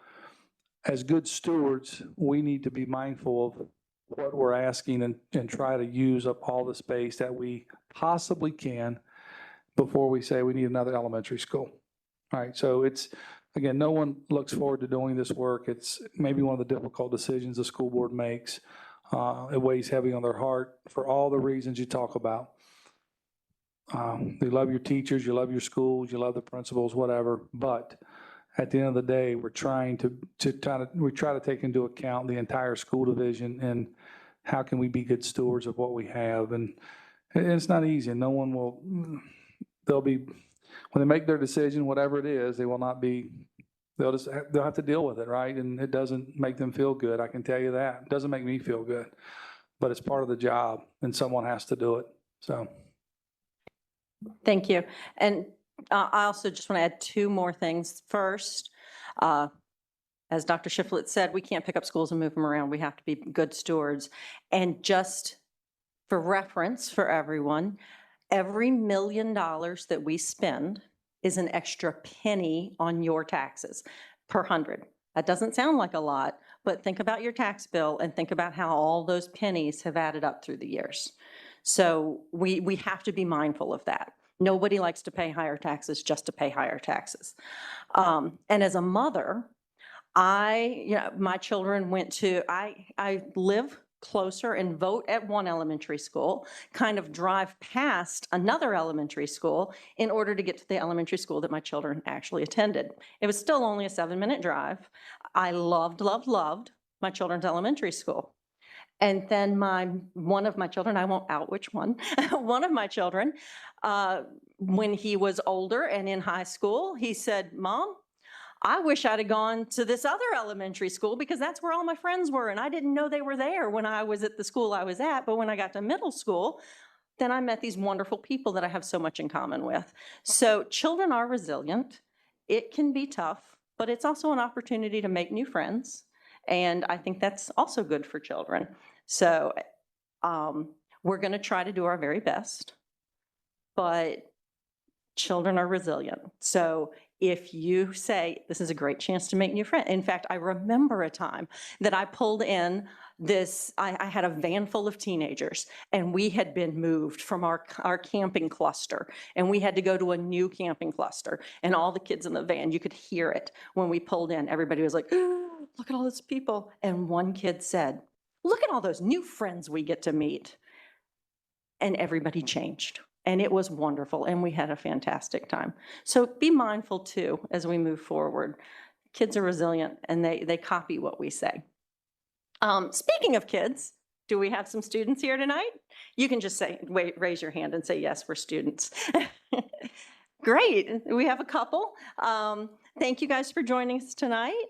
as good stewards, we need to be mindful of what we're asking and try to use up all the space that we possibly can before we say we need another elementary school. All right, so again, no one looks forward to doing this work. It's maybe one of the difficult decisions the school board makes. It weighs heavy on their heart for all the reasons you talk about. You love your teachers, you love your schools, you love the principals, whatever. But at the end of the day, we're trying to take into account the entire school division and how can we be good stewards of what we have. And it's not easy. No one will. When they make their decision, whatever it is, they will not be. They'll have to deal with it, right? And it doesn't make them feel good. I can tell you that. It doesn't make me feel good, but it's part of the job, and someone has to do it. So. Thank you. And I also just want to add two more things. First, as Dr. Shiflett said, we can't pick up schools and move them around. We have to be good stewards. And just for reference for everyone, every $1 million that we spend is an extra penny on your taxes per 100. That doesn't sound like a lot, but think about your tax bill and think about how all those pennies have added up through the years. So we have to be mindful of that. Nobody likes to pay higher taxes just to pay higher taxes. And as a mother, My children went to, I live closer and vote at one elementary school, kind of drive past another elementary school in order to get to the elementary school that my children actually attended. It was still only a 7-minute drive. I loved, loved, loved my children's elementary school. And then one of my children, I won't out which one, one of my children, when he was older and in high school, he said, "Mom, I wish I'd have gone to this other elementary school because that's where all my friends were. And I didn't know they were there when I was at the school I was at. But when I got to middle school, then I met these wonderful people that I have so much in common with." So children are resilient. It can be tough, but it's also an opportunity to make new friends. And I think that's also good for children. So we're going to try to do our very best, but children are resilient. So if you say, this is a great chance to make new friends. In fact, I remember a time that I pulled in I had a van full of teenagers, and we had been moved from our camping cluster, and we had to go to a new camping cluster, and all the kids in the van, you could hear it when we pulled in. Everybody was like, "Oh, look at all those people." And one kid said, "Look at all those new friends we get to meet." And everybody changed. And it was wonderful, and we had a fantastic time. So be mindful too as we move forward. Kids are resilient, and they copy what we say. Speaking of kids, do we have some students here tonight? You can just raise your hand and say, "Yes, we're students." Great, we have a couple. Thank you guys for joining us tonight.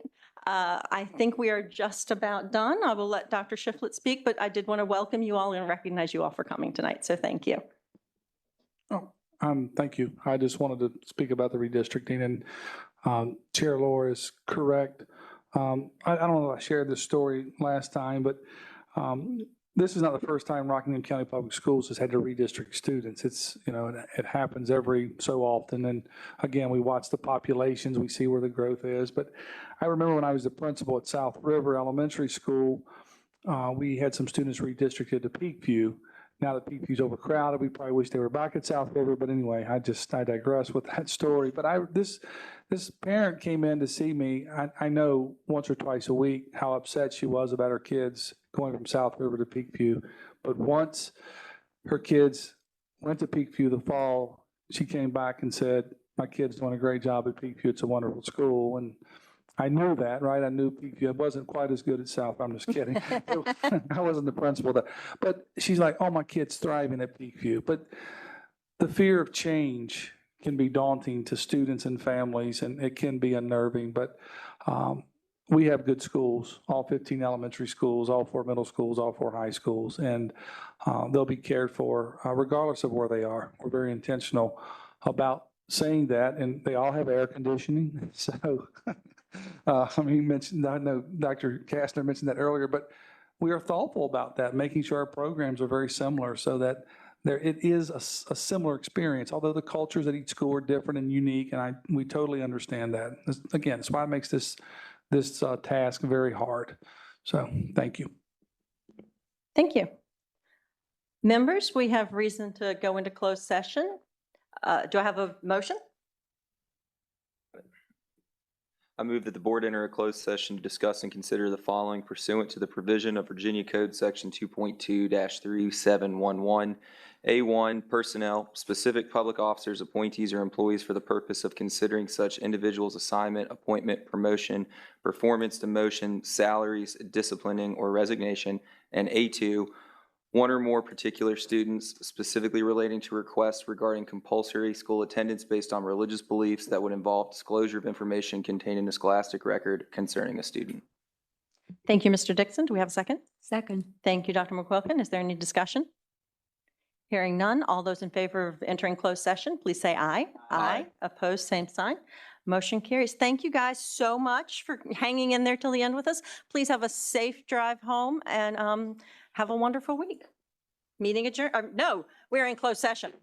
I think we are just about done. I will let Dr. Shiflett speak, but I did want to welcome you all and recognize you all for coming tonight, so thank you. Thank you. I just wanted to speak about the redistricting, and Chair Laura is correct. I don't know if I shared this story last time, but this is not the first time Rockingham County Public Schools has had to redistrict students. It happens every so often. And again, we watch the populations, we see where the growth is. But I remember when I was the principal at South River Elementary School, we had some students redistricted to Peakview. Now that Peakview's overcrowded, we probably wish they were back at South River. But anyway, I digress with that story. But this parent came in to see me. I know once or twice a week how upset she was about her kids going from South River to Peakview. But once her kids went to Peakview the fall, she came back and said, "My kid's doing a great job at Peakview. It's a wonderful school." And I knew that, right? I knew Peakview wasn't quite as good at South. I'm just kidding. I wasn't the principal there. But she's like, "Oh, my kid's thriving at Peakview." But the fear of change can be daunting to students and families, and it can be unnerving. But we have good schools, all 15 elementary schools, all 4 middle schools, all 4 high schools, and they'll be cared for regardless of where they are. We're very intentional about saying that, and they all have air conditioning. So, I know Dr. Kastner mentioned that earlier, but we are thoughtful about that, making sure our programs are very similar so that it is a similar experience, although the cultures at each school are different and unique, and we totally understand that. Again, it's why it makes this task very hard. So thank you. Thank you. Members, we have reason to go into closed session. Do I have a motion? I move that the board enter a closed session to discuss and consider the following pursuant to the provision of Virginia Code Section 2.2-3711. A1, personnel, specific public officers, appointees, or employees for the purpose of considering such individuals' assignment, appointment, promotion, performance, demotion, salaries, disciplining, or resignation. And A2, one or more particular students specifically relating to requests regarding compulsory school attendance based on religious beliefs that would involve disclosure of information contained in a scholastic record concerning a student. Thank you, Mr. Dixon. Do we have a second? Second. Thank you, Dr. McQuilkin. Is there any discussion? Hearing none, all those in favor of entering closed session, please say aye. Aye. Opposed, same sign. Motion carries. Thank you guys so much for hanging in there till the end with us. Please have a safe drive home and have a wonderful week. Meeting adjourned. No, we're in closed session.